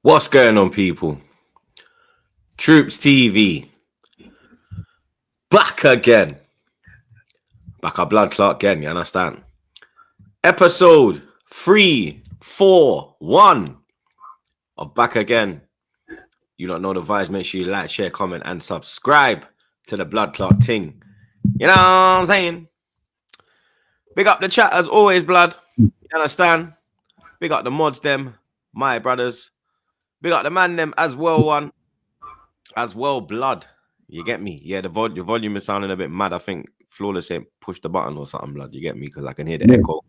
What's going on, people? TroopzTV back again. Back our blood clot again, you understand? Episode 341 of Back Again. You don't know the vibes, make sure you like, share, comment, and subscribe to the blood clot ting. You know what I'm saying? Big up the chat as always, blood. You understand? Big up the mods, them, my brothers. Big up the man, them as well, one. As well, blood. You get me? Yeah, the volume is sounding a bit mad. I think Flawless ain't pushed the button or something, blood. You get me? Because I can hear the echo.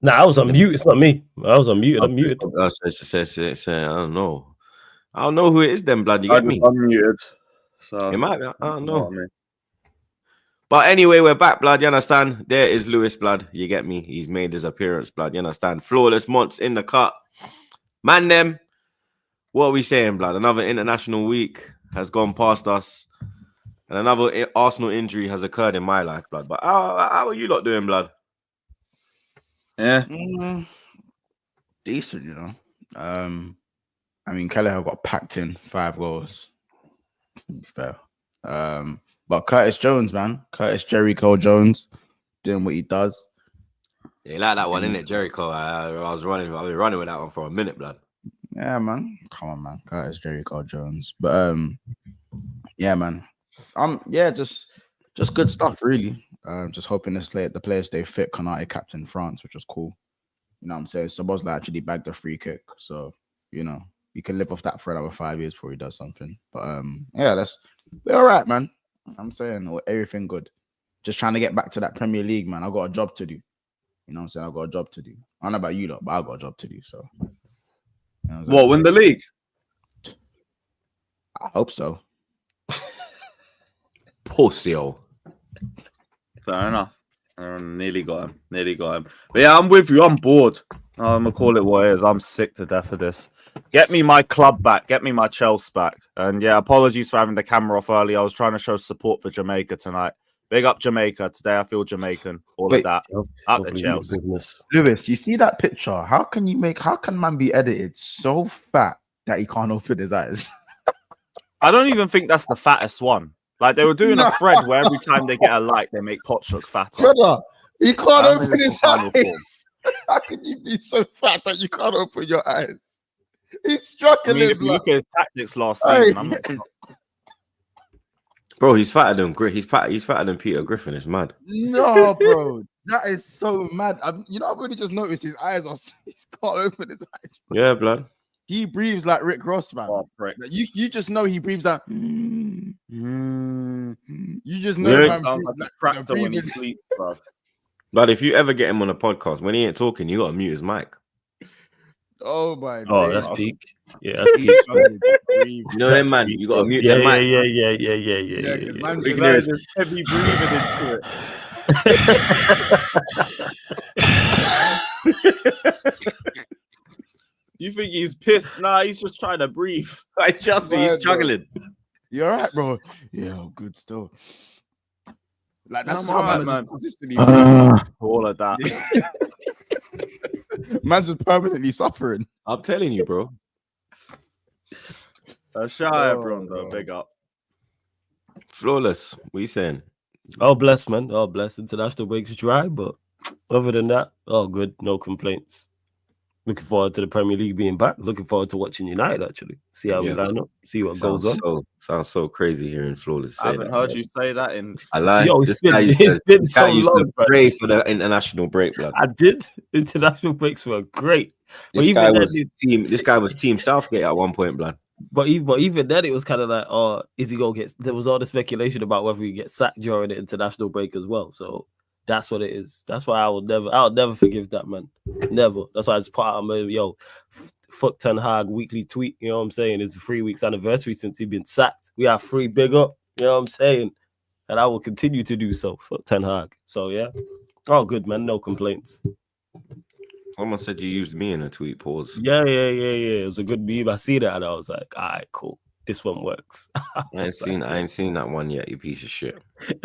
Nah, I was on mute. It's not me. I was on mute. I'm muted. I don't know. I don't know who it is, then, blood. You get me? Unmuted. So It might be. I don't know. But anyway, we're back, blood. You understand? There is Lewis, blood. You get me? He's made his appearance, blood. You understand? Flawless Monts in the cut. Man, them. What are we saying, blood? Another international week has gone past us. And another Arsenal injury has occurred in my life, blood. But how are you lot doing, blood? Yeah. Decent, you know. I mean, Kelleher got packed in 5 goals. Fair. But Curtis Jones, man. Curtis Jericho Jones doing what he does. Yeah, you like that one, innit, Jericho? I've been running with that one for a minute, blood. Yeah, man. Come on, man. Curtis Jericho Jones. But yeah, man. Yeah, just good stuff, really. Just hoping the players stay fit. Konate captain France, which was cool. You know what I'm saying? Szoboszlai actually bagged the free kick. So, you know, you can live off that for another 5 years before he does something. But yeah, we're all right, man. I'm saying everything good. Just trying to get back to that Premier League, man. I got a job to do. You know what I'm saying? I got a job to do. I don't know about you lot, but I got a job to do. So, you know what, win the league? I hope so. Porcio. Fair enough. Nearly got him. But yeah, I'm with you. I'm bored. I'm gonna call it what it is. I'm sick to death of this. Get me my club back. Get me my Chelsea back. And yeah, apologies for having the camera off early. I was trying to show support for Jamaica tonight. Big up Jamaica. Today I feel Jamaican. All of that. Up the Chelsea. Lewis, you see that picture? How can man be edited so fat that he can't open his eyes? I don't even think that's the fattest one. Like, they were doing a thread where every time they get a like, they make Potts look fatter. Brother, he can't open his eyes. How can you be so fat that you can't open your eyes? He's struggling. I mean, if you look at his tactics last season, I'm not... Bro, he's fatter than He's fatter than Peter Griffin. It's mad. No, bro, that is so mad. You know, I've really just noticed his eyes are. He can't open his eyes. Bro. Yeah, blood. He breathes like Rick Ross, man. Oh, you just know he breathes like. You just know. Yeah, man, sounds like a tractor when he sleeps, bro. But if you ever get him on a podcast, when he ain't talking, you gotta mute his mic. Oh my! Oh, that's peak. Yeah, that's peak. You know that, man. You gotta mute that mic. Yeah. Because man's just heavy breathing into it. You think he's pissed? Nah, he's just trying to breathe. I just he's struggling. You all right, bro? Yeah, good still. Like that's how man consistently all of that. Man's just permanently suffering. I'm telling you, bro. Shout out everyone though, big up. Flawless. What you saying? Oh, bless, man. Oh, bless. International breaks dry, but other than that, oh, good. No complaints. Looking forward to the Premier League being back. Looking forward to watching United, actually. See how we line up. See what goes on. Sounds so crazy hearing Flawless say I haven't heard you say that in... I like this guy used to pray for the international break, blood. I did. International breaks were great. This guy was Team Southgate at one point, blood. But even then, it was kind of like, oh, is he going to get... There was all the speculation about whether he gets sacked during the international break as well. So that's what it is. That's why I'll never forgive that, man. Never. That's why I just put out fuck Ten Hag weekly tweet. You know what I'm saying? It's a 3 weeks anniversary since he's been sacked. We have 3 big up. You know what I'm saying? And I will continue to do so for Ten Hag. So yeah. Oh, good, man. No complaints. Someone said you used me in a tweet. Pause. Yeah. It was a good meme. I see that and I was like, all right, cool. this one works. I ain't seen that one yet, you piece of shit.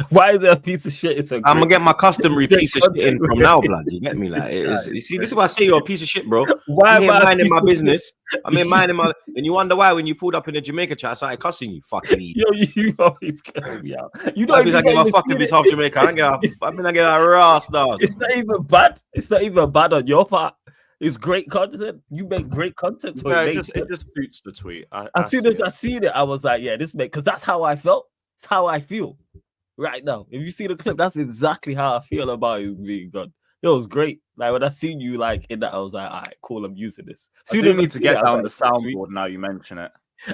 Why is there a piece of shit? It's a I'm gonna get my customary great piece of shit in content. from now, blood. You get me? Like, it is, you see, this is why I say you're a piece of shit, bro. Why I'm am here I a minding piece my of business. I'm here minding my, and you wonder why when you pulled up in the Jamaica chat, I started cussing you, fucking idiot. Yo, you always get me out. You I don't give a even fuck if he's half Jamaican. I get a Ross, dog. It's not even bad. It's not even bad on your part. It's great content. You make great content. So Yeah, it it just suits the tweet. as soon as I seen it, I was like, yeah, this make, because that's how I felt. It's how I feel right now. If you see the clip, that's exactly how I feel about you being gone. It was great. Like when I seen you like in that, I was like, all right, cool, I'm using this. I do need to get down the soundboard now you mention it.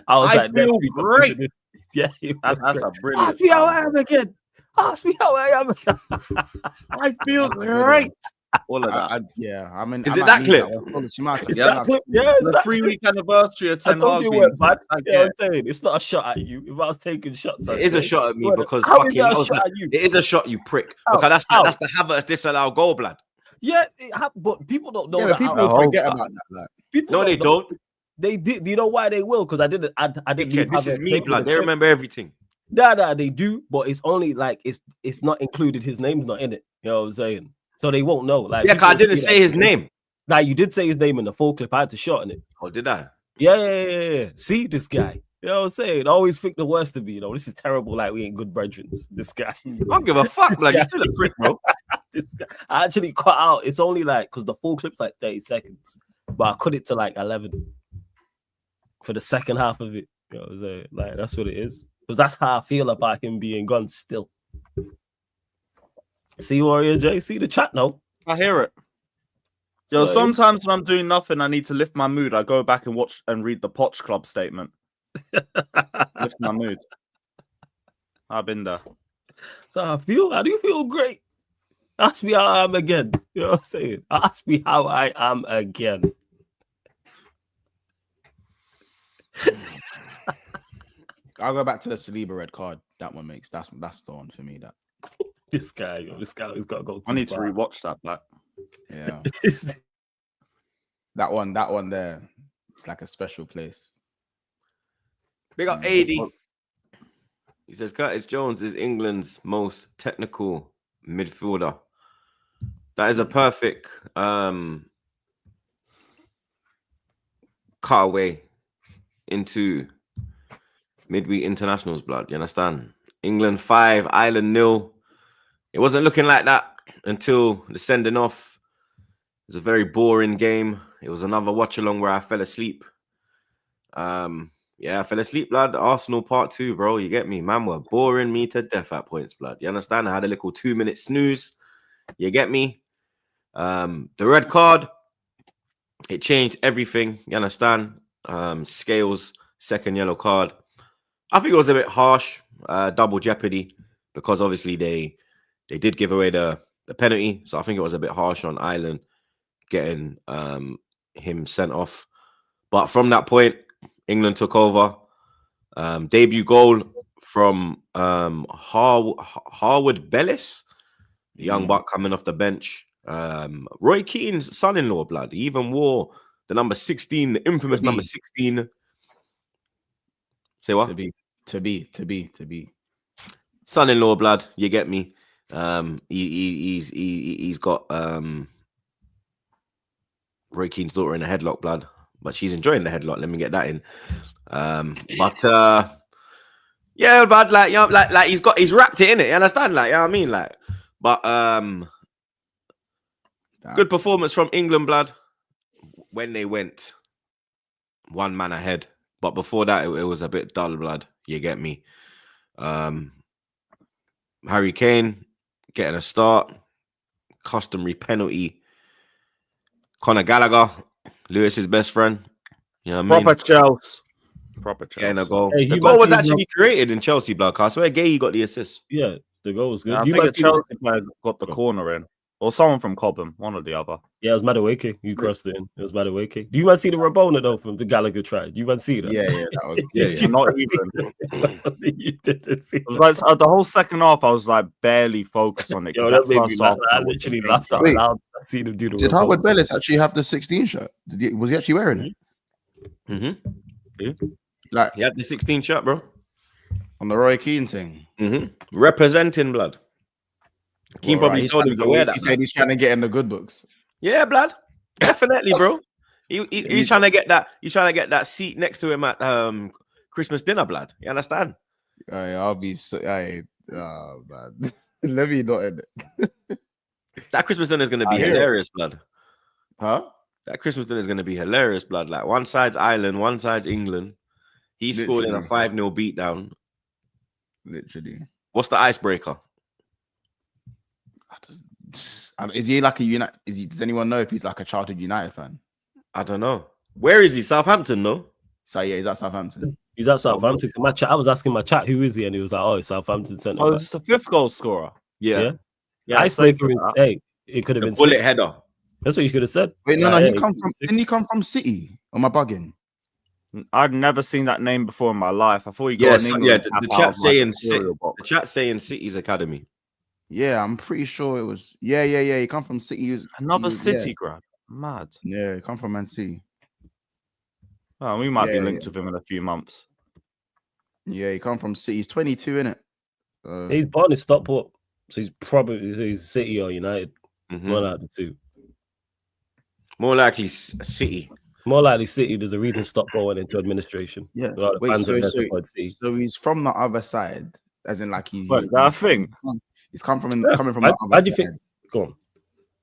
I was I like, feel next week I'm great. using this. Yeah, That's a brilliant. Ask me how I soundboard. am again. Ask me how I am. I feel That's a good great. All of that. I mean, Is I it might that need clip? one. Follow Smarty. Yeah. That clip, yeah, it's The that 3-week anniversary of I 10 told you it Hard went bad. I You know what get. I'm saying? It's not a shot at you. If I was taking shots, It I'd is a say. shot at me But because how is fucking that a that was shot like, at you? it is a shot, you prick. Ow, Because ow. that's the Havertz disallowed goal, blood. Yeah, but people don't know Yeah, that. but people how- Oh, forget about that. Like, people No, they know. don't. They did. You know why they will? Because I didn't Dickhead, leave this is Havertz me, name in blood. the They clip. remember everything. Nah, they do, but it's only like it's not included. His name's not in it. You know what I'm saying? So they won't know. Like, Yeah, because I people didn't see say that. his name. Now you did say his name in the full clip. I had to shorten it. Oh, did I? Yeah. See this guy. You know what I'm saying? I always think the worst of me. You know, this is terrible. Like we ain't good brethren. This guy. I don't give a fuck, This blood. You're guy. still a prick, bro. This guy. I actually cut out. It's only like because the full clip's like 30 seconds, but I cut it to like 11 for the second half of it. You know what I'm saying? Like that's what it is. Because that's how I feel about him being gone still. See Warrior J, see the chat now. I hear it. Yo, So- sometimes when I'm doing nothing, I need to lift my mood. I go back and watch and read the Poch Club statement. Lift my mood. I've been there. So I feel. How do you feel? Great. Ask me how I am again. You know what I'm saying? Ask me how I am again. I'll go back to the Saliba red card. That one makes that's the one for me. That This guy has got to go. I need to rewatch that back. yeah, rewatch. that one there. It's like a special place. Big up 80. He says Curtis Jones is England's most technical midfielder. That is a perfect cutaway into midweek internationals, blood. You understand? England 5, Ireland 0. It wasn't looking like that until the sending off. It was a very boring game. It was another watch along where I fell asleep. Yeah, I fell asleep, blood. Arsenal part 2, bro. You get me? Man, were boring me to death at points, blood. You understand? I had a little 2-minute snooze. You get me? The red card, it changed everything. You understand? Scales, second yellow card. I think it was a bit harsh, double jeopardy, because obviously they did give away the penalty. So I think it was a bit harsh on Ireland getting him sent off. But from that point, England took over. Debut goal from Harwood Bellis, the young buck coming off the bench. Roy Keane's son-in-law, blood. He even wore the number 16, the infamous number 16. Say what? To be. Son-in-law, blood. You get me? He's got Roy Keane's daughter in a headlock, blood. But she's enjoying the headlock. Let me get that in. Yeah, but like, you know, like he's wrapped it in it. You understand? Like, you know what I mean? Like, but good performance from England, blood. When they went one man ahead, but before that, it was a bit dull, blood. You get me? Harry Kane getting a start, customary penalty. Conor Gallagher, Lewis's best friend. You know what I mean? Proper Chelsea. Getting a goal. Hey, The you goal might was see actually created in Chelsea, blood. I swear, Gay got the assist. Yeah, the goal was good. Yeah, I You think might a see Chelsea player got the corner in. Or someone from Cobham, one or the other. Yeah, it was Madueke. You crossed it in. It was Madueke. Do you want to see the Rabona though from the Gallagher try? Do you want to see that? Yeah, that was Did yeah. you Not see even. that? You didn't see It was like the whole second half, I was like barely focused on it. Yo, 'cause that that made me first laugh. half, I was literally dangerous. laughed out Wait. loud. I seen him do the Did Rabona. Howard Bellis actually have the 16 shirt? Was he actually wearing it? Mm-hmm. Like He had the 16 shirt, bro. on the Roy Keane thing. Representing, blood. Keane Well, right, probably he's told trying him to to wear get, that. he said blood. he's trying to get in the good books. Yeah, blood. Definitely, bro. He's trying to get that. He's trying to get that seat next to him at Christmas dinner, blood. You understand? I'll be so. Man. Let me not in it. That Christmas dinner is going to be I hear it. hilarious, blood. Huh? That Christmas dinner is going to be hilarious, blood. Like one side's Ireland, one side's England. He scored in a Literally. 5-0 beatdown. Literally. What's the icebreaker? Is he like a United? Does anyone know if he's like a childhood United fan? I don't know. Where is he? Southampton, no? So yeah, he's at Southampton. He's at Southampton. My chat, I was asking my chat, who is he? And he was like, oh, it's Southampton centre. Oh, it's the 5th goal scorer. Yeah. Yeah. Icebreaker is, hey, it could have The been bullet 6. header. That's what you could have said. Wait, no, Like, he hey, come from. 6. Didn't he come from City? Am I bugging? I'd never seen that name before in my life. I thought he got Yes, an yeah. England The cap out chat of, like, a saying cereal box. the chat saying City's academy. Yeah, I'm pretty sure it was. Yeah. He come from City. Another City grad. Mad. Yeah, he come from Man City. Oh, we might be Yeah, linked with him in a few months. Yeah, he come from City. He's 22, innit? He's born in Stockport. So he's City or United. Mhm. One out of the two. More likely City. More likely City. There's a reason Stockport went into administration. Yeah. So the Wait, fans so, of so, Leicester City. so he's from the other side, as in like he's. What, is that a thing? He's coming from Yeah, the how other do you side. think? Go on.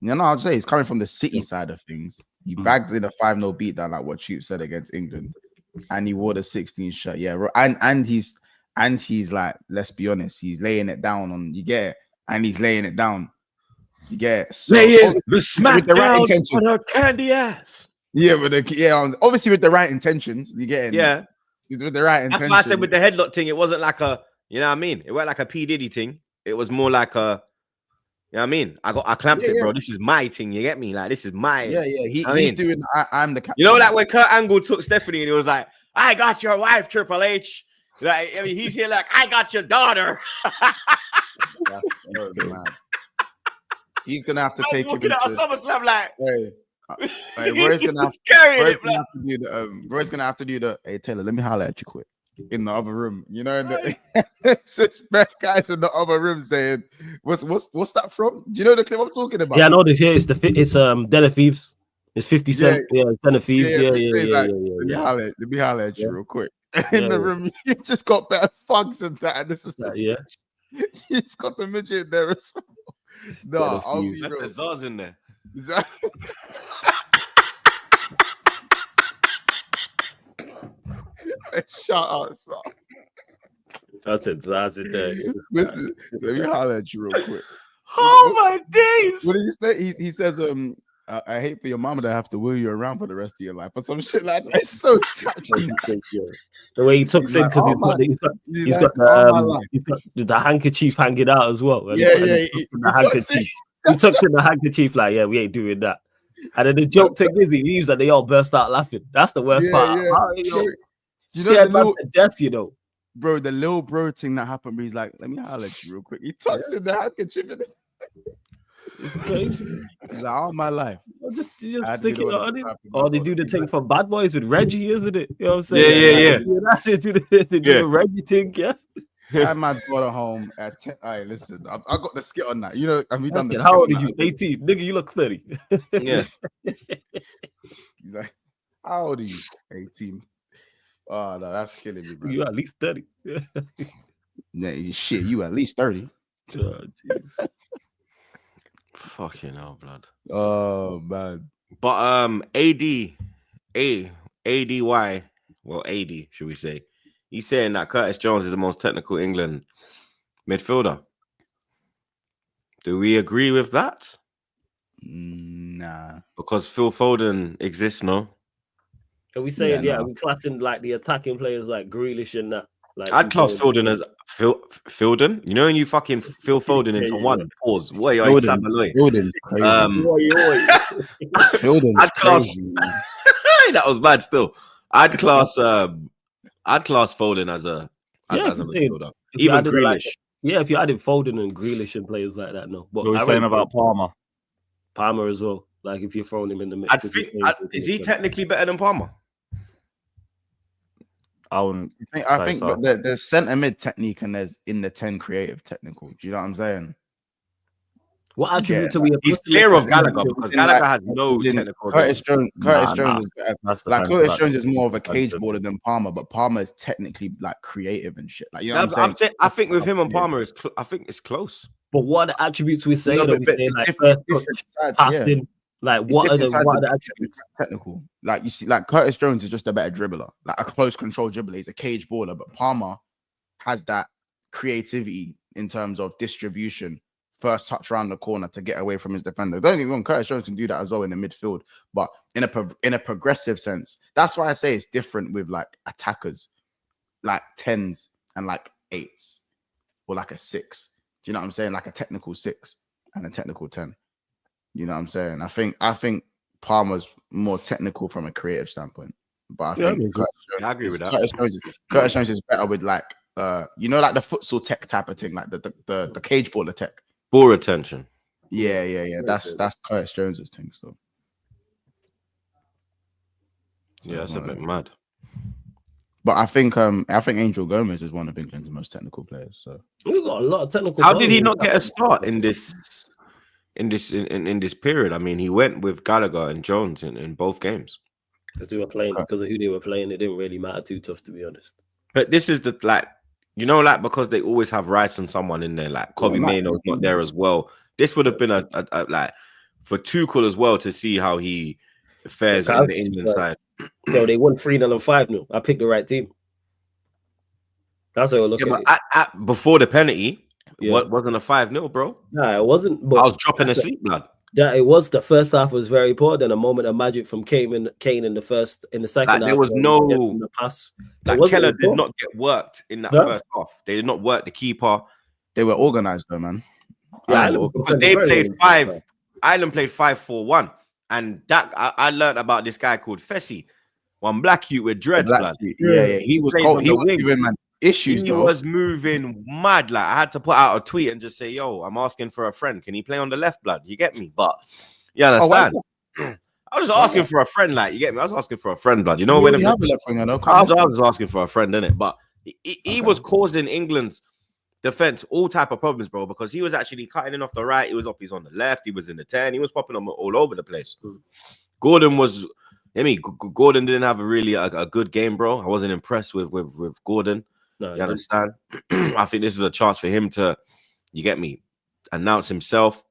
No, I'll say he's coming from the City side of things. He bagged in a 5-0 beatdown, like what Troop said against England, and he wore the 16 shirt. Yeah, and he's like, let's be honest, he's laying it down on. You get it, and he's laying it down. You get it. So, Laying the with the right smackdown intention. on her candy ass. Yeah, obviously with the right intentions. You get it. Yeah. With the right That's intentions. why I said with the headlock thing, it wasn't like a, you know what I mean? It wasn't like a P. Diddy thing. It was more like a, you know what I mean? I clamped it, bro. This is my thing. You get me? Like, this is my. Yeah. He's doing. I'm the captain. You know, like when Kurt Angle took Stephanie and he was like, I got your wife, Triple H. Like, I mean, he's here like, I got your daughter. That's so mad. He's gonna have to I was take him looking into. at a SummerSlam like, Hey, Roy's gonna have carrying it, to do the. Roy's gonna have to do the. Hey Taylor, let me holler at you quick in the other room. You know, in the six guys in the other room saying, "What's that from?" Do you know the clip I'm talking about? Yeah, I know this here. It's Den of Thieves. It's 50 Cent. Yeah, it's Den of Thieves. Yeah. Let me holler at you real quick. In the room, you just got better thugs and that. And this is he's got the midget in there as well. No, I'll be real. That's the Zaz in there. Shout out, son. That's it. That's it there. Listen, let me holler at you real quick. Oh my days! What did he say? He says, I hate for your mama to have to wheel you around for the rest of your life or some shit like that. It's so touching. The way he took it because he's got the handkerchief hanging out as well. He tucks in the handkerchief like, yeah, we ain't doing that. And then the joke thing is he leaves and they all burst out laughing. That's the worst part. You scared know to death, you know. Bro, the little bro thing that happened, he's like, let me holler at you real quick. He tucks in the handkerchief. It's crazy. He's like, all my life. Just stick it on him. Or they do the thing for Bad Boys with Reggie, isn't it? You know what I'm saying? Yeah. They do the Reggie thing, yeah. I had my daughter home at 10. All right, listen, I got the skit on that. You know, have we done the skit? How old are you? 18. Nigga, you look 30. Yeah. He's like, how old are you? 18. Oh, no, that's killing me, bro. You at least 30. Yeah, shit, you at least 30. Oh, jeez. Fucking hell, blood. Oh, man. But ADY, well, AD, should we say? He's saying that Curtis Jones is the most technical England midfielder. Do we agree with that? Nah. Because Phil Foden exists, no? Are we saying, no. we classing like the attacking players like Grealish and that? Like, I'd class Foden as Foden. You know, when you fucking Phil Foden into one. Pause. What are you Sabaloy? Foden's crazy. I'd class. That was bad. Still, I'd class Foden as a midfielder. Even Grealish. If you added Foden and Grealish and players like that, no. But What are we saying about Palmer? Palmer as well. Like if you're throwing him in the mix. Is he technically better than Palmer? I wouldn't. I say think, so. but there's centre mid technique and there's in the 10 creative technical. Do you know what I'm saying? What attributes Yeah, are we? He's supposed to look clear at? of Gallagher because in Gallagher like, has no as in technical Curtis ability. Jones. Curtis Nah. Jones is better. That's Like defensive. Curtis Jones is more of a cage defensive. baller than Palmer, but Palmer is technically like creative and shit. Like you know Yeah, what I'm saying? I think with him and Palmer is, I think it's close. But what are the attributes we're saying? No, Are we saying it's like different, first it's different touch, sides, yeah. passing? Like It's what are different sides the of attributes? technical. Like you see, like Curtis Jones is just a better dribbler, like a close control dribbler. He's a cage baller, but Palmer has that creativity in terms of distribution, first touch around the corner to get away from his defender. Don't get me wrong, Curtis Jones can do that as well in the midfield, but in a progressive sense. That's why I say it's different with like attackers, like 10s and like 8s, or like a 6. Do you know what I'm saying? Like a technical 6 and a technical 10. You know what I'm saying? I think Palmer's more technical from a creative standpoint, but I think I agree with that. Curtis Jones is better with like you know, like the futsal tech type of thing, like the cage baller tech. Ball retention. Yeah. That's Curtis Jones's thing. So Yeah, it's a bit mad. but I think Angel Gomez is one of England's most technical players. So We've got a lot of technical. How did he players. not get a start in this period? I mean, he went with Gallagher and Jones in both games. Because they were playing, because of who they were playing, it didn't really matter too tough, to be honest. But this is the like, you know, like because they always have Rice and someone in there, like Kobe Maino's not there as well. This would have been a like for Tuchel as well to see how he fares in the England side. Yo, they won 3-0 and 5-0. I picked the right team. That's how I look at it. Before the penalty, what wasn't a 5-0, bro? Nah, it wasn't. But I was dropping asleep, blood. Yeah, it was. The first half was very poor. Then a moment of magic from Kane in the second half. There was no the pass. Like Keller did not get worked in that first half. They did not work the keeper. They were organized though, man. Yeah, because they played 5. Ireland played 5-4-1, and that I learned about this guy called Fessy, one black youth with dreads, blood. Yeah, he was cold. He was giving man issues. He was moving mad. Like I had to put out a tweet and just say, "Yo, I'm asking for a friend. Can he play on the left, blood? You get me?" But you understand? I was just asking for a friend. Like you get me? I was asking for a friend, blood. You know when I was asking for a friend, innit? But he was causing England's defense all type of problems, bro, because he was actually cutting in off the right. He was up. He's on the left. He was in the 10. He was popping them all over the place. Gordon was. Gordon didn't have a good game, bro. I wasn't impressed with Gordon. No, you understand? I think this is a chance for him to, you get me, announce himself.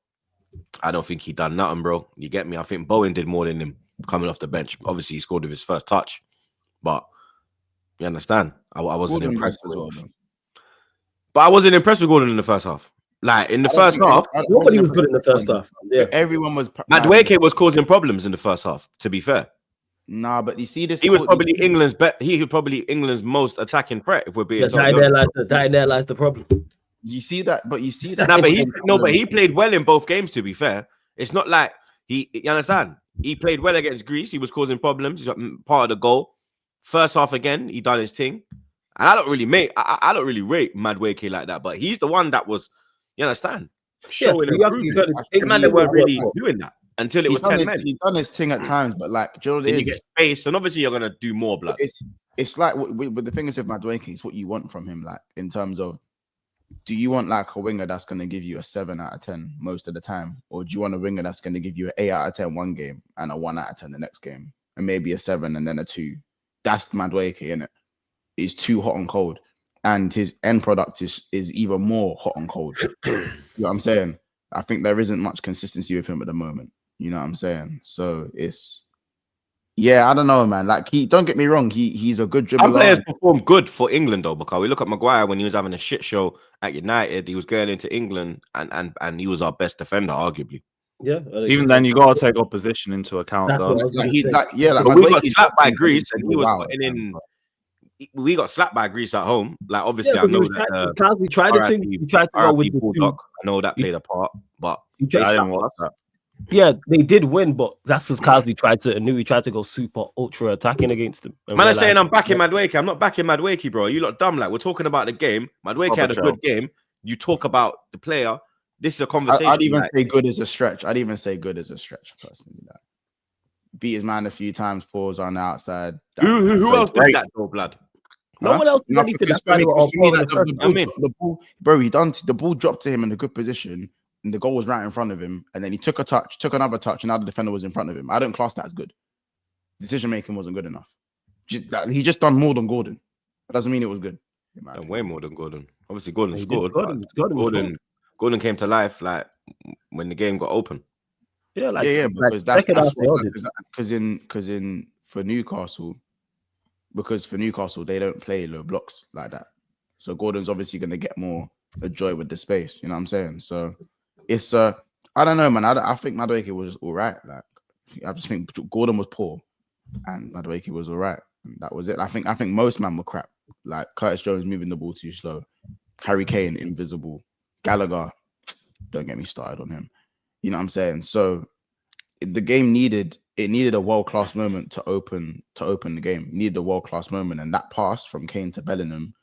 I don't think he done nothing, bro. You get me? I think Bowen did more than him coming off the bench. Obviously, he scored with his first touch, but you understand? I wasn't Gordon impressed as well, though. But I wasn't impressed with Gordon in the first half. Like in the first half, nobody was good in the first half. Yeah, everyone was. Madueke was causing problems in the first half. To be fair. Nah, but you see this. He was probably England's most attacking threat. If we're being there lies the problem. You see that, but you see that. But he played well in both games. To be fair, it's not like you understand. He played well against Greece. He was causing problems. He's part of the goal. First half again, he done his thing. And I don't really rate Madueke like that. But he's the one that was, you understand, showing improvement. They weren't really doing that. Until it was 10 men. He's done his thing at times, but like, do you know what it is? You get space, and obviously you're gonna do more, blood. It's like, but the thing is with Madueke, it's what you want from him. Like in terms of, do you want like a winger that's gonna give you a 7 out of 10 most of the time, or do you want a winger that's gonna give you an 8 out of 10 one game and a 1 out of 10 the next game, and maybe a 7 and then a 2? That's Madueke, innit? He's too hot and cold, and his end product is even more hot and cold. You know what I'm saying? I think there isn't much consistency with him at the moment. You know what I'm saying? So it's, I don't know, man. Like don't get me wrong, he's a good dribbler. Some players perform good for England though, because we look at Maguire when he was having a shit show at United. He was going into England and he was our best defender, arguably. Yeah. Even then, you gotta take opposition into account. That's though. We got slapped by Greece, and he was putting in. We got slapped by Greece at home. Like obviously, I know that. We tried to go with the Bulldog. I know that played a part, but I didn't watch that. Yeah, they did win, but that's because Carsley tried to go super ultra attacking against them. Man, I'm saying I'm backing Madueke. I'm not backing Madueke, bro. You lot dumb. Like we're talking about the game. Madueke had a good game. You talk about the player. This is a conversation. I'd even say good as a stretch. Personally. Like, beat his man a few times. Pause on the outside. Who else did that though, blood? No one else did anything. Because That's for me, all like, part of the first. the ball, bro, the ball dropped to him in a good position, and the goal was right in front of him, and then he took a touch, took another touch, and now the defender was in front of him. I don't class that as good. Decision making wasn't good enough. He just done more than Gordon. That doesn't mean it was good. And way more than Gordon. Obviously, Gordon He scored. did. but Gordon Gordon came to life like when the game got open. Yeah, like because like, that's what because for Newcastle they don't play low blocks like that. So Gordon's obviously going to get more joy with the space. You know what I'm saying? So it's I don't know, man. I think Madueke was all right. Like I just think Gordon was poor, and Madueke was all right. And that was it. I think most men were crap. Like Curtis Jones moving the ball too slow, Harry Kane invisible, Gallagher. Don't get me started on him. You know what I'm saying? So the game needed a world-class moment to open the game. It needed a world-class moment, and that pass from Kane to Bellingham,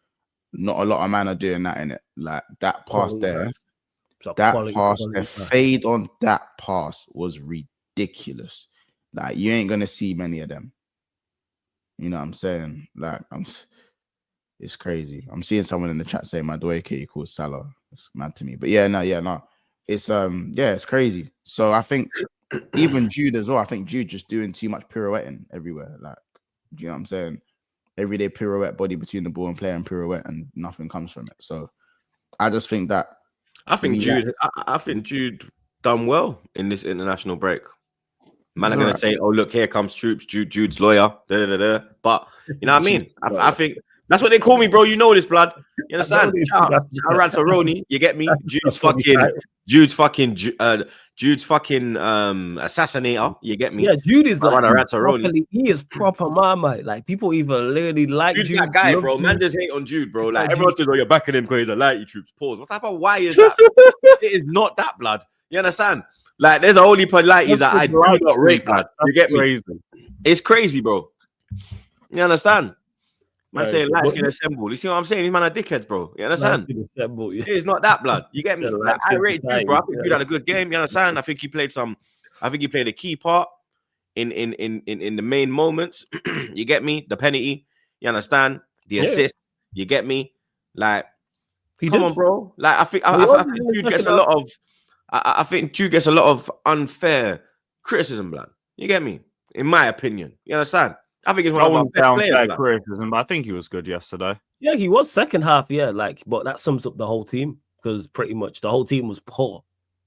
not a lot of men are doing that in it. Like that pass there, the fade on that pass was ridiculous. Like you ain't gonna see many of them. You know what I'm saying? Like it's crazy. I'm seeing someone in the chat say Madueke equals Salah. It's mad to me. But no. It's it's crazy. So I think even Jude as well. I think Jude just doing too much pirouetting everywhere. Like, you know what I'm saying? Everyday pirouette, body between the ball and playing pirouette, and nothing comes from it. So I just think that I think Jude done well in this international break. Man are gonna say, "Oh, look, here comes Troops. Jude's lawyer." But you know what I mean? I think that's what they call me, bro. You know this, blood. You understand? Ranceroni, you get me? Jude's fucking assassinator. You get me? Yeah, Jude is like Ranceroni. He is proper Marmite. Like people even literally like Jude's Jude. that guy, bro. Man just hate on Jude, bro. Like everyone says, "Oh, you're backing him because he's a lighty Troops." Pause. What type of why is that? It is not that, blood. You understand? Like there's a holy polite that I do not rate, blood. You get me? Crazy. It's crazy, bro. You understand? Man saying light skin assemble. You see what I'm saying? These man are dickheads, bro. You understand? It's not that, blood. You get me? Like, I rate Jude, bro. I think Jude had a good game. You understand? I think he played a key part in the main moments. You get me? The penalty. You understand? The assist. You get me? Like, come on, bro. Like I think Jude gets a lot of. I think Jude gets a lot of unfair criticism, blood. You get me? In my opinion. You understand? I think it's one of our best players. Criticism, but I think he was good yesterday. Yeah, he was second half, but that sums up the whole team because pretty much the whole team was poor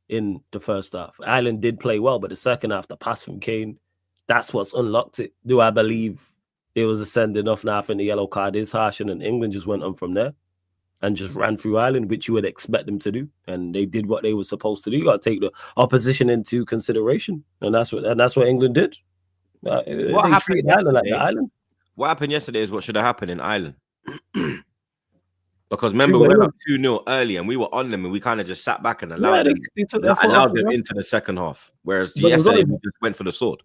in the first half. Ireland did play well, but the second half, the pass from Kane, that's what's unlocked it. Do I believe it was a send enough now? I think the yellow card is harsh, and then England just went on from there and just ran through Ireland, which you would expect them to do, and they did what they were supposed to do. You got to take the opposition into consideration, and that's what England did. What happened yesterday is what should have happened in Ireland. Because remember, we went up 2-0 early and we were on them and we kind of just sat back and allowed them into the second half. Whereas yesterday we just went for the sword.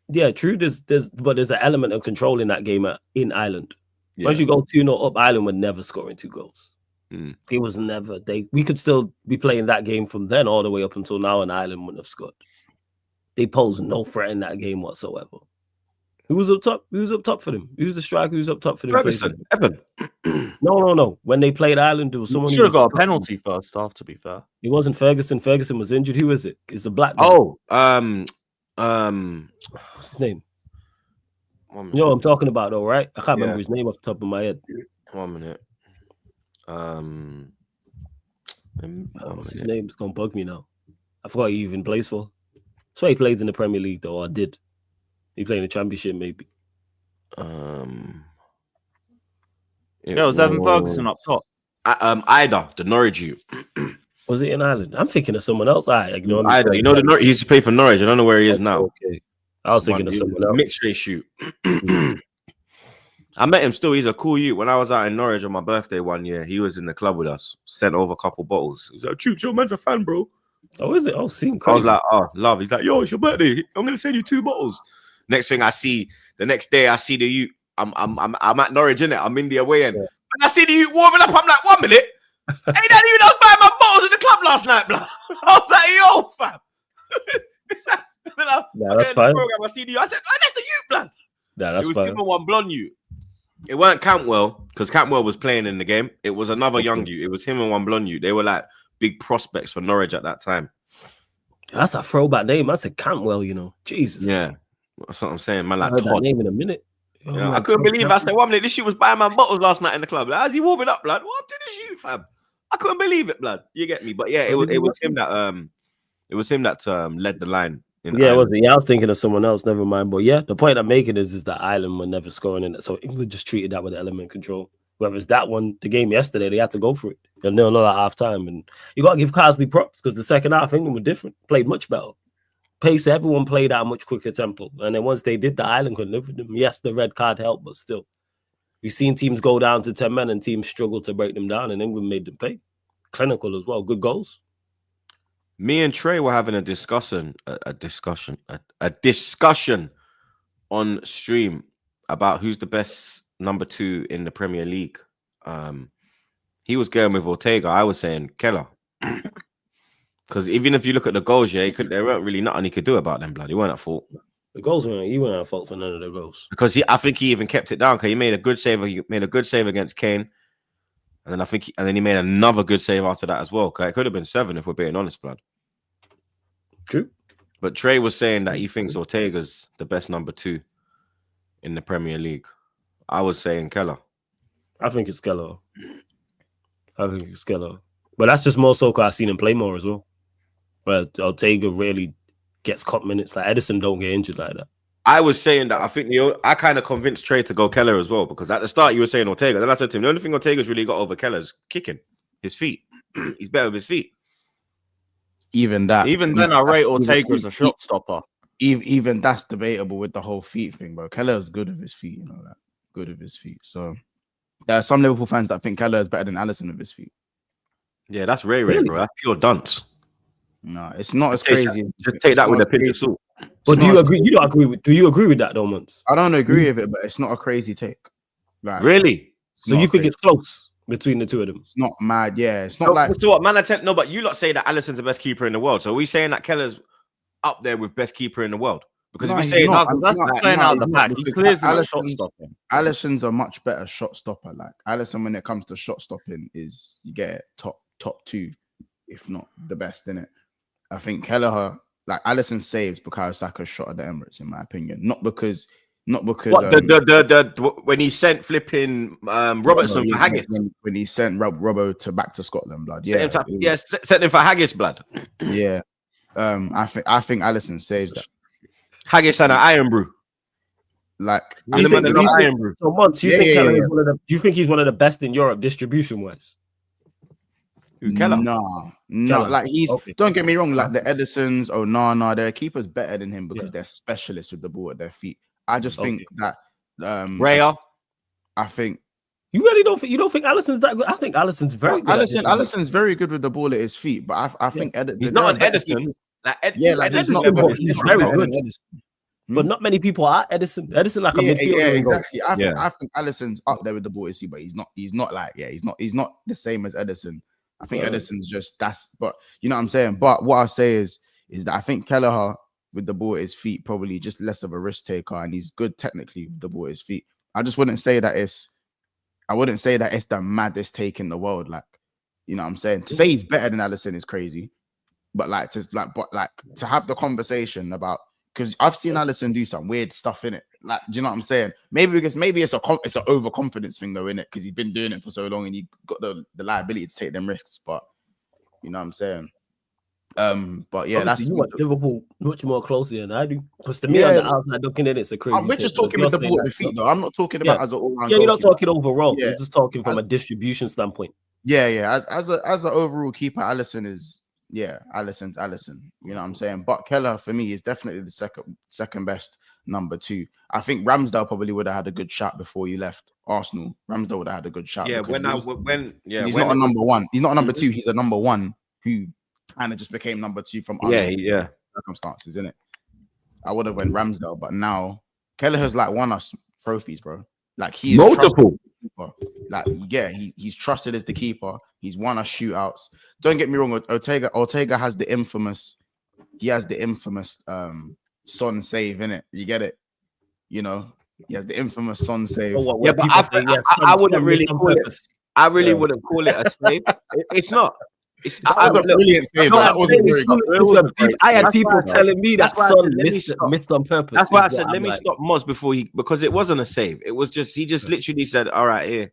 Yeah, true. There's an element of control in that game in Ireland. Yeah. Once you go 2-0 up, Ireland were never scoring 2 goals. It was never. We could still be playing that game from then all the way up until now, and Ireland wouldn't have scored. They posed no threat in that game whatsoever. Who was up top? Who was up top for them? Who's the striker? Who's up top for them? Ferguson, Evan. No. When they played Ireland, there was someone. Should have got a penalty first half. To be fair, it wasn't Ferguson. Ferguson was injured. Who is it? It's a black man. What's his name? You know what I'm talking about, though, right? I can't remember his name off the top of my head. 1 minute. What's his name? It's gonna bug me now. I forgot he even plays for. So he plays in the Premier League, though. Or did. He played in the Championship, maybe. It was Evan Ferguson up top. Ida, the Norwich youth. Was it in Ireland? I'm thinking of someone else. Ignore me. Ida, he used to play for Norwich. I don't know where he is now. Okay. I was thinking of someone else. Mixed race shoot. I met him still. He's a cool youth. When I was out in Norwich on my birthday one year, he was in the club with us. Sent over a couple bottles. He's like, "Troops, your man's a fan, bro." Oh, is it? Oh, seeing crazy. I was like, "Oh, love." He's like, "Yo, it's your birthday. I'm gonna send you 2 bottles." Next thing I see, the next day I see the youth. I'm at Norwich, innit? I'm in the away end. And I see the youth warming up. I'm like, 1 minute. Hey, that you was buying my bottles in the club last night, blood. I was like, "Yo, fam." That's fine. Program, I see the youth. I said, "Oh, that's the youth, blood." Yeah, that's fine. It was fine. given one blonde youth. It weren't Campwell because Campwell was playing in the game. It was another young youth. It was him and one blonde youth. They were like big prospects for Norwich at that time. That's a throwback name. That's a Cantwell, you know. Jesus. Yeah, that's what I'm saying, man. I Like heard that Todd. name in a minute. Oh, Yeah, I man, couldn't Todd believe it. I said, 1 minute, this shit was buying man bottles last night in the club. Like, how's he warming up, blood? What did this youth, fam? I couldn't believe it, blood. You get me? But yeah, it was him that led the line. Yeah, was it? Yeah, I was thinking of someone else. Never mind. But yeah, the point I'm making is that Ireland were never scoring in it. So England just treated that with element control. Whereas that one, the game yesterday, they had to go for it. They're 0-0 at half time. And you got to give Carsley props because the second half, England were different. Played much better. Pace, everyone played at a much quicker tempo. And then once they did, the Ireland couldn't live with them. Yes, the red card helped, but still. We've seen teams go down to 10 men and teams struggle to break them down, and England made them pay. Clinical as well. Good goals. Me and Trey were having a discussion on stream about who's the best number 2 in the Premier League. He was going with Ortega. I was saying Keller. Because even if you look at the goals, yeah, there weren't really nothing he could do about them, blood. He weren't at fault. The goals weren't. He weren't at fault for none of the goals. Because I think he even kept it down. Because he made a good save. He made a good save against Kane, and then he made another good save after that as well. Because it could have been 7 if we're being honest, blood. True. But Trey was saying that he thinks Ortega's the best number 2 in the Premier League. I was saying Keller. I think it's Keller. But that's just more so because I've seen him play more as well. But Ortega really gets cut minutes. Like Edison don't get injured like that. I was saying that I kind of convinced Trey to go Keller as well, because at the start you were saying Ortega. Then I said to him, the only thing Ortega's really got over Keller is kicking his feet. He's better with his feet. Even then, I rate Ortega as a shot stopper. Even that's debatable with the whole feet thing, bro. Keller's good with his feet, you know that. Good with his feet. So there are some Liverpool fans that think Keller is better than Alisson with his feet. Yeah, that's Ray, bro. That's pure dunce. No, it's not as crazy. Just take that with a pinch of salt. But do you agree? You don't agree with? Do you agree with that, though, Mons? I don't agree with it, but it's not a crazy take. Like, really? So you think it's close between the two of them? It's not mad. Yeah, it's not like. So what, man? No, but you lot say that Alisson's the best keeper in the world. So are we saying that Keller's up there with best keeper in the world? Because if we say that's playing out the back, he clears the shot stopping. Alisson's a much better shot stopper. Like Alisson, when it comes to shot stopping, is you get it, top 2, if not the best in it. I think Kelleher, like Alisson saves Bukayo Saka's shot at the Emirates, in my opinion. Not because what, when he sent flipping Robertson for Haggis. When he sent Robbo back to Scotland, blood. Sent him for Haggis, blood. Yeah. I think Alisson saves that. Haggis and an iron brew. Like iron brew. So Mons, do you think he's one of the best in Europe distribution wise? Keller? No, like he's don't get me wrong, like the Edisons, their keeper's better than him because they're specialists with the ball at their feet. I just think that Raya, I think you really don't think Alisson's that good. I think Alisson's very good. Alisson's very good with the ball at his feet, but I think he's not an Edison. He's very good. But not many people are Edison. Edison like a midfielder. Yeah, exactly. I think Alisson's up there with the ball at his feet, but he's not the same as Edison. I think Edison's but you know what I'm saying? But what I say is that I think Kelleher with the ball at his feet probably just less of a risk taker, and he's good technically with the ball at his feet. I wouldn't say that it's the maddest take in the world. Like, you know what I'm saying? To say he's better than Alisson is crazy, but to have the conversation about, because I've seen Alisson do some weird stuff in it. Like, do you know what I'm saying? Maybe it's an overconfidence thing though, in it, because he's been doing it for so long and he got the liability to take them risks. But you know what I'm saying? But yeah, obviously, you watch Liverpool much more closely than I do. Because to me, on the outside looking at it's a crazy. We're just talking with the ball at the feet, though. I'm not talking about as an all-round. Yeah, you're not talking overall. You're just talking from a distribution standpoint. Yeah. As an overall keeper, Alisson is. Yeah, Alisson's Alisson. You know what I'm saying? But Keller for me is definitely the second best number 2. I think Ramsdale probably would have had a good shot before you left Arsenal. Ramsdale would have had a good shot. Yeah, he's not a number 1. He's not a number 2. He's a number 1 who kind of just became number 2 from circumstances, innit? I would have went Ramsdale, but now Kelleher's like won us trophies, bro. Like he's multiple. Like, yeah, he's trusted as the keeper. He's won us shootouts. Don't get me wrong, Ortega has the infamous Son save, innit? You get it? You know, He has the infamous Son save. Oh, Yeah, what but people I say, yes, I Son wouldn't missed really on call it. purpose. I really Yeah. wouldn't call it a save. It's not. It's That was a look, brilliant save. No, That I'm wasn't saying it's very cool good. It if was you have a great people- I had That's people why I said- telling me that that's why I Son said, let me stop. missed on purpose. That's why I is what said I'm let me like. stop Mods before because it wasn't a save. It was just he just literally said, "All right, here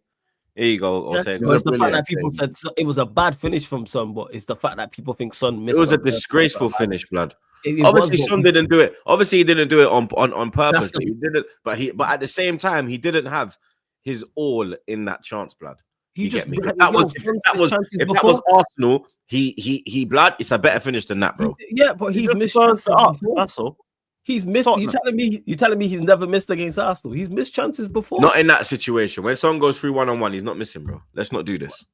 you go, Yeah, Ortega." It was but a it's the fact brilliant that people save. said it was a bad finish from Son, but it's the fact that people think Son It missed. was a on purpose. disgraceful finish, blood. It Obviously, was, Son but didn't do it. Obviously, he didn't do it on purpose. That's the- But he didn't. But at the same time, he didn't have his all in that chance, blood. he You just get me? had- If that yo, was Son's missed chances if that before. was Arsenal, he blood. It's a better finish than that, bro. Yeah, but he's just missed burnt chances it up, before. that's all. He's missed. You Tottenham. telling me he's never missed against Arsenal? He's missed chances before. Not in that situation. When Son goes through 1-on-1, he's not missing, bro. Let's not do this.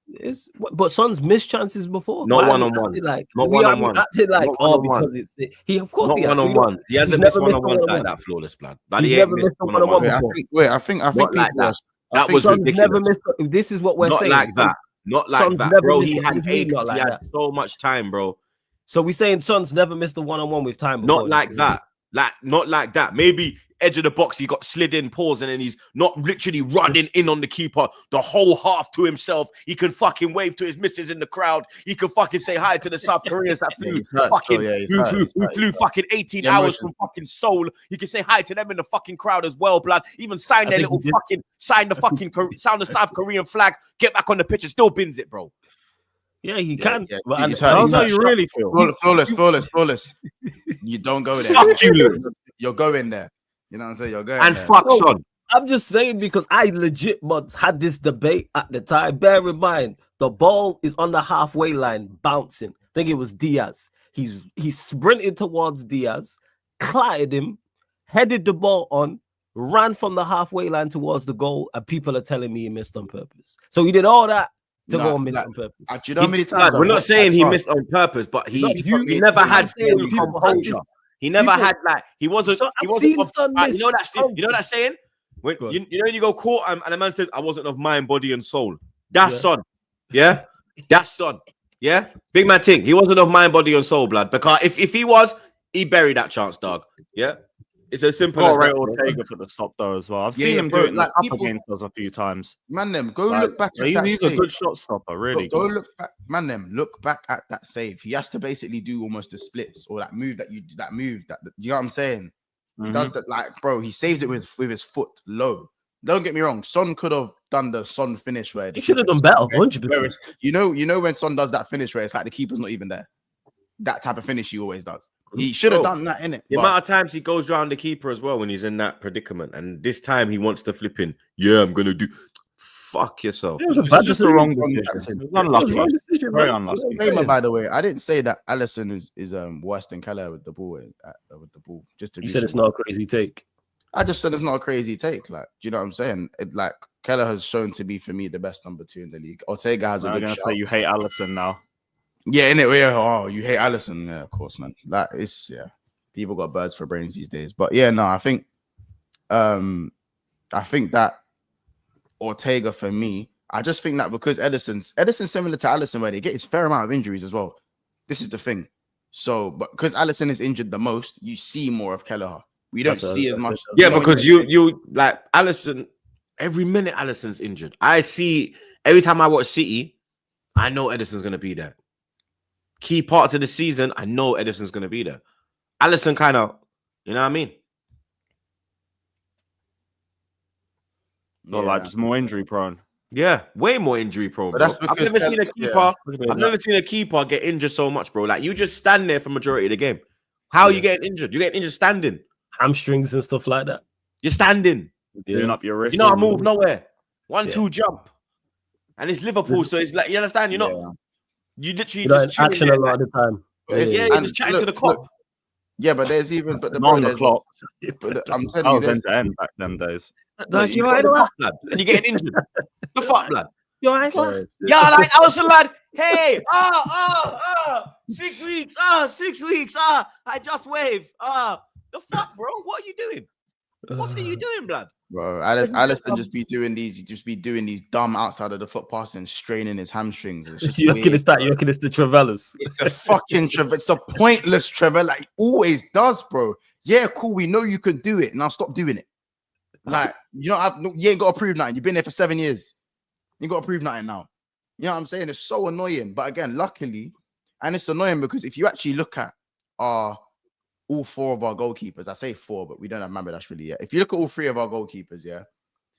But Son's missed chances before. Not Why are we one-on-ones. acting Like Not we are one-on-ones. acting like Not oh one-on-one. because it's he. Of course Not he has. We don't- 1-on-ones. He hasn't never missed missed a 1-on-ones like one-on-one. that, flawless, blood. Blood, He's he ain't never missed missed a 1-on-one. one-on-one. I think Not people like that. are- I That think was Son's ridiculous. never missed. This is what we're Not saying. like that. Not like Son's that, never bro. missed He a- had what do you mean acres. not like He had that? so much time, bro. So we're saying Son's never missed a one-on-one with time before. Not like that. Like not like that. Maybe edge of the box, he got slid in, pause, and then he's not literally running in on the keeper the whole half to himself. He can fucking wave to his missus in the crowd. He can fucking say hi to the South Koreans that flew he's hurt fucking still, yeah, he's who hurt, flew, he's who hurt, flew he's hurt. fucking 18 The hours from emotions. fucking Seoul. He can say hi to them in the fucking crowd as well, blood. Even sign I their think he little did. fucking sign the South Korean flag, get back on the pitch and still bins it, bro. Yeah, he can. yeah, But he's hurt, That's he's how hurt. you really feel. Flawless. You don't go there. Fuck you, Lou. You're going there. You know what I'm saying? You're going And there. fuck No. Son. I'm just saying because I legit once had this debate at the time. Bear in mind, the ball is on the halfway line bouncing. I think it was Diaz. He's sprinted towards Diaz, clattered him, headed the ball on, ran from the halfway line towards the goal, and people are telling me he missed on purpose. So he did all that to No, go and miss like, on purpose. Do you know how many times? We're I've not watched saying that he chance? missed on purpose, but he You- never I'm had saying full people had this- composure. He never people- had like he wasn't. So he I've wasn't seen of- Son you know miss. that. You know that saying when Go on. you know when you go court and a man says I wasn't of mind, body, and soul. That's Yeah. Son. Yeah, that's Son. Yeah, big man think he wasn't of mind, body, and soul, blood. Because if he was, he buried that chance, dog. Yeah, it's as simple Got as Ray that. bro. Ortega for the stop though as well. I've Yeah, seen him bro, do it like, like up people- against us a few times. Man, them go Like, look back at that he's a save. good shot stopper, really. Go good. look back, man. Them look back at that save. He has to basically do almost the splits or that move that you you know what I'm saying? He Mhm. does that, like, bro. He saves it with his foot low. Don't get me wrong. Son could have done the Son finish where He should have done better. 100%. Whereas, you know when Son does that finish where it's like the keeper's not even there. That type of finish he always does. He should have Bro, done that in it. The amount of times he goes round the keeper as well when he's in that predicament, and this time he wants to flip in. Yeah, I'm gonna do. Fuck yourself. It was a It's bad just decision. a wrong It decision. was It was unlucky. the wrong decision, Very man. unlucky. Disclaimer, by the way, I didn't say that Allison is worse than Keller with the ball. With the ball, just to You do said it's some- not a crazy take. I just said it's not a crazy take. Like, do you know what I'm saying? Like Keller has shown to be for me the best number 2 in the league. Ortega has a I'm good gonna shot. say you hate Allison now. Yeah, innit? Yeah. Oh, you hate Allison? Yeah, of course, man. Like, it's people got birds for brains these days. But yeah, no, I think that Ortega for me. I just think that because Edison's similar to Allison, where they get his fair amount of injuries as well. This is the thing. So, but because Allison is injured the most, you see more of Kelleher. We don't see as much. Yeah, you know, because you like Allison. Every minute Allison's injured. I see every time I watch City, I know Edison's gonna be there. Key parts of the season, I know Edison's gonna be there. Allison kind of, you know what I mean? Not like just more injury prone. Yeah, way more injury prone. But Bro. that's I've because never seen a Keller- keeper. I've never seen a keeper get injured so much, bro. Like you just stand there for majority of the game. How are you getting injured? You get injured standing. Hamstrings and stuff like that. You're standing. Doing up your wrist. You know, I move nowhere. 1-2 Yeah. jump, and it's Liverpool, so it's like you understand. You're not. Yeah. You literally You're not in just chilling action there, a lot like- of the time. But it's- yeah, you're and just chatting look, to the cop. look, yeah, but there's even but the Not on the there's- clock. I'm I telling you was end this. to end back them days. No, you you right, got the lad? fuck, lad, and you're getting injured. The fuck, lad. You alright, lad? Yeah, like Allison, lad. Hey, 6 weeks. 6 weeks. I just wave. The fuck, bro? What are you doing? What are you doing, blood? Bro, Allison just be doing these dumb outside of the foot passing, straining his hamstrings. It's just You reckon weird, it's that? bro. You reckon it's the Travellas? It's the fucking Trevor. It's the pointless Trevor, like he always does, bro. Yeah, cool. We know you can do it. Now stop doing it. Like, you ain't got to prove nothing. You've been there for 7 years. You ain't got to prove nothing now. You know what I'm saying? It's so annoying. But again, luckily, and it's annoying because if you actually look at all 4 of our goalkeepers, I say 4, but we don't have Embarrass really yet. If you look at all 3 of our goalkeepers, yeah,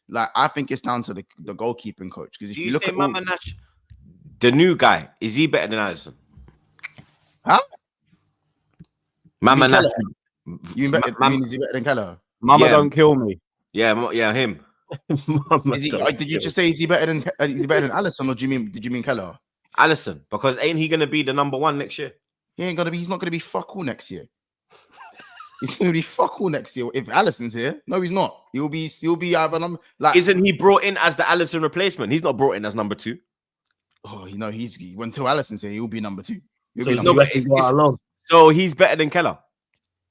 like I think it's down to the goalkeeping coach. Because if you look at Mama Nash, the new guy, is he better than Alisson? Huh? Mama Nash. You mean is he better than Kelleher? Mama, Yeah. don't kill me. Yeah, him. Did you just say is he better than Alisson, or did you mean Kelleher? Alisson, because ain't he gonna be the number 1 next year? He's not gonna be fuck all next year. He's gonna be fuck all next year if Alisson's here. No, he's not. He'll be either number like. Isn't he brought in as the Alisson replacement? He's not brought in as number 2. Oh, until Alisson's here, he'll be number 2. So he's better than Kelleher.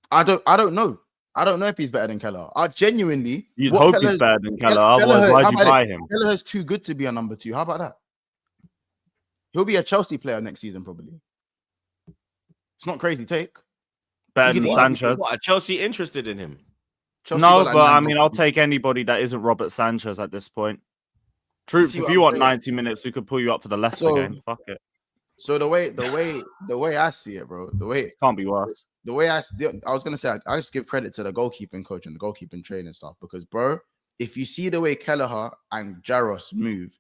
I don't know. I don't know if he's better than Kelleher. I genuinely. You'd hope he's better than Kelleher. Otherwise, why'd you buy him? Kelleher's too good to be a number 2. How about that? He'll be a Chelsea player next season, probably. It's not crazy take. Better than Sanchez. What, are Chelsea interested in him? Chelsea No, got, but I mean, I'll take anybody that isn't Robert Sanchez at this point. Troops, if you want 90 minutes, we could pull you up for the Leicester game. Fuck it. So the way I see it, bro, Can't be worse. The way I was gonna say, I just give credit to the goalkeeping coach and the goalkeeping training stuff because, bro, if you see the way Kelleher and Jaros move,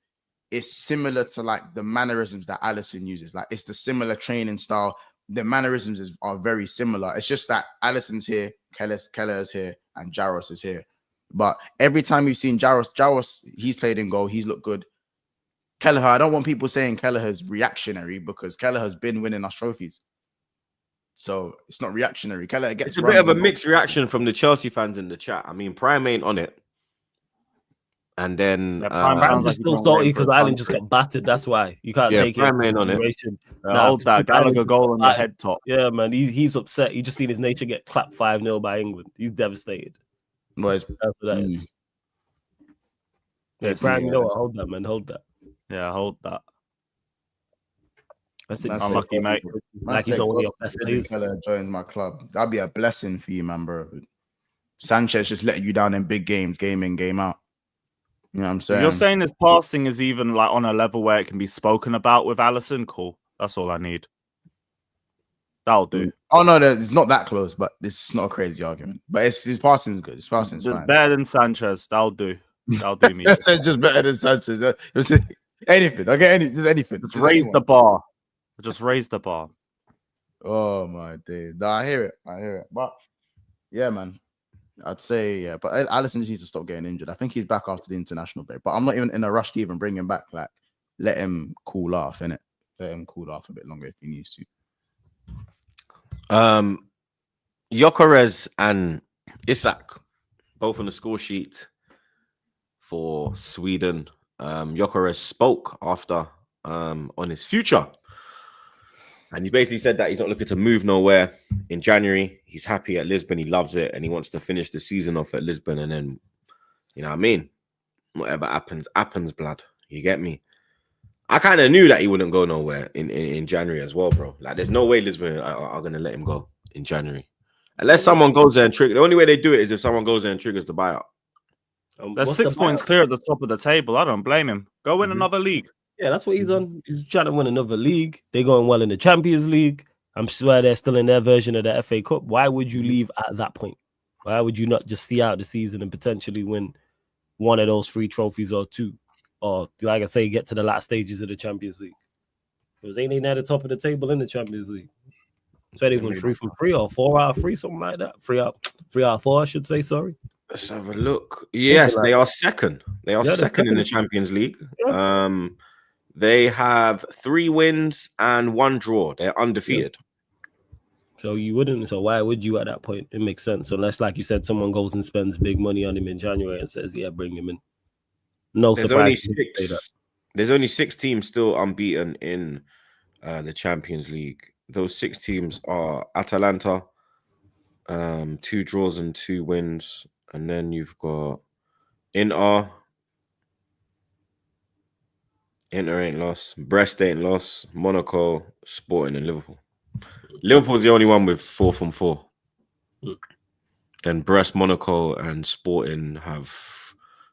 it's similar to like the mannerisms that Alisson uses. Like it's the similar training style. The mannerisms are very similar. It's just that Alisson's here, Kelleher's here, and Jaros is here. But every time we've seen Jaros, he's played in goal. He's looked good. Kelleher, I don't want people saying Kelleher's reactionary because Kelleher's been winning us trophies. So it's not reactionary. Kelleher gets. It's a bit of a mixed reaction from the Chelsea fans in the chat. I mean, Prime ain't on it. And then Prime's like still salty because Ireland just got battered. That's why you can't take it. Prime ain't on it. Hold that Gallagher goal on the head top. Yeah, man, he's upset. He just seen his nature get clapped 5-0 by England. He's devastated. That's what that is. Yeah, Prime, you know what? Hold that, man. Hold that. Yeah, hold that. That's it. I'm lucky, mate. Like he's not one of your best players. Joins my club. That'd be a blessing for you, man, bro. Sanchez just letting you down in big games, game in, game out. You know what I'm saying? You're saying his passing is even like on a level where it can be spoken about with Alisson? Cool. That's all I need. That'll do. Oh no, it's not that close, but this is not a crazy argument. But his passing is good. His passing is fine. Better than Sanchez. That'll do. That'll do me. Just better than Sanchez. Anything. Okay, just anything. Just raise the bar. Just raise the bar. Oh my days. No, I hear it. But yeah, man. I'd say, yeah. But Alisson just needs to stop getting injured. I think he's back after the international break. But I'm not even in a rush to even bring him back. Like, let him cool off, innit? Let him cool off a bit longer if he needs to. Gyökeres and Isak, both on the score sheet for Sweden. Gyökeres spoke after on his future. And he basically said that he's not looking to move nowhere in January. He's happy at Lisbon. He loves it. And he wants to finish the season off at Lisbon. And then, you know what I mean? Whatever happens, blood. You get me? I kind of knew that he wouldn't go nowhere in January as well, bro. Like, there's no way Lisbon are going to let him go in January. Unless someone goes there and triggers. The only way they do it is if someone goes there and triggers the buyout. There's 6 points clear at the top of the table. I don't blame him. Go win another league. Yeah, that's what he's on. He's trying to win another league. They're going well in the Champions League. I'm sure they're still in their version of the FA Cup. Why would you leave at that point? Why would you not just see out the season and potentially win one of those 3 trophies or 2? Or, like I say, get to the last stages of the Champions League? Because ain't they at the top of the table in the Champions League? So they won 3 from 3 or 4 out of 3, something like that. 3 out of 4, I should say, sorry. Let's have a look. Yes, they are second. They are second in the Champions League. Yeah. They have 3 wins and 1 draw. They're undefeated. So you wouldn't. So why would you at that point? It makes sense. Unless, like you said, someone goes and spends big money on him in January and says, yeah, bring him in. No surprise. There's only 6 teams still unbeaten in the Champions League. Those 6 teams are Atalanta, 2 draws and 2 wins. And then you've got Inter ain't lost. Brest ain't lost. Monaco, Sporting, and Liverpool. Liverpool's the only one with 4 from 4. Then Brest, Monaco, and Sporting have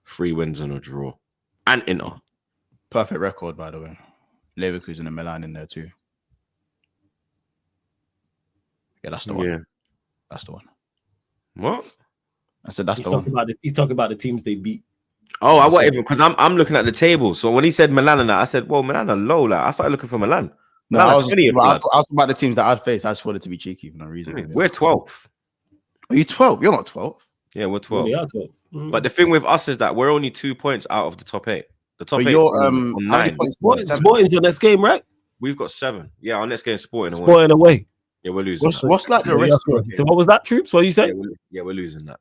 3 wins and a draw. And Inter. Perfect record, by the way. Leverkusen and Milan in there too. Yeah, that's the one. Yeah. That's the one. What? I said that's He's the talking one. about he's talking about the teams they beat. Oh, I want even because I'm looking at the table. So when he said Milan and that, I said, well, Milan are low. Like, I started looking for Milan. No, Milan I are was 20th, blood. about the teams that I'd face. I just wanted to be cheeky for no reason. We're 12th. Are you 12? You're not 12. Yeah, we're 12. They are 12. But the thing with us is that we're only 2 points out of the top 8. The top But 8 you're on how many 9. points? Sporting's your next game, right? We've got 7. Yeah, our next game is Sporting. away. Sporting away. Yeah, we're losing. that. What's like the So, rest? so what was that, Troops? What you Yeah, say? we're losing that.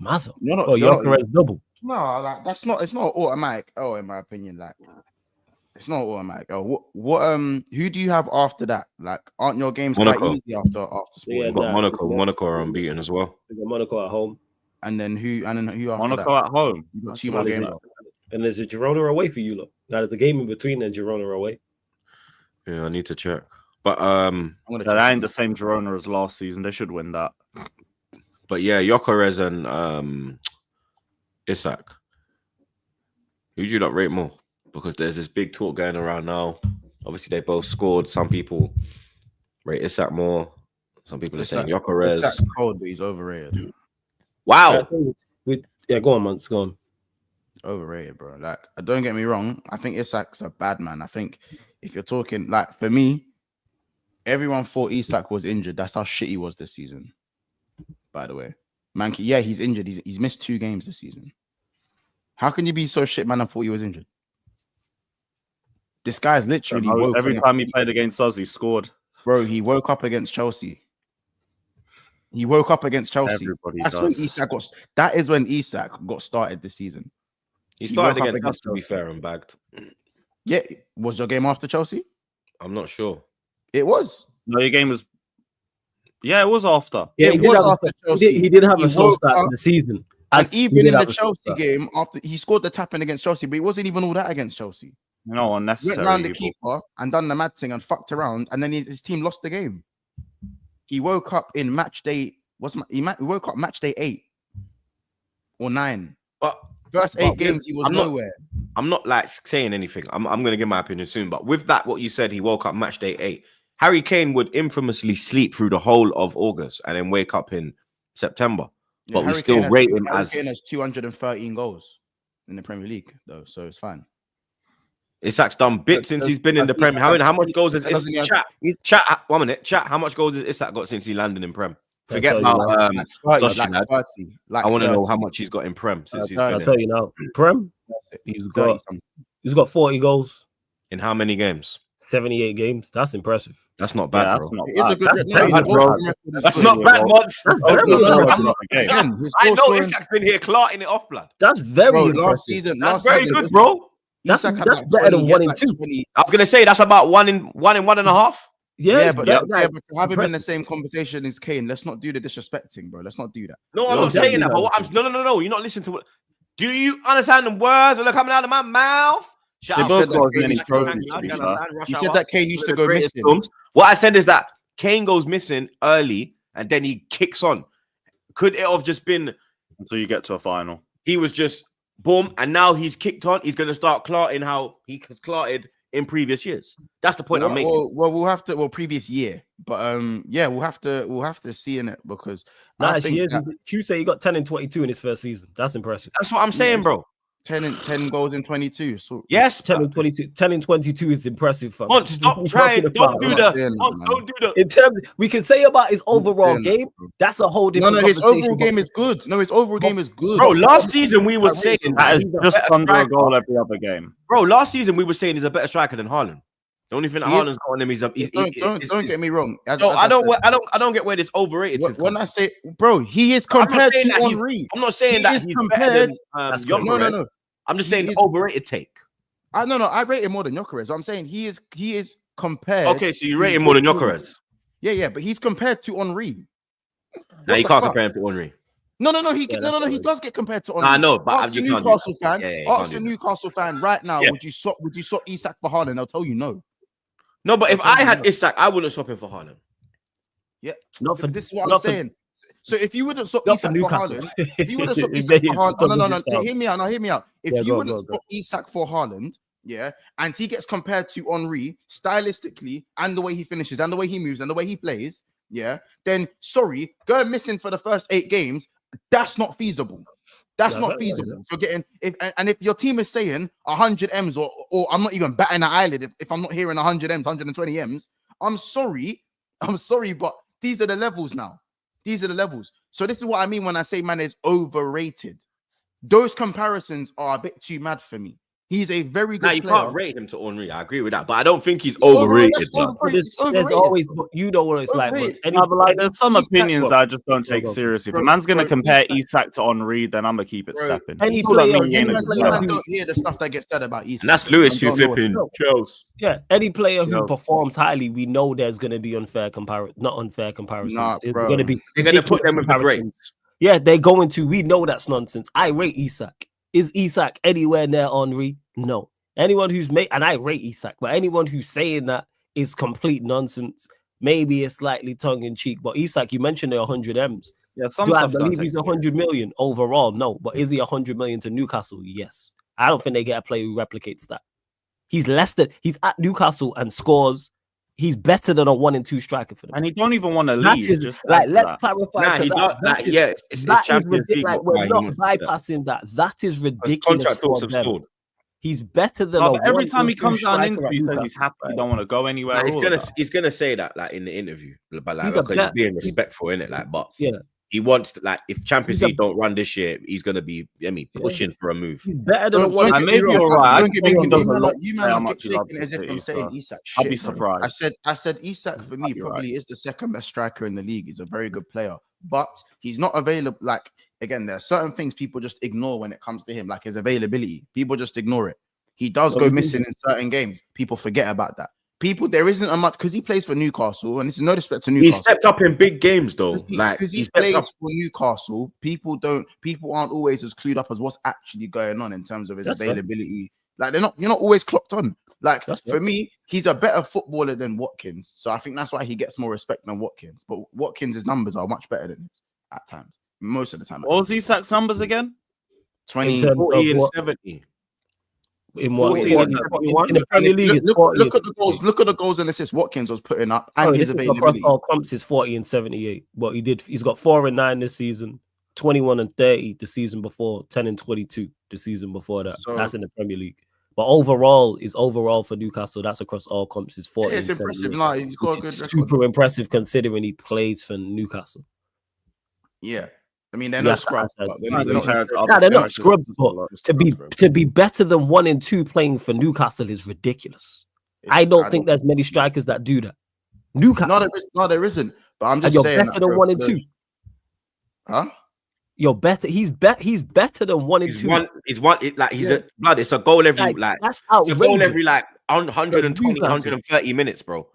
Mazza. You're not. Oh, you're not- Gyökeres double. No, like that's not. It's not automatic. Oh, in my opinion, like it's not automatic. Oh, who do you have after that? Like, aren't your games Monaco. quite easy after Sporting? Yeah, We've got nah, Monaco. yeah. Monaco are unbeaten as well. We got Monaco at home. And then who? And then who after Monaco that? at home. You got That's 2 more what it games. is. And there's a Girona away for you, look. Now there's a game in between and Girona away. Yeah, I need to check. But I'm gonna That check. ain't the same Girona as last season. They should win that. yeah, Gyökeres and Isak. Who do you not rate more? Because there's this big talk going around now. Obviously, they both scored. Some people rate Isak more. Some people are saying Gyökeres. Isak's cold, but he's overrated. Wow. Yeah, go on, Months. Go on. Overrated, bro. Like, don't get me wrong. I think Isak's a bad man. I think if you're talking, like, for me, everyone thought Isak was injured. That's how shit he was this season. By the way, man, yeah, he's injured. He's missed 2 games this season. How can you be so shit, man? I thought he was injured. This guy's literally Every time he played against us, he scored. bro. He woke up against Chelsea. He woke up against Chelsea. Everybody That's does. when Isak got. That is when Isak got started this season. He He started woke up against us, against to be Chelsea. fair, and bagged. Yeah, was your game after Chelsea? I'm not sure. It was. No, your game was. Yeah, it was after. Yeah, It he did was have after Chelsea. he did have He a slow woke start to up- the season. And He even did in the have a slow Chelsea start. game, after he scored the tapping against Chelsea, but it wasn't even all that against Chelsea. No, Went unnecessary. round the evil. keeper and done the mad thing and fucked around, and then his team lost the game. He woke up in match day. He woke up match day 8 or 9. But First But 8 games, he was I'm not- nowhere. I'm not like saying anything. I'm going to give my opinion soon. But with that, what you said, he woke up match day 8. Harry Kane would infamously sleep through the whole of August and then wake up in September. But we Harry still Kane rate has, him Harry as Kane has 213 goals in the Premier League, though, so it's fine. Isak's done bits since he's been in the Prem. How much goals has doesn't he have- Chat? 1 minute. Chat. How much goals has Isak got since he landed in Prem? Forget I'll tell you about Like 30, Sausage like lad. 30, like I want to know 30. how much he's got in Prem since he's I'll been I'll tell you now. Prem, That's it. he's 30 got something. 40 goals, in how many games? 78 games. That's impressive. That's not bad, Yeah, bro. that's not It is a bad. good That's record. very No, good, his bro. goal record is That's good. not bad, mods. Very Very good. good. I'm not- Again, his I goal know scoring- Isak's been here clarting it off, blood. That's very Bro, impressive. last season, That's very season, good, bro. That's Isak had better like than 20, he one had in like 2. 20. I was gonna say that's about one in 1.5. Yeah, but that- to have him in the impressive. same conversation as Kane, let's not do the disrespecting, bro. Let's not do that. No, I'm No, not saying that. definitely But what not. I'm no. You're not listening to what. Do you understand the words that are coming out of my mouth? Shout They out both to got the as many Kane, trophies, you to be fair. understand? Rush You Hour, said that Kane used one to of the go greatest missing. films. What I said is that Kane goes missing early and then he kicks on. Could it have just been Until you get to a final. he was just boom and now he's kicked on? He's going to start clarting how he has clarted in previous years. That's the point I'm making. Well, we'll have to. Well, previous year, but yeah, we'll have to see in it because I Nice. think He is. that You say he got 10 and 22 in his first season. That's impressive. That's what I'm saying, bro. 10 goals in 22. So Yes, 10 and 22. 10 and 22 is impressive, fam. Mont, stop trying. Don't do about the. it, Mont, man. don't do the. In terms, we can say about his overall Yeah, game. bro. That's a whole No, different. his conversation, overall but- game is good. No, his overall game is good. Bro, last season we were saying That is he's a just better under a striker. goal every other game. Bro, last season we were saying he's a better striker than Haaland. The only thing that He is- Haaland's got on him is Don't get me wrong. As So I said, don't get where this overrated is. when I say, bro, he is I'm not compared saying to that he's- Henry. I'm not saying he that is he's compared- better than That's Gyökeres. correct. No. I'm just He saying is- overrated take. No. I rate him more than Gyökeres. I'm saying he is compared. Okay, so you rate him more than Gyökeres. Yeah, but he's compared to Henry. Now you the can't fuck? compare him to Henry. No. Yeah, He that's does get compared to Henry. I know, but Ask you the can't do Newcastle that. fan. Yeah, you can't Ask do the that. Newcastle fan right now. Yeah. Would you swap Isak for Haaland? They'll tell you no. No, but if I'll tell I you had no. Isak, I wouldn't swap him for Haaland. Yeah, Not for this is what I'm not for- saying. So if you wouldn't swap Not for Isak for Newcastle. Haaland, if you wouldn't swap Then Isak for it's Haaland, no, double hear me out. Now, hear me out. If Yeah, you go, wouldn't go, go. swap Isak for Haaland, yeah, and he gets compared to Henry stylistically and the way he finishes and the way he moves and the way he plays, yeah, then sorry, going missing for the first 8 games, that's not feasible. That's Yeah, not very well, feasible. If you're getting if your team is saying 100 M's or I'm not even batting an eyelid if I'm not hearing 100 M's, 120 M's, I'm sorry, but these are the levels now. These are the levels. So this is what I mean when I say man is overrated. Those comparisons are a bit too mad for me. He's a very good Now you player. can't rate him to Henry. I agree with that, but I don't think he's overrated. There's always, you know what it's like. But No, but like, there's some Isak, opinions bro. that I just don't take Bro, seriously. If bro, a man's gonna bro, compare Isak- Isak to Henry, then I'm gonna keep it Bro, stepping. any Still don't player- mean he ain't a any good player player. who- don't hear the stuff that gets said about Isak. And that's Lewis who Don't know what- flipping chose. Yeah, any player who Yo. performs highly, we know there's going to be not unfair comparisons. Nah, It's bro. going to be They're gonna put them with the comparisons. greats. Yeah, they're going to. We know that's nonsense. I rate Isak. Is Isak anywhere near Henry? No. Anyone who's and I rate Isak, but anyone who's saying that is complete nonsense. Maybe it's slightly tongue in cheek, but Isak, you mentioned the 100 M's. Yeah, some Do I stuff don't believe take he's 100 million overall? No, but is he 100 million to Newcastle? Yes. I don't think they get a player who replicates that. He's less than he's at Newcastle and scores. He's better than a 1 and 2 striker for them. And he don't even want to That leave. is Just like add let's that. clarify. Nah, to he that. got That that. is- Yeah, it's that is Champions League. like why we're he not wants to do that. bypassing that. That is His ridiculous contract talks for have them. stalled. He's better than No, a but every 1 time and he 2 comes down striker into at he says he's Newcastle. happy, he don't want to go anywhere. Nah, all of that. he's gonna say that like in the interview, but like He's a because bet- he's being respectful in it. Like, but Yeah. he wants to like if Champions He's a- League don't run this year, he's gonna be pushing for a move. He's better than a Don't 1 get I and may me be wrong, alright. I don't get me think wrong. he doesn't You look man how are much he taking loves it as if City, I'm saying so Isak. I'll be shit, bro. surprised. I said Isak for me You're probably is the second best striker in the league. He's a very good player, but he's not available. Like again, there are certain things people just ignore when it comes to him, like his availability. People just ignore it. He does Well, go he's missing in certain games. People forget about that. There isn't a much because he plays for Newcastle, and it's no respect to He Newcastle. stepped up in big games though. Because he stepped up. plays for Newcastle, people aren't always as clued up as what's actually going on in terms of his That's fair. availability. Like you're not always clocked on. Like That's for fair. me, he's a better footballer than Watkins. So I think that's why he gets more respect than Watkins. But Watkins' numbers are much better than his at times. Most of the time. What was Isak's numbers again? 20. In terms 40 of and what- 70. in what 40 in and 71? In the And Premier if you League, it's look 40. at the goals. Look at the goals and assists Watkins was putting up and Sorry, his this is across availability. all comps is 40 and 78. What he did, he's got 4 and 9 this season, 21 and 30 the season before, 10 and 22 the season before that. So- That's in the Premier League. But overall for Newcastle. That's across all comps is 40. It's and impressive. 78, No, he's got a which good is record. super impressive considering he plays for Newcastle. Yeah. I mean, they're Yeah, no scrubs. I- but they're I not- they're compared not- to other Nah, they're not players. scrubs, but to be better than 1 and 2 playing for Newcastle is ridiculous. I don't think there's many strikers that do that. Newcastle, there isn't. But I'm and just you're saying. better that, than bro, 1 and 2. Huh? You're better. He's better than 1 and 2. He's a blood. It's a goal every Like, that's it's a goal outrageous. every 120, Newcastle. 130 minutes, bro.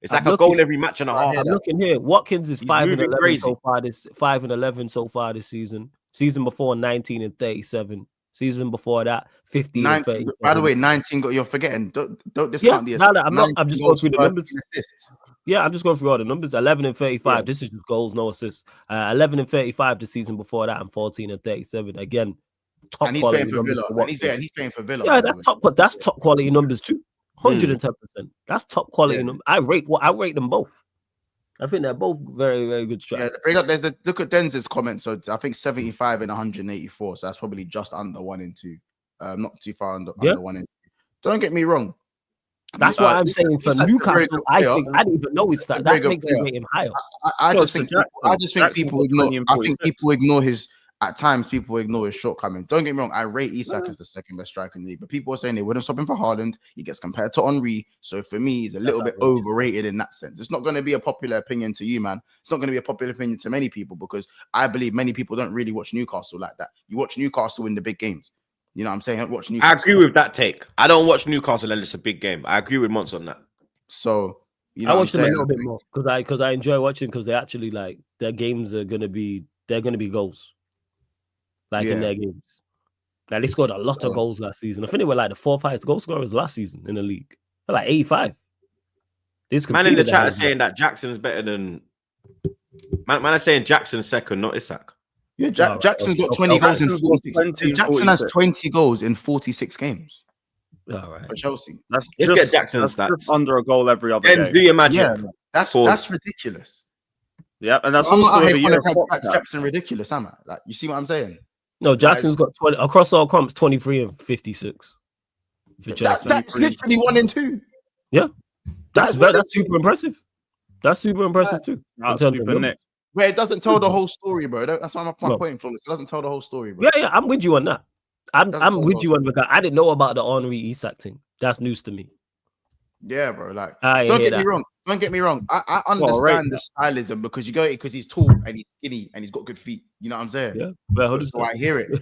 It's I'm like a goal looking- every match and a half. I'm looking here. Watkins is He's 5 and moving 11 crazy. so far. 5 and 11 so far this season. Season before 19 and 37. Season before that 15 and 19. 37. By the way, 19 got. You're forgetting. Don't yeah, discount the no, I'm just going through the numbers. assists. Yeah, I'm just going through all the numbers. 11 and 35. Yeah. This is just goals, no assists. 11 and 35 the season before that, and 14 and 37. Again, top And he's quality playing for numbers Villa. for And he's Watkins. playing for Villa. Yeah, by the way. that's top quality numbers too. 110%. That's top quality Yeah. numbers. I rate them both. I think they're both very, very good Yeah, strikers. look at Denz's comment. So I think 75 and 184. So that's probably just under 1 and 2. Not too far under 1 and 2. Don't get me wrong. That's what I'm saying for Isak's a very Newcastle. good I player. think I didn't even know his a stat. very That good makes me player. rate him higher. I Close just to think Jackson. I just think Jackson people got ignore. 20 and I think 46. people ignore his. At times, people ignore his shortcomings. Don't get me wrong. I rate Isak as the second best striker in the league, but people are saying they wouldn't stop him for Haaland. He gets compared to Henry, so for me, he's a little bit outrageous. overrated in that sense. It's not going to be a popular opinion to you, man. It's not going to be a popular opinion to many people because I believe many people don't really watch Newcastle like that. You watch Newcastle in the big games. You know what I'm saying? Watch I Newcastle. agree with that take. I don't watch Newcastle unless it's a big game. I agree with Mons on that. So you know I what I'm watch them a saying? little bit more because I enjoy watching because they actually like their games are gonna be goals. Like in Yeah. their games. Like they scored a lot of goals last season. I think they were like the 4th highest goal scorers last season in the league. They're like 85. Man in the chat is saying that Jackson's better than Man, are saying Jackson second, not Isak. Yeah, Alright, Jackson's got okay. 20 goals in Jackson's got 46. 20 in Jackson has 46. 20 goals in 46 games All right. for Chelsea. That's Let's just, get Jackson's that's stats. just under a goal every other Ends, game. do your magic. Yeah, that's Pause. ridiculous. Yeah, and that's I'm not also out the here year calling of Pogba. Jackson ridiculous, am I? Like, you see what I'm saying? No, Jackson's got 20 across all comps, 23 and 56 for Chelsea. That's literally 1 in 2. Yeah, That's that's super impressive. That's super impressive too. in That's terms of super numbers. Nick. Where it doesn't tell the whole story, bro. That's why my No. point from this. It doesn't tell the whole story, bro. Yeah, I'm with you on that. I'm Doesn't tell with the you on because I didn't know about the Henry Isak thing. That's news to me. Yeah, bro. Like, I don't hear get me that. wrong. Don't get me wrong. I understand right. the stylism because you go because he's tall and he's skinny and he's got good feet. You know what I'm saying? Yeah, well, So I hear it.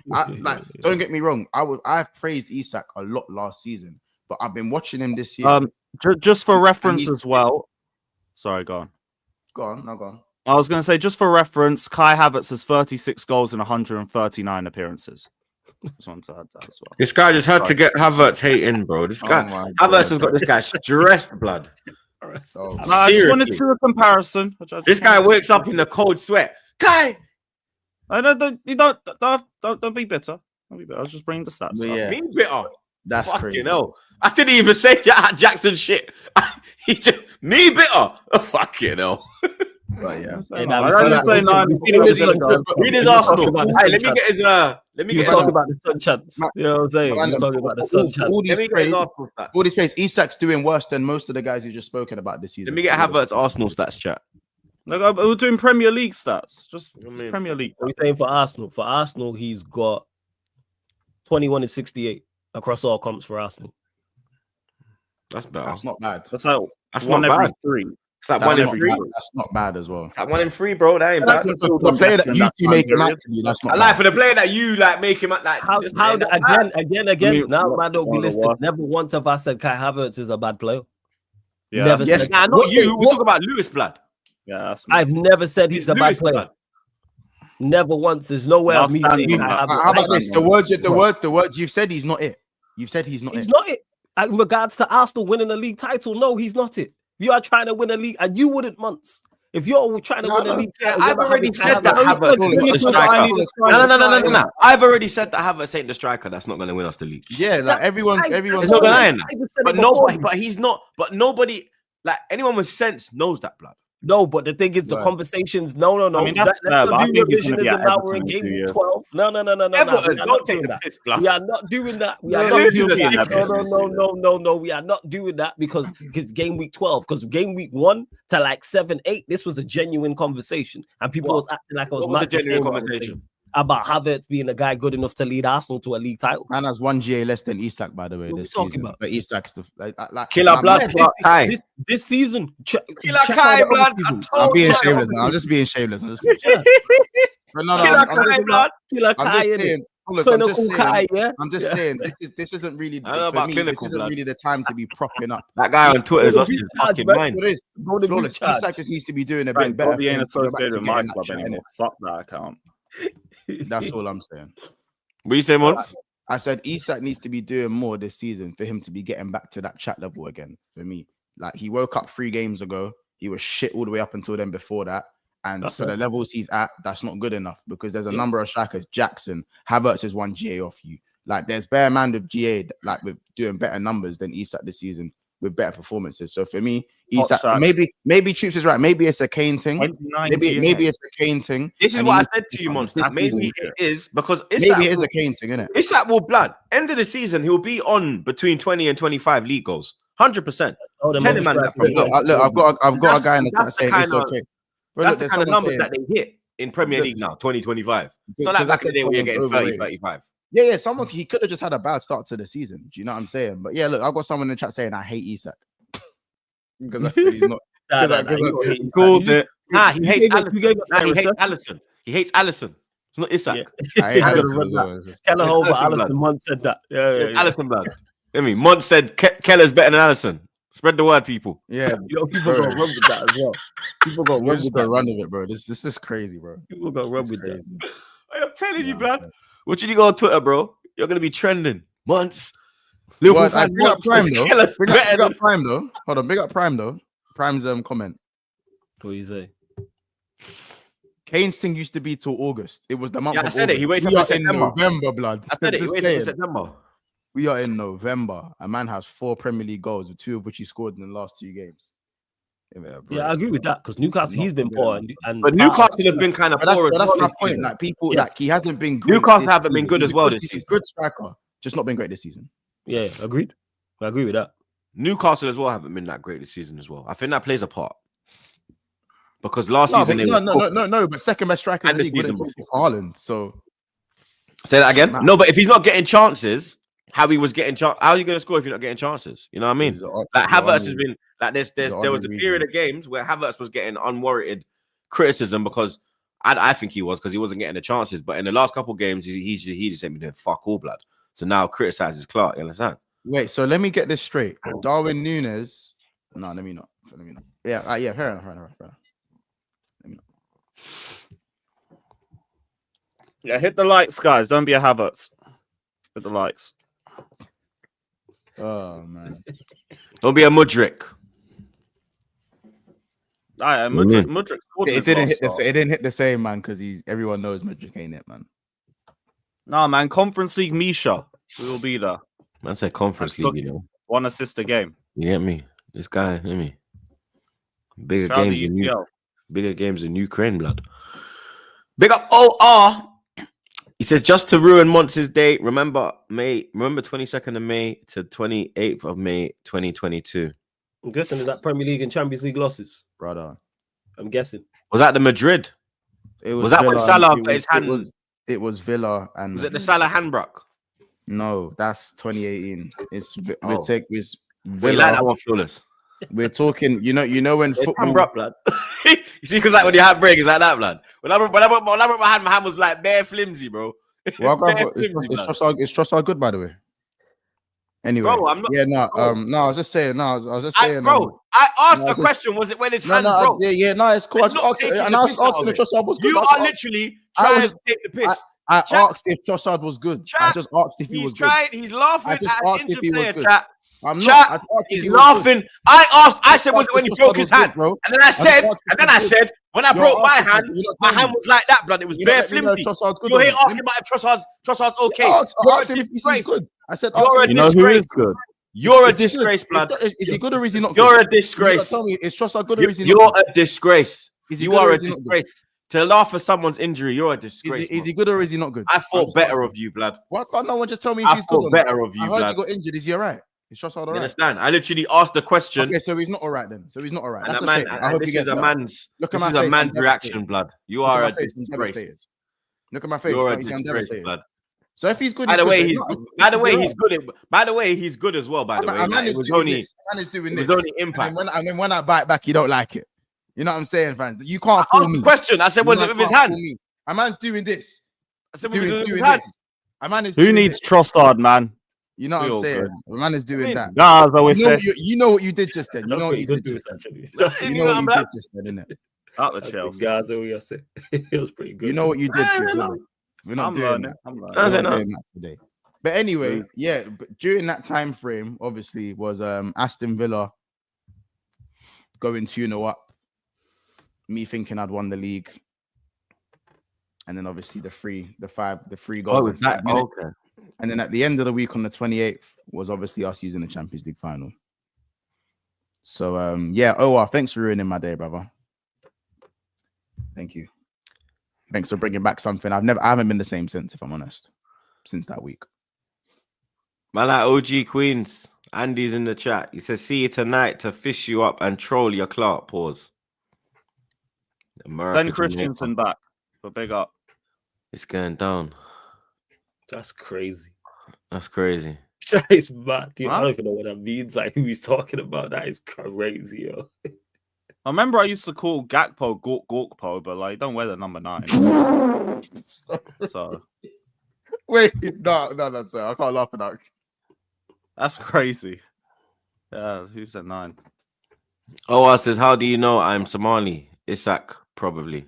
Don't get me wrong. I've praised Isak a lot last season, but I've been watching him this year. Just for reference he's- as well. Sorry, go on. Go on. I was going to say, just for reference, Kai Havertz has 36 goals in 139 appearances. Just wanted to add that as well. This guy just had to get Havertz hating, bro. This guy, my Havertz God. has got this guy stressed, blood. Oh, No, I just wanted Seriously. to do a comparison. This guy wakes up in the cold sweat. Kai, Don't be bitter. Don't be bitter. I was just bringing the stats. But up. yeah, be bitter. that's Fucking crazy. hell. I didn't even say Jackson shit. He just me bitter. Oh, fucking hell. But yeah. Hey, I we didn't still- say nine. we still- Read his You're Arsenal. talking about the Hey, let me sun get his He was Yeah, talking man. about the sun chance. You know what I'm saying? He was talking about the sun chance. All Let these me get his plays, Arsenal stats. all these plays. Isak's doing worse than most of the guys you just spoken about this season. Let me get Havertz Arsenal stats, chat. Look, we're doing Premier League stats. Just I mean- Premier League. What are we saying for Arsenal? For Arsenal, he's got 21 and 68 across all comps for Arsenal. That's better. That's not bad. That's like That's one not every bad. 3. It's like That's one in not three. bad. That's not bad as well. It's like 1 in 3, bro. That ain't bad. The player that you two make him out to be, that's not I like bad. for the player that you like make him like. How just how saying that- again? Now man don't be one of the listed. worst. Never once have I said Kai Havertz is a bad player. Yeah, Never Yes, said. Nah, not What- you. We're what- talking about Lewis blood. yeah. That's I've never said he's a bad Lewis player. blood. Never once. There's no way of me Outstanding, saying man. Kai Havertz. How about this? The Right. words you've said he's not it. You've said he's not He's it. not it. In regards to Arsenal winning a league title, no, he's not it. You are trying to win a league, and you wouldn't once. If you're trying to win a league title, I've you're not already having said Kai that Havertz. Havertz No, is not the Because I striker. need a striker. No. I've already said that Havertz ain't the striker. That's not going to win us the league. Yeah, like everyone's There's no I denying that. even said But it before. nobody. But he's not. But nobody. Like anyone with sense knows that blood. No, but the thing is, the Right. conversations. No. I mean, that's fair, Let's but I not do think he's gonna revisionism be at now. We're in Everton in 2 game years. 12. No. Everton, We are not don't take doing the that. piss, blood. We are not doing that. We No, are not listen doing to that. that. No. We are not doing that because game week 12. Because game week 1 to like 7, 8, this was a genuine conversation, and people was acting like I was What was the mad for genuine saying what I was conversation? saying about Havertz being a guy good enough to lead Arsenal to a league title. Man has 1 GA less than Isak, by the way, What are we this talking season. about? But Isak's the like Killer man, blood. Yeah, Kai. this season, check Killer check Kai, out the other blood. seasons. I'm being Check out shameless. the Man. I'm just being shameless. But no, Killer I'm Kai, just, blood. Killer I'm Kai, just innit? saying. Look, Clinical Kai, yeah. I'm just saying this isn't really I don't know for about me, clinical this isn't blood. really the time to be propping up. That guy on Twitter's Go to lost beach his charge, fucking man. mind. What is Go to flawless? beach charge. Isak just needs to be doing a Frank, bit better. Bobby ain't for him to go back associated to with my getting that club chat, innit? anymore. Fuck that account. That's all I'm saying. What you say, Mons? I said Isak needs to be doing more this season for him to be getting back to that chat level again. For me, like he woke up 3 games ago. He was shit all the way up until then. Before that, and That's for fair. the levels he's at, that's not good enough because there's a number of strikers. Jackson, Havertz is 1 GA off you. Like there's bare man with GA like with doing better numbers than Isak this season with better performances. So for me, Hot Isak shots. maybe Troops is right. Maybe it's a Kane thing. 29 Maybe it's a Kane thing. This is and what he I needs said to to you, pick up Mons. this That maybe season. it is because Maybe it is a Kane thing, isn't it? Isak will blood. End of the season, he'll be on between 20 and 25 league goals. 100%. Oh, them Tell him, other man, that strikers. Look, I've got a guy in the chat That's the saying it's kind of- okay. Bro, That's look, the there's kind of someone numbers saying- that they hit in Premier Look, League now, 2025. Not because like I back in said the day where you're getting someone's 30, overrated. 35. Yeah, someone he could have just had a bad start to the season. Do you know what I'm saying? But yeah, look, I've got someone in the chat saying I hate Isak because I said he's not. Nah, Because nah, I- you don't hate Isak. Called You- it. Nah, he you hates gave it- Allison. you gave it Nah, he fair hates assessment. Allison. He hates Allison. It's not Isak. Yeah. I hate Gotta Alisson run as that. well. It's just- Keller It's over Allison Allison blood. Munt said that. Yeah. It's Allison, blood. I mean, Mont said Keller's better than Allison. Spread the word, people. Yeah, You know, people Bro. gonna run with that as well. People gonna we're run just with gonna that. run with it, bro. This is crazy, bro. People gonna run It's with that. crazy. I'm telling you, Nah, blood. What you go on Twitter, bro? You're gonna be trending. Months. Well, Liverpool I fan big up Monts Prime says though. Keller's Big better up than- Prime though. Hold on, big up Prime though. Prime's comment. What you say? Kane's thing used to be till August. It was the month. Yeah, of I said it. August. He waits We up are in September. November, blood. I said it. He Just waits up in saying. September. We are in November. A man has 4 Premier League goals, 2 of which he scored in the last 2 games. Yeah, I agree with that because Newcastle, he's been poor, and But Newcastle have been kind of But poor as that's well my this point. season. Like people, Yeah. like he hasn't been great. Newcastle this haven't been season. good He's as well good- this he's a season. good striker, just not been great this season. Yeah, agreed. I agree with that. Newcastle as well haven't been that great this season as well. I think that plays a part. Because last season they were No. But second best striker in And the the league wouldn't season take it for Haaland. So Say that again. Matt. No, but if he's not getting chances, how he was getting how are you going to score if you're not getting chances? You know what I mean? Like Havertz has been like there was a period of games where Havertz was getting unwarranted criticism because I think he was because he wasn't getting the chances. But in the last couple of games, he just ain't been doing fuck all, blood. So now criticizes Clark. You understand? wait, so let me get this straight. Darwin Núñez. No, let me not. Yeah, yeah, fair enough. Let me not. Yeah, hit the likes, guys. Don't be a Havertz. Hit the likes. Oh man. Don't be a Mudryk. Mudryk scored It didn't hit the same, man, because everyone knows Mudryk ain't it, man. No, man. Conference League Misha. We will be there. Man said Conference That's League, you know. 1 assist a game. You get me? This guy, you get me? Bigger Shout out games to in UCL. bigger games in Ukraine, blood. Big up OR. He says just to ruin Monts' date. Remember 22nd of May to 28th of May 2022. I'm guessing is that Premier League and Champions League losses. Brother. I'm guessing. Was that the Madrid? It Was that when Villa Salah and put his hand? It was Villa and Was it the Salah handbruck? No, that's 2018. We're Oh. Villa. Wait, like that one flawless. We're talking, you know when It's football. handbruck, blood. You see, because like when your hand break, it's like that, blood. When I broke my hand was like bare flimsy, bro. Well, bare it's Trossard good, by the way. Anyway, Bro, I'm not. yeah, no, bro. no, I was just saying, no, I was just saying, Bro, I asked no, a it's a- question. Was it when his no, hand no, broke? yeah, no, it's cool. I I'm just not asked, taking and the I was piss out asking of if it. Trossard was good. You are literally trying to take the piss. I Chat. asked if Trossard was good. I Chat. just asked if he was He's trying. He's laughing I at just an asked if he was interplayer. good. Chat. good. I'm Chat. not. I just asked if He's he was good. laughing. I said, was asked it when if he broke Trossard his was good, hand? bro. And then I just said, asked if he was good. when I You're broke my asking, hand, you're not my telling hand me. was like that, blood. It was You bare don't let me know if flimsy. Trossard's good You're or here not. asking about if Trossard's okay. I You're asked a him if he's disgrace. good. I said, You're ask a him You know who disgrace. is good? You're a if he's good. disgrace, blood. Is he good or is he not good? You're a You gotta disgrace. tell me, is Trossard good or is he You're not good? a disgrace. Is he You good or are a is he not good? disgrace. To laugh at someone's injury, you're a disgrace. Is bro. he good or is he not good? I I'm thought just better asking. of you, blood. Why can't no one just tell me if I he's good or thought not? better of you, I heard blood. he got injured. Is he alright? Is Trossard You alright? understand? I literally asked the question, Okay, so he's not alright then. So he's not alright. and That's a man. a shame. I hope he This gets is a better. man's. Look at This my is a face, man's I'm reaction, devastated. blood. You Look at are my a face, I'm disgrace. devastated. Look at my face. You're a Can't you see I'm disgrace, devastated? blood. So if he's good, By he's the good. way, then. he's No, by the he's way alright. he's good. By the way, he's good as well. By the way, A man like, is it was doing only this. A man is doing it this. was only And impact. then when I bite back, you don't like it. You know what I'm saying, fans? You can't I fool asked me. the question. I said, was You it with can't his hand? fool me. A man's doing this. I said, was it with his Doing hand? this. A man is Who doing needs this. Trossard, man? You know what We I'm all saying? good. A man is doing mean? that. Nah, as I always say, You know what you did just then. You That's know what pretty you good did to just then. actually. You know what you did just then, innit? out the That's Chelsea. pretty Gaza, we are saying. It was pretty good. You know what you did, I Chris, don't know. innit? We're not I'm doing learning. that. I'm learning. I We're don't not know. doing that today. But anyway, yeah, but during that time frame, obviously, was Aston Villa going 2-0 up. Me thinking I'd won the league. And then obviously the three goals in 5 minutes. Okay. And then at the end of the week on the 28th was obviously us using the Champions League final. So yeah, thanks for ruining my day, brother. Thank you. Thanks for bringing back something. I haven't been the same since, if I'm honest, since that week. Man, like OG Queens. Andy's in the chat. He says, see you tonight to fish you up and troll your Clark. Pause. America, Send Jamaica. Christensen back. But big up. It's going down. That's crazy. That's crazy. That is mad. Dude, I Huh? don't even know what that means. Like who he's talking about. That is crazy, yo. I remember I used to call Gakpo Gorkpo, but like, don't wear the number 9. So Wait, no, sir. I can't laugh at that. that's crazy. Yeah, who said 9? OR says, how do you know I'm Somali? Isak, probably.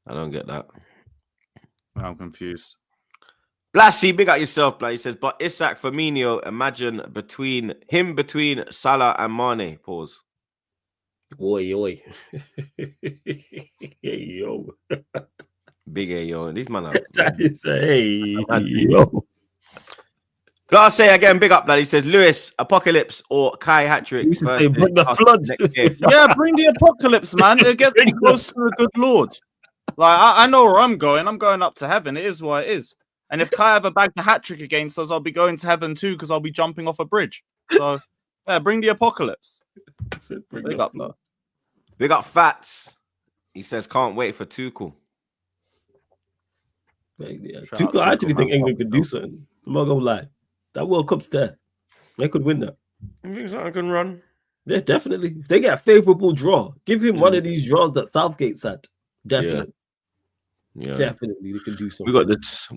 I don't get that. I'm confused. Blassie, big out yourself, Blassie. He says, but Isak, Firmino, imagine between Salah and Mane. Pause. Oi, oi. Hey, yo. Big A, yo. These man are. That is a hey, Man. yo. Gotta say again, big up, lad. He says Lewis, Apocalypse, or Kai Hattrick You used to say, versus bring the us flood. next year. Yeah, bring the apocalypse, man. It gets me Bring close to the good Lord. Like I know where I'm going. I'm going up to heaven. It is what it is. And if Kai ever bagged a hat trick against us, I'll be going to heaven too because I'll be jumping off a bridge. So yeah, bring the apocalypse. Bring Big the up, though. Big up, Fats. He says can't wait for Tuchel. Yeah. Shout out Tuchel, I Tuchel, actually think man. England could do something. I'm not gonna lie. That World Cup's there. They could win that. You think something can run? Yeah, definitely. If they get a favorable draw, give him one of these draws that Southgate's had. Definitely. Yeah. Definitely, they can do something.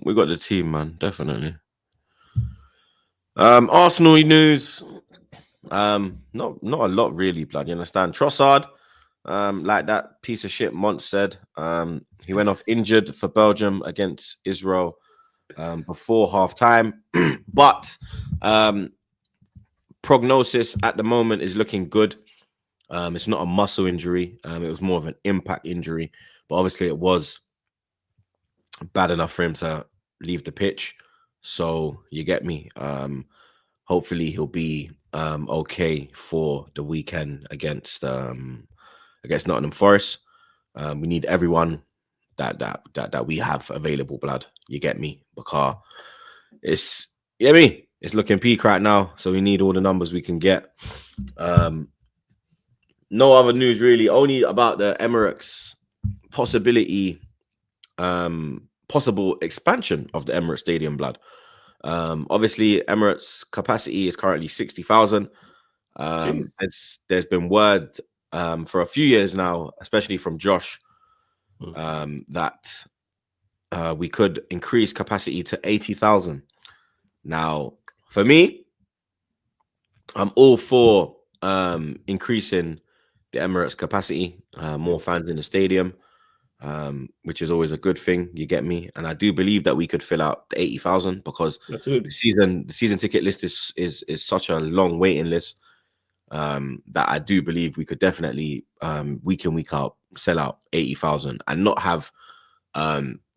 We got the team, man. Definitely. Arsenal news. Not a lot really, blood. You understand? Trossard, like that piece of shit Mont said, he went off injured for Belgium against Israel before half time. But prognosis at the moment is looking good. It's not a muscle injury. It was more of an impact injury, but obviously it was bad enough for him to leave the pitch. So you get me. Hopefully he'll be okay for the weekend against Nottingham Forest. We need everyone that we have available, blood. You get me? Because it's it's looking peak right now, so we need all the numbers we can get. No other news really, only about the Emirates possible expansion of the Emirates Stadium, blood. Obviously, Emirates capacity is currently 60,000. There's been word for a few years now, especially from Josh, that we could increase capacity to 80,000. Now, for me, I'm all for increasing the Emirates capacity, more fans in the stadium. Which is always a good thing, you get me, and I do believe that we could fill out the 80,000 because Absolutely. the season ticket list is such a long waiting list that I do believe we could definitely week in week out sell out 80,000 and not have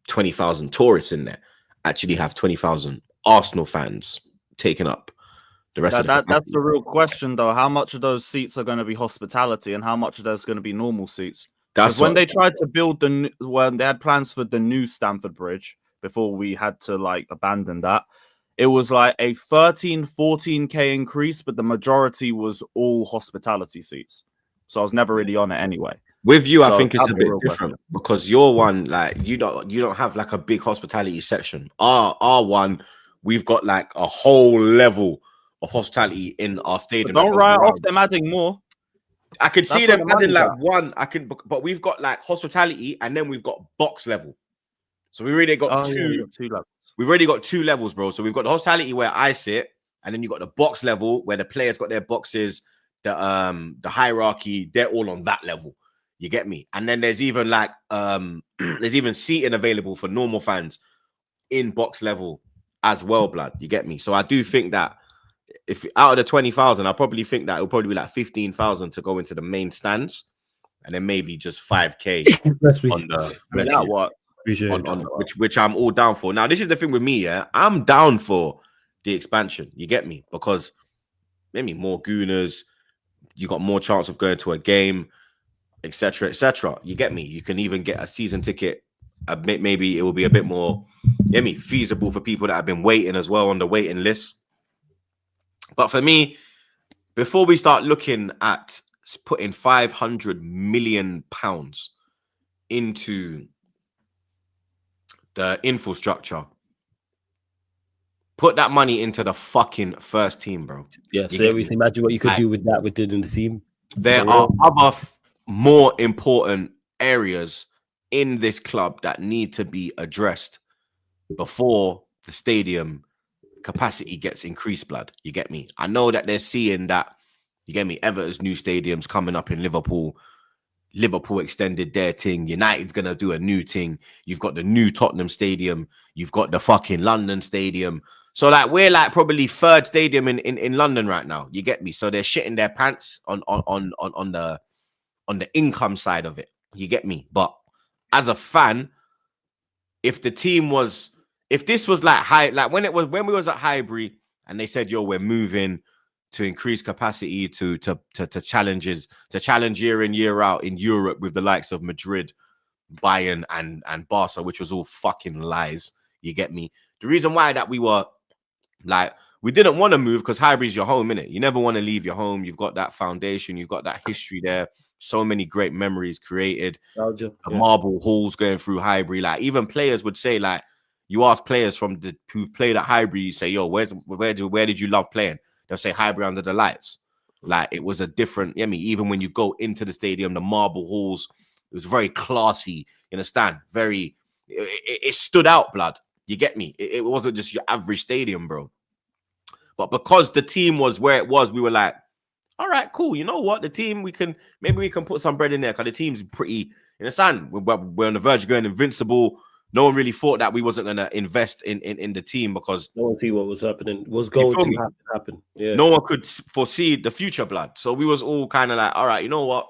20,000 tourists in there. Actually, have 20,000 Arsenal fans taking up the rest of the That's the real question, though. How much of those seats are going to be hospitality, and how much of those going to be normal seats? Because when they tried to build when they had plans for the new Stamford Bridge before we had to like abandon that, it was like a 14K increase, but the majority was all hospitality seats. So I was never really on it anyway. With you, So I think it's a that'd be bit real different question. because your one, like you don't have like a big hospitality section. Our one, we've got like a whole level of hospitality in our stadium. But don't write off them adding more. I can see That's them where the adding like money's one. But we've got like hospitality, and then we've got box level. So we already got Yeah, you got two levels. We've already got two levels, bro. So we've got the hospitality where I sit, and then you got the box level where the players got their boxes. The hierarchy, they're all on that level. You get me? And then there's even like there's even seating available for normal fans in box level as well, blood. You get me? So I do think that if out of the 20,000, I probably think that it'll probably be like 15,000 to go into the main stands, and then maybe just 5K on the which I'm all down for. Now, this is the thing with me, yeah. I'm down for the expansion. You get me? Because maybe more gooners, you got more chance of going to a game, etc., etc. You get me? You can even get a season ticket. Maybe it will be a bit more, feasible for people that have been waiting as well on the waiting list. But for me, before we start looking at putting £500 million into the infrastructure, put that money into the fucking first team, bro. Yeah, seriously, imagine what you could do with that within the team. There are other more important areas in this club that need to be addressed before the stadium capacity gets increased, blood. You get me? I know that they're seeing that, you get me, Everton's new stadiums coming up in Liverpool. Liverpool extended their thing. United's gonna do a new thing. You've got the new Tottenham Stadium. You've got the fucking London Stadium. So like we're like probably third stadium in London right now. You get me? So they're shitting their pants on the income side of it. You get me? But as a fan, if this was like when we was at Highbury and they said, yo, we're moving to increase capacity to challenge year in, year out in Europe with the likes of Madrid, Bayern and Barca, which was all fucking lies. You get me? The reason why that we were like, we didn't want to move because Highbury's your home, innit? You never want to leave your home. You've got that foundation. You've got that history there. So many great memories created. The marble halls going through Highbury. Like, even players would say, like, you ask players who've played at Highbury, you say, yo, where did you love playing? They'll say Highbury under the lights. Like, it was a different, even when you go into the stadium, the marble halls, it was very classy. You understand? It stood out, blood. You get me? It wasn't just your average stadium, bro. But because the team was where it was, we were like, all right, cool. You know what? The team, maybe we can put some bread in there because the team's pretty, you understand? We're on the verge of going invincible. No one really thought that we wasn't going to invest in the team because no one see what was happening. Was going to happen. Yeah. No one could foresee the future, blood. So we was all kind of like, all right, you know what?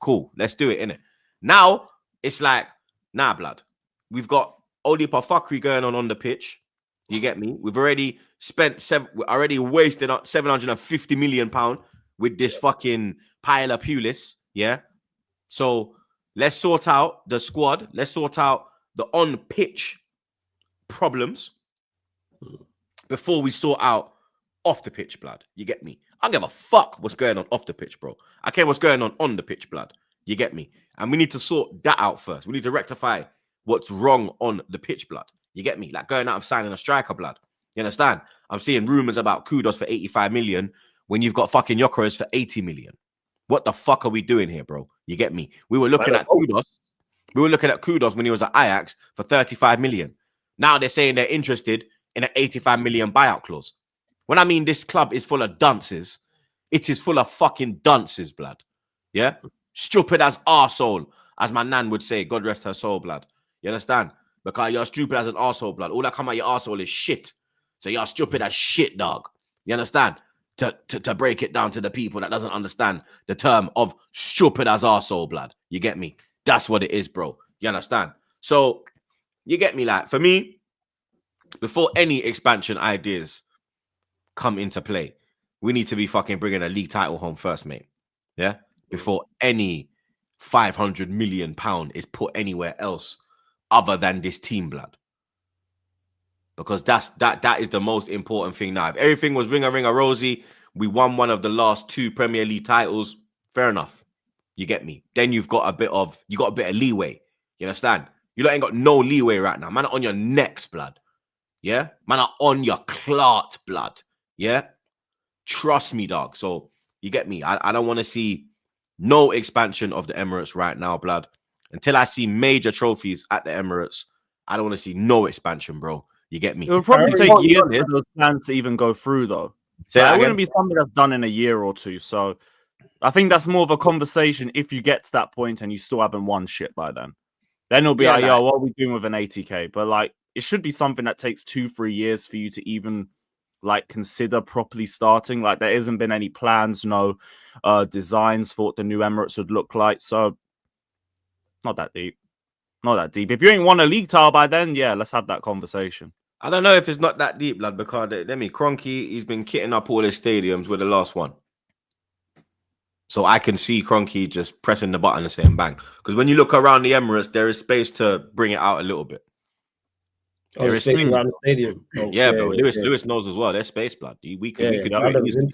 Cool. Let's do it, innit? Now, it's like, nah, blood. We've got Olipa fuckery going on the pitch. You get me? We've already wasted up £750 million with this fucking pile of Pulis. Yeah. So let's sort out the squad. Let's sort out the on-pitch problems before we sort out off the pitch, blood. You get me? I don't give a fuck what's going on off the pitch, bro. I care what's going on the pitch, blood. You get me? And we need to sort that out first. We need to rectify what's wrong on the pitch, blood. You get me? Like going out and signing a striker, blood. You understand? I'm seeing rumors about Kudos for 85 million when you've got fucking Yokeres for 80 million. What the fuck are we doing here, bro? You get me? We were looking at Kudos. We were looking at Kudos when he was at Ajax for 35 million. Now they're saying they're interested in an 85 million buyout clause. When I mean this club is full of dunces, it is full of fucking dunces, blood. Yeah? Stupid as arsehole, as my nan would say. God rest her soul, blood. You understand? Because you're stupid as an arsehole, blood. All that come out your arsehole is shit. So you're stupid as shit, dog. You understand? To break it down to the people that doesn't understand the term of stupid as arsehole, blood. You get me? That's what it is, bro. You understand? So, you get me? Like, for me, before any expansion ideas come into play, we need to be fucking bringing a league title home first, mate. Yeah? Before any £500 million is put anywhere else other than this team, blood. Because that is the most important thing now. If everything was ring a rosy, we won one of the last 2 Premier League titles, fair enough. You get me? Then you got a bit of leeway. You understand? You ain't got no leeway right now. Man are on your necks, blood. Yeah? Man are on your clot, blood. Yeah? Trust me, dog. So you get me? I don't want to see no expansion of the Emirates right now, blood. Until I see major trophies at the Emirates, I don't want to see no expansion, bro. You get me? It would probably take years for those plans to even go through, though. So it wouldn't be something that's done in a year or two. So I think that's more of a conversation if you get to that point and you still haven't won shit by then. Then it'll be like, yo, what are we doing with an 80k? But like, it should be something that takes 2-3 years for you to even like consider properly starting. Like, there hasn't been any plans, no designs for what the new Emirates would look like. So not that deep. Not that deep. If you ain't won a league title by then, yeah, let's have that conversation. I don't know if it's not that deep, lad, because Kroenke, he's been kitting up all his stadiums with the last one. So I can see Kroenke just pressing the button and saying bang. Because when you look around the Emirates, there is space to bring it out a little bit. There is space around the stadium. Yeah, bro. Lewis knows as well. There's space, blood. We could do it easily.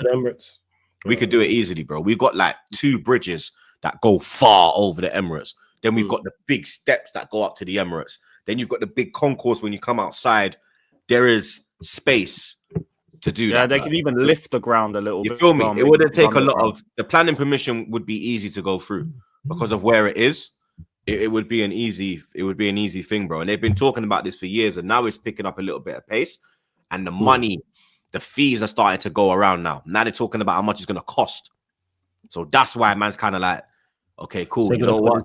We could do it easily, bro. We've got like 2 bridges that go far over the Emirates. Then we've got the big steps that go up to the Emirates. Then you've got the big concourse when you come outside. There is space to do that. Yeah, they can even lift the ground a little bit. You feel me? It wouldn't take a lot of... The planning permission would be easy to go through because of where it is. It would be an easy thing, bro. And they've been talking about this for years, and now it's picking up a little bit of pace. And the money, the fees are starting to go around now. Now they're talking about how much it's going to cost. So that's why man's kind of like, okay, cool. You know what?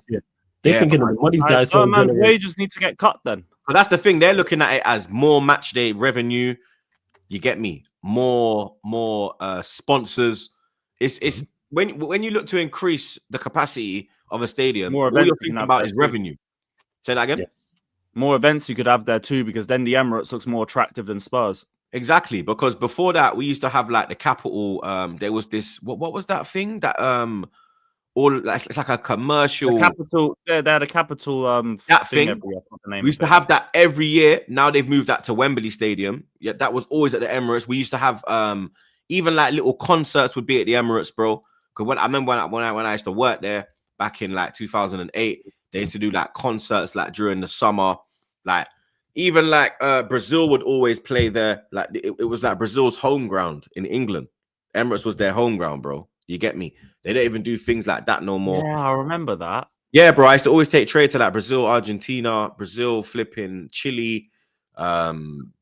They're thinking the money guys. Wages need to get cut then. But that's the thing. They're looking at it as more match day revenue. You get me? More sponsors. It's when you look to increase the capacity of a stadium, More all you're events you can thinking have about there is too. revenue. Say that again. Yes. More events you could have there too, because then the Emirates looks more attractive than Spurs. Exactly, because before that we used to have like the capital. There was this what was that thing that all like it's like a commercial The capital, yeah, they had a capital that thing thing. every year. The name We used of to it. have that every year. Now they've moved that to Wembley Stadium. Yeah, that was always at the Emirates. We used to have even like little concerts would be at the Emirates, bro. Because when I remember when I used to work there back in like 2008, they used to do like concerts like during the summer, like even like Brazil would always play there. Like it was like Brazil's home ground in England. Emirates was their home ground, bro. You get me? They don't even do things like that no more. Yeah, I remember that. Yeah, bro. I used to always take trade to like Brazil, Argentina, Brazil, flipping Chile,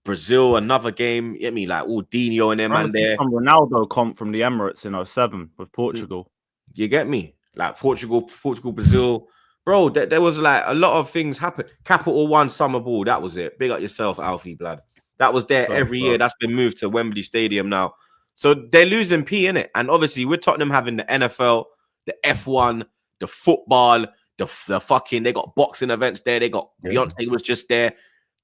Brazil, another game. You get me? Like all Dino and them I man remember there. some Ronaldo comp from the Emirates in 07 with Portugal. You get me? Like Portugal, Brazil. Bro, there was like a lot of things happen. Capital One Summer Ball, that was it. Big up yourself, Alfie Blood. That was there every year. That's been moved to Wembley Stadium now. So they're losing P in it. And obviously, with Tottenham having the NFL, the F1, the football, the fucking, they got boxing events there. They got Beyonce was just there.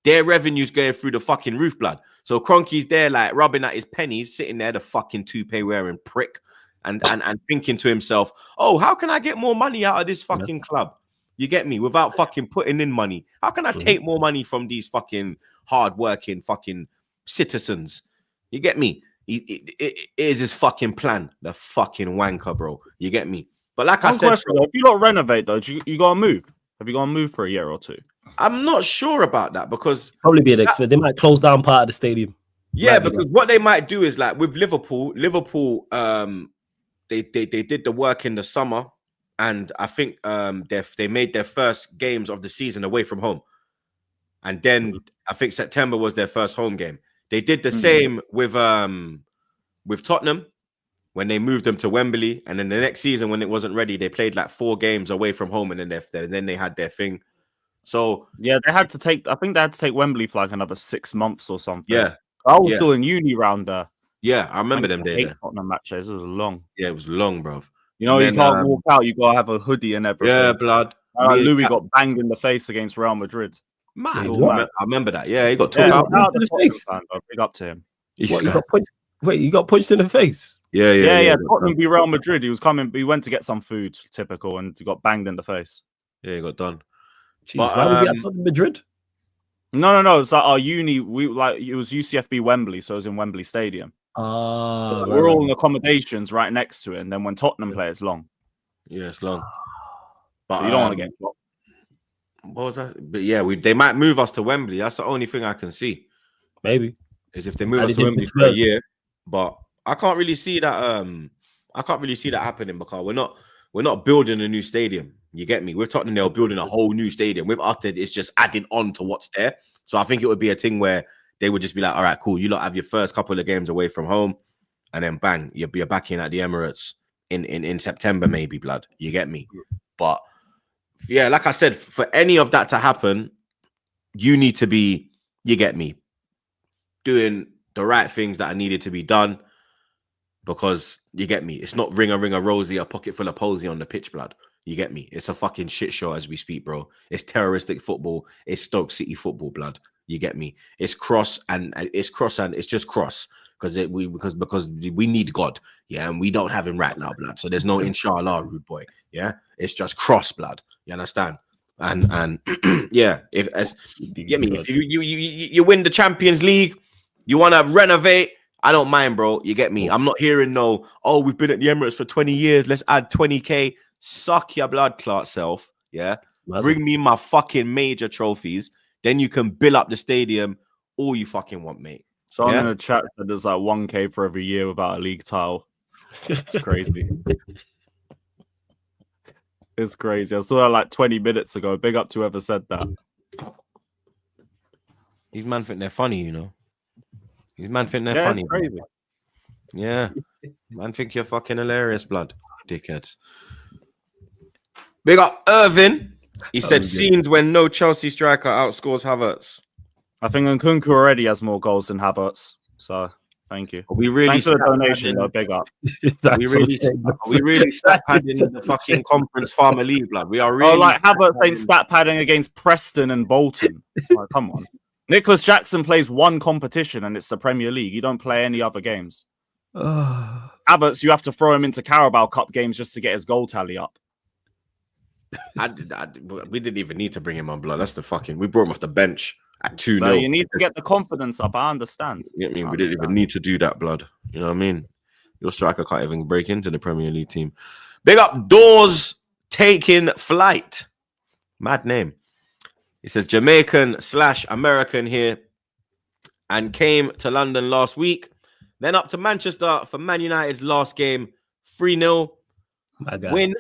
Their revenue's going through the fucking roof, blood. So Cronky's there, like rubbing at his pennies, sitting there, the fucking toupee wearing prick, and thinking to himself, "Oh, how can I get more money out of this fucking club?" You get me? Without fucking putting in money. How can I take more money from these fucking hardworking fucking citizens? You get me? It is his fucking plan. The fucking wanker, bro. You get me? But like I said, question, though, if you don't renovate though, you gotta move. Have you got to move for a year or two? I'm not sure about that because Probably be an expense. They might close down part of the stadium. yeah, because what they might do is like with Liverpool, they did the work in the summer, and I think they made their first games of the season away from home, and then I think September was their first home game. They did the same with Tottenham when they moved them to Wembley, and then the next season when it wasn't ready, they played like 4 games away from home, and then they had their thing. So yeah, they had to take. I think they had to take Wembley for like another 6 months or something. yeah, I was still in uni round there. yeah, I remember them days. Tottenham matches. It was long. Yeah, it was long, bro. You know, you can't walk out. You gotta have a hoodie and everything. Yeah, blood. Louis got banged in the face against Real Madrid. Man, I remember that. Yeah, he got took out. In the face. Big up to him. What, you got punched in the face? Yeah. Tottenham beat Real Madrid. He was coming. He went to get some food, typical, and he got banged in the face. Yeah, he got done. Jeez, why did he have Tottenham Madrid? No. It's like our uni. We like it was UCFB Wembley, so it was in Wembley Stadium. So we're all in accommodations right next to it, and then when Tottenham play, it's long. Yeah, it's long. But you don't want to get blocked. What was that? But yeah, they might move us to Wembley. That's the only thing I can see. Maybe is if they move us to Wembley for a year. But I can't really see that. I can't really see that happening because we're not building a new stadium. You get me? With Tottenham, they're building a whole new stadium. With us, it's just adding on to what's there. So I think it would be a thing where they would just be like, all right, cool. You lot have your first couple of games away from home, and then bang, you're back in at the Emirates in September, maybe, blood. You get me? But yeah, like I said, for any of that to happen, you need to be, you get me, doing the right things that are needed to be done. Because you get me, it's not ring a Rosie, a pocket full of posy on the pitch, blood. You get me? It's a fucking shit show as we speak, bro. It's terroristic football. It's Stoke City football, blood. You get me? It's cross and it's just cross because we need God, yeah, and we don't have him right now, blood. So there's no inshallah, rude boy, yeah. It's just cross, blood. You understand? And yeah, if you win the Champions League, you want to renovate. I don't mind, bro. You get me? I'm not hearing no, oh, we've been at the Emirates for 20 years. Let's add 20K. Suck your blood clot self. Yeah. Bring me my fucking major trophies. Then you can build up the stadium all you fucking want, mate. So I'm in the chat said there's like 1K for every year without a league title. It's crazy. It's crazy. I saw that like 20 minutes ago. Big up to whoever said that. These man think they're funny, you know. These man think they're funny. Crazy. Yeah. Man think you're fucking hilarious, blood. Dickheads. Big up Irvin. He said scenes when no Chelsea striker outscores Havertz. I think Nkunku already has more goals than Havertz. So Thank you. Are we really Thanks for the stat donation, padding? though. Big up. Are we really stat padding in the fucking Conference Farmer League, blood? We are really. Oh, like stat Havertz ain't padding. stat padding against Preston and Bolton. Like, come on. Nicholas Jackson plays one competition and it's the Premier League. You don't play any other games. Havertz, you have to throw him into Carabao Cup games just to get his goal tally up. We didn't even need to bring him on, blood. That's the fucking. We brought him off the bench at 2-0. But you need to get the confidence up. I understand. You know what I mean? We didn't even need to do that, blood. You know what I mean? Your striker can't even break into the Premier League team. Big up Doors taking flight. Mad name. He says Jamaican/American here and came to London last week. Then up to Manchester for Man United's last game. 3-0 win.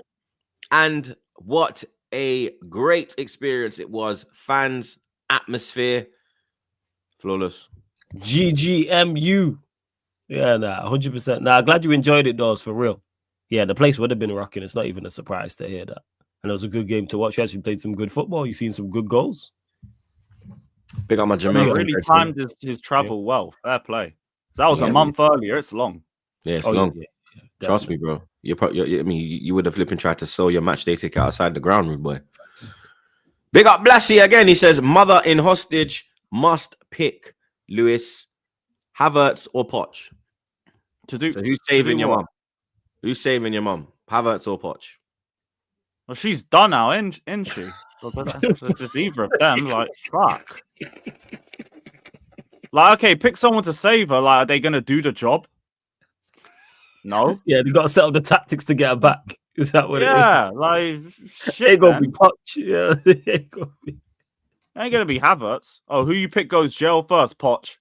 And what a great experience it was. Fans, atmosphere, flawless. GGMU. Yeah, 100%. Glad you enjoyed it, Dawes, for real. Yeah, the place would have been rocking. It's not even a surprise to hear that. And it was a good game to watch. You actually played some good football. You've seen some good goals. Big up my Jamaican. He really timed his travel well. Fair play. That was a month earlier. It's long. Yeah, it's long. Yeah, trust me, bro. You would have flipping tried to sell your match day ticket outside the ground, rude boy. Big up Blassie again. He says, mother in hostage must pick Lewis, Havertz, or Poch. So who's saving your mum? Who's saving your mum? Havertz or Poch? Well, she's done now, isn't she? It's either of them. Like, fuck. Like, okay, pick someone to save her. Like, are they gonna do the job? No. Yeah, they got to set up the tactics to get her back. Is that what it is? Yeah, like shit. Ain't gonna be Poch. Yeah, ain't gonna be Havertz. Oh, who you pick goes jail first, Poch.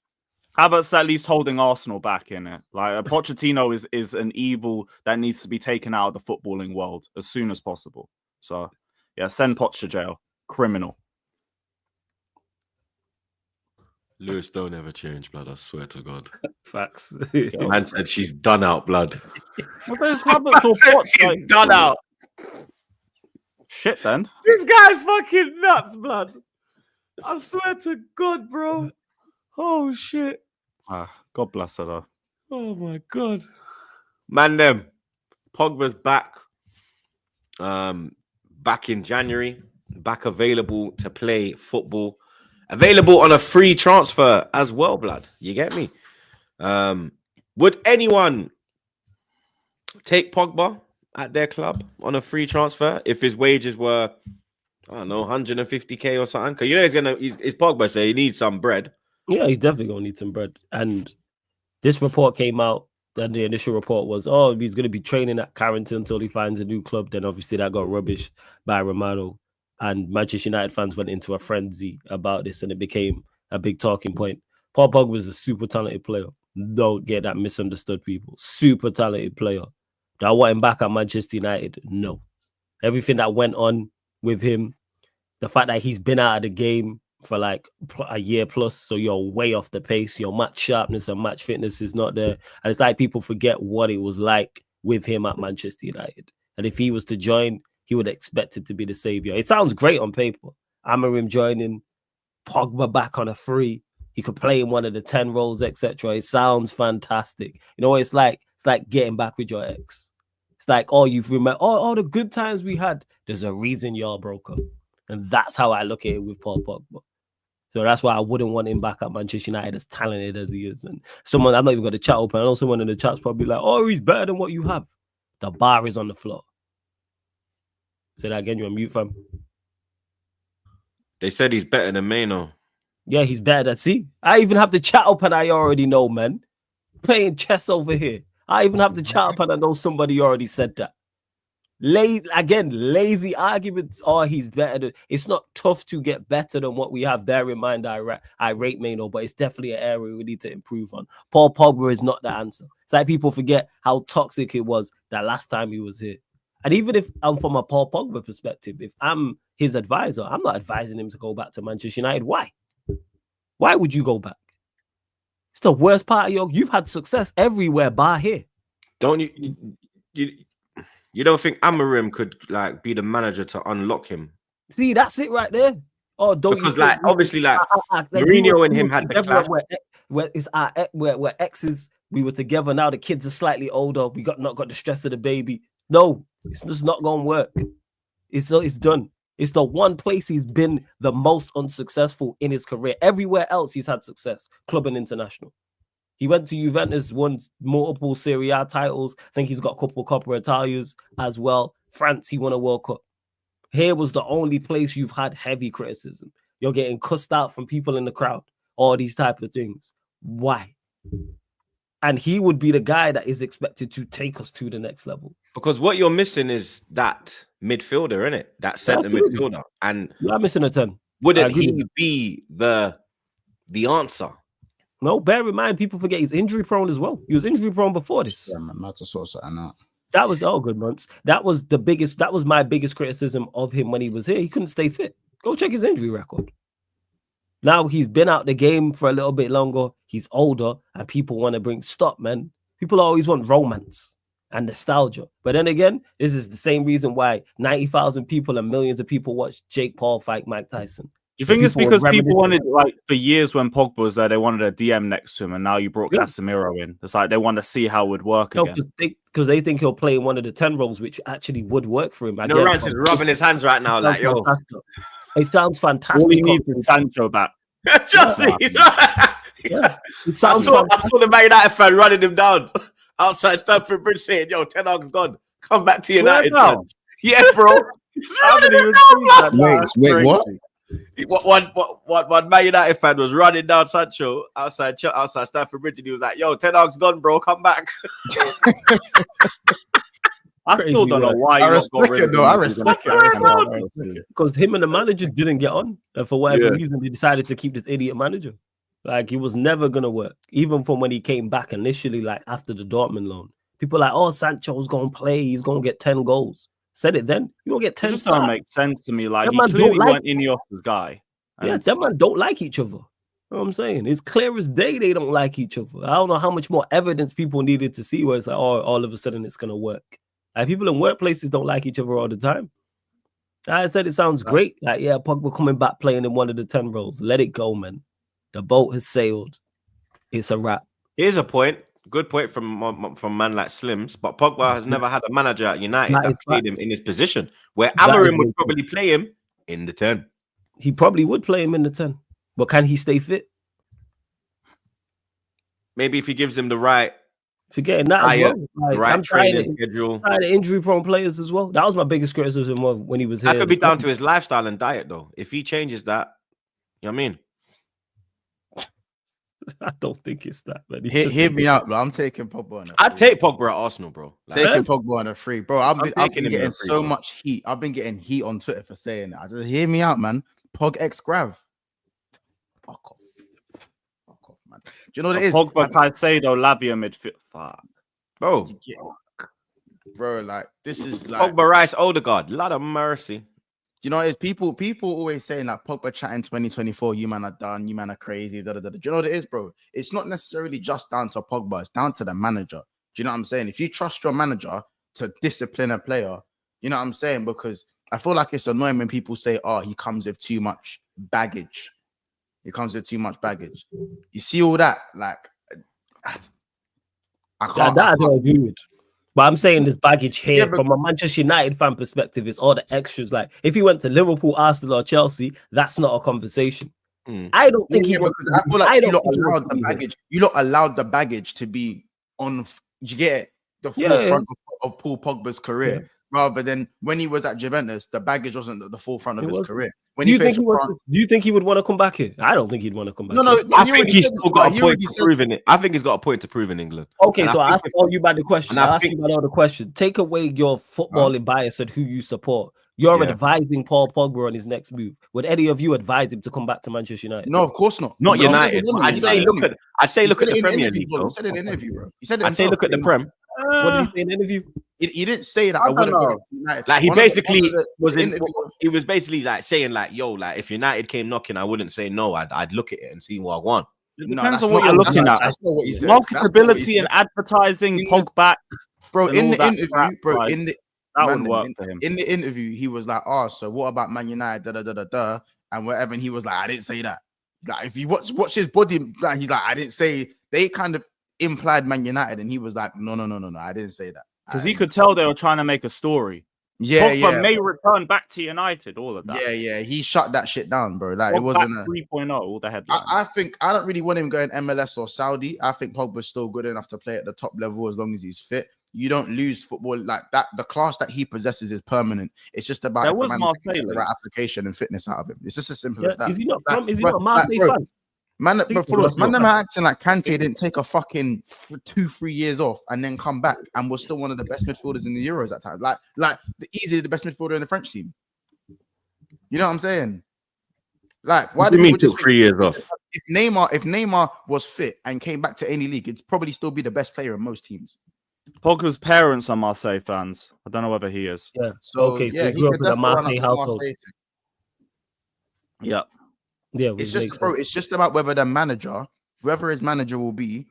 Havertz at least holding Arsenal back in it. Like Pochettino is an evil that needs to be taken out of the footballing world as soon as possible. So yeah, send Poch to jail. Criminal. Lewis, don't ever change, blood. I swear to God. Facts. Man said she's done out, blood. Well, there's Havertz or Poch. She's Like, done out. Shit, then. This guy's fucking nuts, blood. I swear to God, bro. Oh shit. God bless her though. Oh my God. Man, them. Pogba's back. Back in January. Back available to play football. Available on a free transfer as well, blood. You get me? Would anyone take Pogba at their club on a free transfer if his wages were, I don't know, 150k or something? Because you know he's Pogba, so he needs some bread. Yeah, he's definitely gonna need some bread. And this report came out, and the initial report was, oh, he's gonna be training at Carrington until he finds a new club. Then obviously that got rubbished by Romano. And Manchester United fans went into a frenzy about this, and it became a big talking point. Paul Pogba was a super talented player. Don't get that misunderstood, people. Super talented player. Do I want him back at Manchester United? No. Everything that went on with him, the fact that he's been out of the game for like a year plus, so you're way off the pace. Your match sharpness and match fitness is not there. And it's like people forget what it was like with him at Manchester United. And if he was to join, he would expect it to be the savior. It sounds great on paper. Amorim joining, Pogba back on a free. He could play in one of the 10 roles, etc. It sounds fantastic. You know what it's like? It's like getting back with your ex. It's like, oh, you've remembered all the good times we had. There's a reason y'all broke up. And that's how I look at it with Paul Pogba. So that's why I wouldn't want him back at Manchester United, as talented as he is. And someone, I'm not even going to chat open. I know someone in the chat's probably like, oh, he's better than what you have. The bar is on the floor. Say that again, you're on mute, fam. They said he's better than Maino. Yeah, he's better than, see? I even have the chat up and I already know, man. Playing chess over here. I even have the chat up and I know somebody already said that. Lazy arguments. Oh, he's better than. It's not tough to get better than what we have. Bear in mind, I rate Maino, but it's definitely an area we need to improve on. Paul Pogba is not the answer. It's like people forget how toxic it was that last time he was here. And even if I'm from a Paul Pogba perspective, if I'm his advisor, I'm not advising him to go back to Manchester United. Why? Why would you go back? It's the worst part of you've had success everywhere bar here. Don't you don't think Amorim could like be the manager to unlock him? See, that's it right there. Oh, don't because you like obviously like Mourinho and him had the clash where exes We were together. Now the kids are slightly older. We not got the stress of the baby. No, it's just not gonna work. It's done. It's the one place he's been the most unsuccessful in his career. Everywhere else he's had success, club and international. He went to Juventus, won multiple Serie A titles. I think he's got a couple of Coppa Italias as well. France, he won a World Cup. Here was the only place you've had heavy criticism. You're getting cussed out from people in the crowd. All these type of things. Why? And he would be the guy that is expected to take us to the next level. Because what you're missing is that midfielder, innit? That centre midfielder. And you're missing a 10. Wouldn't he be the answer? No, bear in mind, people forget he's injury prone as well. He was injury prone before this. Yeah, man, not to sort something out. That was all good months. That was my biggest criticism of him when he was here. He couldn't stay fit. Go check his injury record. Now he's been out the game for a little bit longer. He's older, and people want to stop, man. People always want romance and nostalgia. But then again, this is the same reason why 90,000 people and millions of people watch Jake Paul fight Mike Tyson. Do you think it's because people wanted, like, for years when Pogba was there, they wanted a DM next to him, and now you brought Casemiro in? It's like they want to see how it would work again. Because they think he'll play in one of the 10 roles, which actually would work for him. Rance is rubbing his hands right now, like, yo. It sounds fantastic. All he needs is Sancho back. Trust me, he's right. Yeah. I saw the Man United fan running him down outside Stamford Bridge saying, yo, Ten Hag's gone. Come back to United. Yeah, bro. Wait, what? One Man United fan was running down Sancho outside Stamford Bridge, and he was like, yo, Ten Hag's gone, bro. Come back. I still don't know why. I respect it, though. I respect it. Because him and the manager didn't get on. And for whatever reason, they decided to keep this idiot manager. Like, it was never going to work. Even from when he came back initially, like after the Dortmund loan. People are like, oh, Sancho's going to play. He's going to get 10 goals. Said it then. You're going to get 10 It starts. doesn't make sense to me. Like, he clearly weren't Ineos's guy. Yeah, them man don't like each other. You know what I'm saying? It's clear as day they don't like each other. I don't know how much more evidence people needed to see where it's like, oh, all of a sudden it's going to work. Like, people in workplaces don't like each other all the time. I said it sounds great. Like, yeah, Pogba coming back playing in one of the 10 roles. Let it go, man. The boat has sailed. It's a wrap. Here's a point. Good point from man like Slims. But Pogba has never had a manager at United that played him in his position, where Amorim would probably play him in the 10. He probably would play him in the 10. But can he stay fit? Maybe if he gives him the right... Forgetting that as well. Like, right training schedule. Tired of injury-prone players as well. That was my biggest criticism of when he was here. That could be down to his lifestyle and diet, though. If he changes that, you know what I mean? I don't think it's that, man. Hear me out, bro. I'm taking Pogba on a free. I'd take Pogba at Arsenal, bro. Like, taking Pogba on a free, bro. I've been getting so much heat. I've been getting heat on Twitter for saying that. Just hear me out, man. Pog X Grav. Fuck off. Man. Do you know what it is? Pogba, Caicedo, Lavia midfield. Fuck. Bro, like, this is like Pogba, Rice, Odegaard. Lot of mercy. Do you know what it is? People always saying like Pogba chatting 2024, you man are done, you man are crazy. Da, da, da. Do you know what it is, bro? It's not necessarily just down to Pogba, it's down to the manager. Do you know what I'm saying? If you trust your manager to discipline a player, you know what I'm saying? Because I feel like it's annoying when people say, oh, he comes with too much baggage. It comes with too much baggage. You see all that? Like, I can't. I don't agree with. But I'm saying this baggage here from a Manchester United fan perspective is all the extras. Like, if he went to Liverpool, Arsenal, or Chelsea, that's not a conversation. I don't think because I feel like you lot allowed the baggage. You lot allowed the baggage to be on. You get it? The forefront of Paul Pogba's career, rather than when he was at Juventus, the baggage wasn't at the forefront of his career. When do you think he would want to come back here? I don't think he'd want to come back. No, I think he's still got a point to prove in it. I think he's got a point to prove in England. Okay, so I asked all you about the question. I asked you about all the question. Take away your footballing bias and who you support. You're advising Paul Pogba on his next move. Would any of you advise him to come back to Manchester United? No, of course not. Not United. I'd say look at the Premier League. He said in an interview, bro. He said I'd say look at the Prem. What did he say in the interview? He didn't say that I wouldn't go to United. Like, he basically was in. He was basically like saying like, "Yo, like if United came knocking, I wouldn't say no. I'd look at it and see what I want." It depends on what you're looking at. That's not what he said. Marketability and advertising, Pogba, bro. In the interview, bro. That wouldn't work for him. In the interview, he was like, "Oh, so what about Man United?" Da da da da da, and whatever. And he was like, "I didn't say that." Like, if you watch his body, like, he's like, "I didn't say." They kind of implied Man United, and he was like, no, I didn't say that. Because he could tell they were trying to make a story. Yeah, Pogba may return back to United, all of that. Yeah. He shut that shit down, bro. Like, Pogba it wasn't a 3.0, all the headlines. I think I don't really want him going MLS or Saudi. I think Pogba's still good enough to play at the top level as long as he's fit. You don't lose football like that. The class that he possesses is permanent. It's just about That was the right application and fitness out of him. It's just as simple as that. Is he not a Marseille fan? Man, them are acting like Kante didn't take a fucking 2-3 years off and then come back and was still one of the best midfielders in the Euros at that time. Like easily the best midfielder in the French team. You know what I'm saying? Like, why do you mean 3 years off? If Neymar was fit and came back to any league, it'd probably still be the best player in most teams. Pogba's parents are Marseille fans. I don't know whether he is. Yeah. So okay, yeah, he grew up in a Marseille household. Yeah. Yeah, it's just, bro. It's just about whether the manager, whoever his manager will be,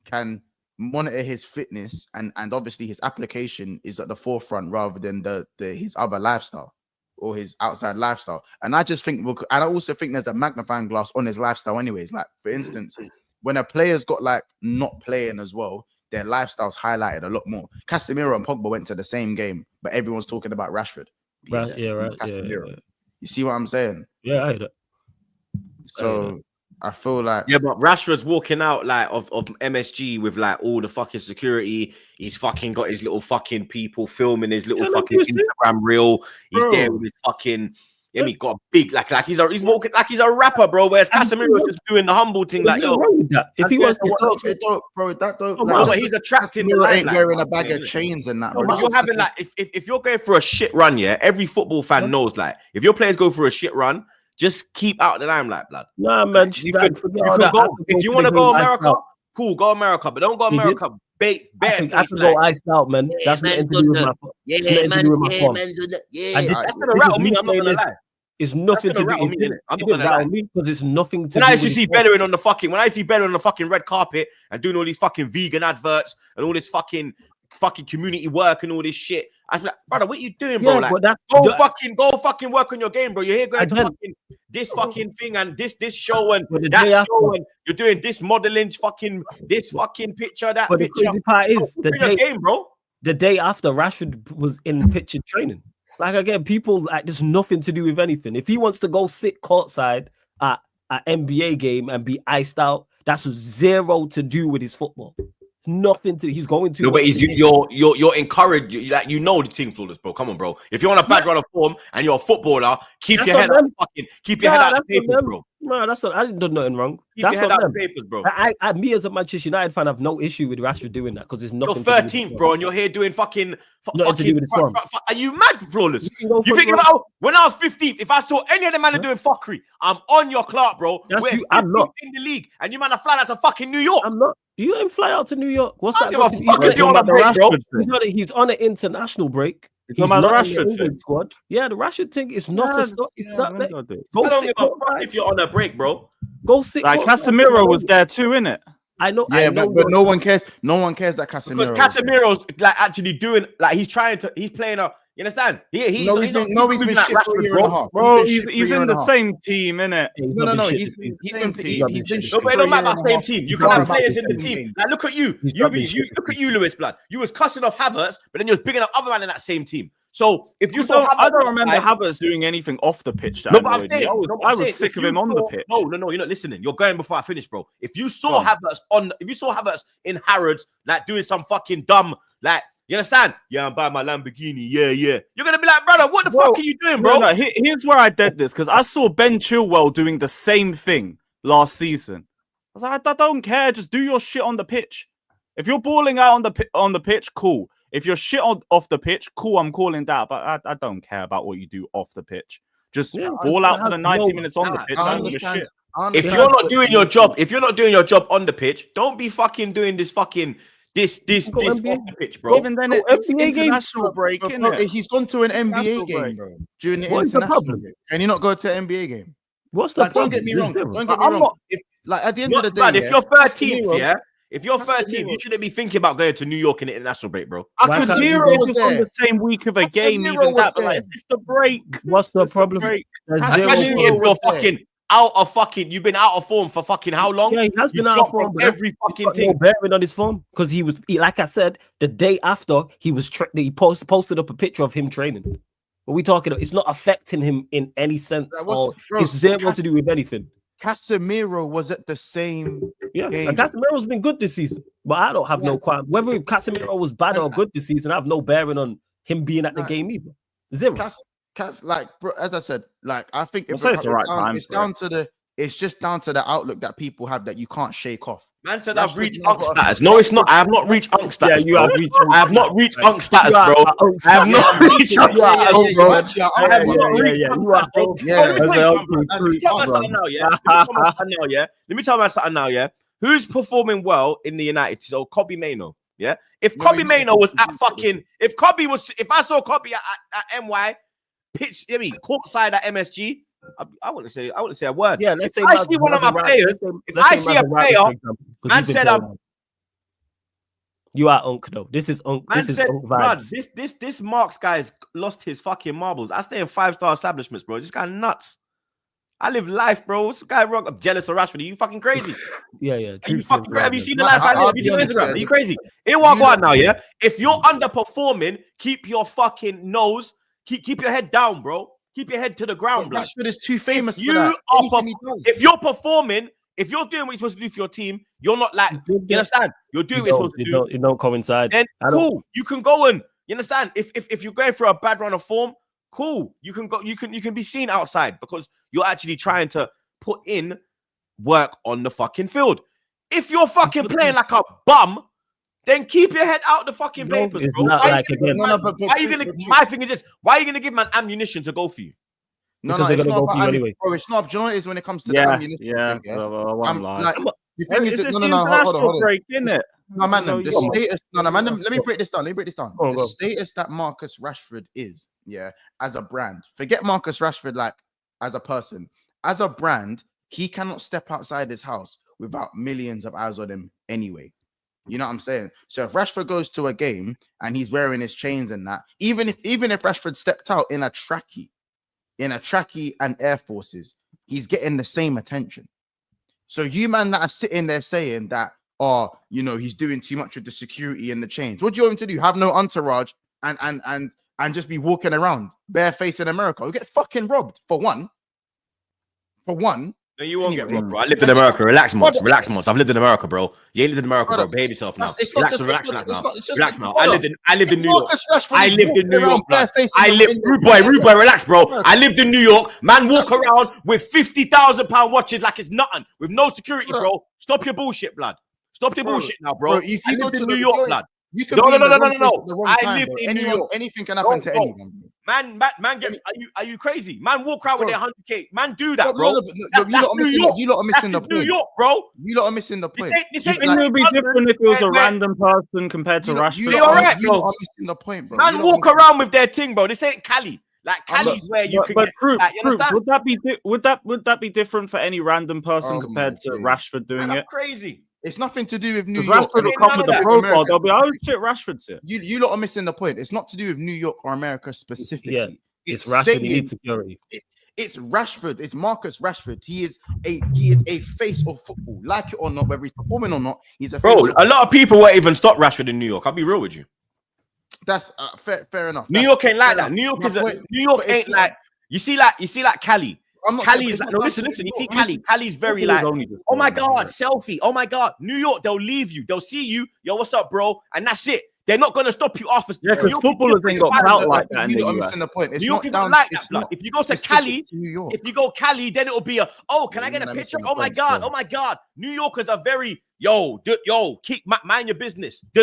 can monitor his fitness and obviously his application is at the forefront rather than his other lifestyle or his outside lifestyle. And I just think, and I also think there's a magnifying glass on his lifestyle, anyways. Like, for instance, when a player's got like not playing as well, their lifestyle's highlighted a lot more. Casemiro and Pogba went to the same game, but everyone's talking about Rashford. Right? Yeah, right. Casemiro. Yeah. You see what I'm saying? Yeah, I heard it. So I feel like but Rashford's walking out like of MSG with like all the fucking security. He's fucking got his little fucking people filming his little fucking Instagram reel. He's there with his fucking. He got a big he's walking like he's a rapper, bro. Whereas Casemiro's just doing the humble thing, like yo. If he was, but he's attracting. Ain't wearing a bag of chains and that. Bro. If you're having like, if you're going for a shit run, yeah, every football fan knows like if your players go for a shit run. Just keep out of the limelight, blood. Nah, man. You can go, if you want to go America, cool, go America. But don't go America. I can go iced out, man. That's nothing to do with my phone. That's gonna rattle me. I'm not gonna lie. It's nothing to do with me. I'm not gonna lie because it's nothing to do. When I used to see Bellerin on the fucking red carpet and doing all these fucking vegan adverts and all this fucking community work and all this shit. I was like, brother, what you doing, bro? Like, go fucking work on your game, bro. You're here going to fucking this fucking thing and this show and that show and you're doing this modeling, fucking this fucking picture, that but picture. The crazy part is the day after Rashford was in picture training. Like again, people like there's nothing to do with anything. If he wants to go sit courtside at an NBA game and be iced out, that's zero to do with his football. Nothing to. He's going to. No, but you're encouraged. Like you know the thing, flawless, bro. Come on, bro. If you're on a bad run of form and you're a footballer, keep your head out. Keep your head out of the papers, bro. No, that's not. I didn't do nothing wrong. Keep your head out of the papers, bro. Me as a Manchester United fan, have no issue with Rashford doing that because there's nothing. You're 13th, bro, and you're here doing fucking. Nothing to do with his form. Are you mad, flawless? You think about when I was 15th? If I saw any of the man doing fuckery, I'm on your clock, bro. I'm not in the league, and you man are flying out to fucking New York. I'm not. You ain't fly out to New York. What's that? He's on an international break. He's not on the England squad. Yeah, the Rashford thing is not. It's not. Go sit if you're on a break, bro. Go sit. Like Casemiro was there too, innit? I know. Yeah, but no one cares. No one cares that Casemiro. Because Casemiro's like actually doing like he's playing a. You understand? He's been shit for a year and a half. Bro, he's in the same team, innit? No. He's been no, but it don't matter about same team. You can have players in the team. Like look at you. You look at you, Lewis Blood. You was cutting off Havertz, but then you was bigging up other man in that same team. So if you saw, I don't remember Havertz doing anything off the pitch. No, but I'm saying, I was sick of him on the pitch. No, you're not listening. You're going before I finish, bro. If you saw Havertz in Harrods, like doing some fucking dumb, like. You understand? Yeah, I'm buying my Lamborghini. Yeah. You're going to be like, brother, what the fuck are you doing, bro? No, here's where I did this, because I saw Ben Chilwell doing the same thing last season. I was like, I don't care. Just do your shit on the pitch. If you're balling out on the pitch, cool. If you're shit off the pitch, cool, I'm calling that. But I don't care about what you do off the pitch. Just ball out for the 90 minutes on the pitch. I don't give a shit. If you're not doing your job, on the pitch, don't be fucking doing this fucking... This off the pitch, bro. Even then, it's international break, innit? He's gone to an NBA game, bro. During the international break. Can you not go to an NBA game? What's the problem? Don't get me wrong. At the end of the day, if you're 13th, yeah. If you're 13th, you shouldn't be thinking about going to New York in the international break, bro. Casemiro was on the same week of a game, even that. But like, it's the break. What's the problem? Especially if you're fucking out of fucking. You've been out of form for fucking how long? Yeah, he has You been out of dropped form. from But every fucking got no thing. bearing on his form because like I said, the day after he was he posted up a picture of him training. What we talking about? It's not affecting him in any sense, or it's zero to do with anything. Casemiro was at the same Yeah, game. and Casemiro's been good this season, but I don't have no qualm. Whether Casemiro was bad or good this season, I have no bearing on him being at the game either. Zero. Like, bro, as I said, like I think it's the right time. It's just down to the outlook that people have that you can't shake off. Man said I've reached unk status. No, it's not. I have not reached unk status. Yeah, you have reached. I have not reached unk status, bro. I have not reached unk status, bro. I have not reached unk status, bro. Let me tell you something now, yeah. Who's performing well in the United? So Kobbie Mainoo, yeah. If Kobbie Mainoo was at fucking, if I saw Kobbie at NY, pitch, courtside at MSG. I wouldn't say a word. Yeah, let's say I see one of my players. If I see a player, man said you are Unk though. This is Unk. This is Unk vibes. This Marks guy's lost his fucking marbles. I stay in 5-star establishments, bro. This guy nuts. I live life, bro. What's the guy wrong? I'm jealous of Rashford. Are you fucking crazy? Yeah. Have you seen the life I live? Have you seen Instagram? Are you crazy? It won't go on now, yeah. If you're underperforming, keep your fucking nose. Keep your head down, bro. Keep your head to the ground, bro. Rashford is too famous for that. If you're performing, if you're doing what you're supposed to do for your team, you're not like, you understand? You're doing what you're supposed to do. It don't coincide. Then cool. You can go and, you understand? If you're going through a bad run of form, cool. You can go, you can be seen outside because you're actually trying to put in work on the fucking field. If you're fucking playing like a bum, then keep your head out the fucking papers, bro. My thing is this: why are you gonna give man ammunition to go for you? No, it's not about anyway. Bro, it's not. Do you know what it is when it comes to the ammunition? The thing is, hold on. No, man, the status. No, man. Let me break this down. The status that Marcus Rashford is, as a brand. Forget Marcus Rashford, like as a person, as a brand, he cannot step outside his house without millions of eyes on him anyway. You know what I'm saying? So if Rashford goes to a game and he's wearing his chains and that, even if Rashford stepped out in a trackie and Air Forces, he's getting the same attention. So you man that are sitting there saying that, he's doing too much with the security and the chains. What do you want him to do? Have no entourage and just be walking around barefaced in America? You'll get fucking robbed for one. No, you won't get robbed, bro. I lived in America. Relax, Mods. I've lived in America, bro. You ain't lived in America, bro. Behave yourself now. Relax now. I lived in New York. I lived in New York. Rude boy, relax, bro. I lived in New York. Man, walk around with £50,000 watches like it's nothing, with no security, bro. Stop your bullshit, blood. Stop your bullshit now, bro. If you go to New York, blood. No. I lived in New York. Anything can happen to anyone. Man, are you crazy? Man, walk around with their 100K. Man, do that, bro. You lot are missing the point. New York, bro. You lot are missing the point. It would be different if it was a random person compared to Rashford. You're right, bro. You lot are missing the point, bro. Man, walk around with their thing, bro. This ain't Cali. Like Cali's where you can get. Would that be different for any random person compared to Rashford doing it? Crazy. It's nothing to do with New York. Rashford will come with the profile. They'll be, oh shit, Rashford's here. You lot are missing the point. It's not to do with New York or America specifically. Yeah, it's Rashford. He needs security. It's Rashford. It's Marcus Rashford. He is a face of football. Like it or not, whether he's performing or not, he's a face. Bro, a lot of people won't even stop Rashford in New York. I'll be real with you. That's fair enough. New York ain't like that. New York ain't like you see like Cali. Cali's like, no, listen. You see Cali. Cali's very like, oh my God, selfie. Oh my God. New York, they'll leave you. They'll see you. Yo, what's up, bro? And that's it. They're not going to stop you after. Yeah, because footballers ain't got clout like that. You don't understand the point. It's not down like that. If you go to Cali, then it'll be can I get a picture? Oh my God. New Yorkers are very, mind your business. Do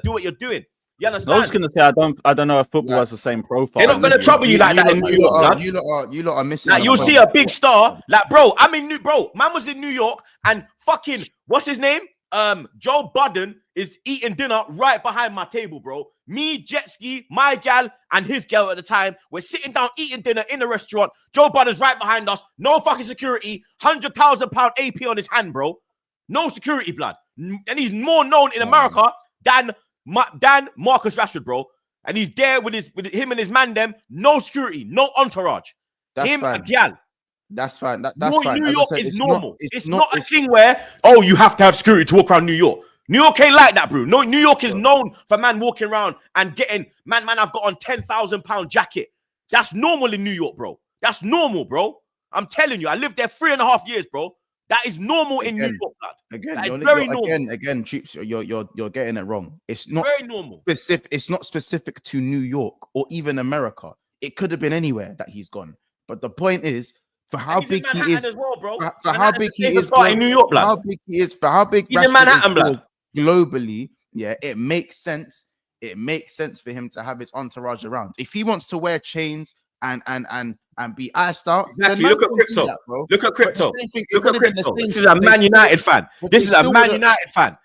what you're doing. You understand? I was gonna say I don't know if football has the same profile. They're not gonna trouble you like that in New York. You lot are missing. Like you'll see a big star, like bro. Man was in New York and fucking what's his name? Joe Budden is eating dinner right behind my table, bro. Me, jet ski, my gal, and his gal at the time. We're sitting down eating dinner in the restaurant. Joe Budden's right behind us. No fucking security. £100,000 AP on his hand, bro. No security, blood. And he's more known in America than Marcus Rashford, bro. And he's there with him and his man, them. No security, no entourage. That's him, fine. a gal. That's fine. That's New fine. As I York said, is it's normal. Not, It's not a thing where, oh, you have to have security to walk around New York. New York ain't like that, bro. No, New York is known for man walking around and getting, man, I've got on £10,000 jacket. That's normal in New York, bro. That's normal, bro. I'm telling you, I lived there 3.5 years, bro. That is normal in New York, lad. Again, That is you're, very you're, normal. again, Chips, you're getting it wrong. It's not Very normal. specific. It's not specific to New York or even America. It could have been anywhere that he's gone. But the point is, for how He's big in he Manhattan is, as well, bro. for how big he is, in New York, blood. how big he is, for how big He's in Rashford Manhattan, is blood. globally, yeah, it makes sense. It makes sense for him to have his entourage around. If he wants to wear chains and be iced out, Exactly. then Look at man can do crypto. that, bro. Look at crypto. Look at crypto. This is a Man United fan. This is a Man United fan.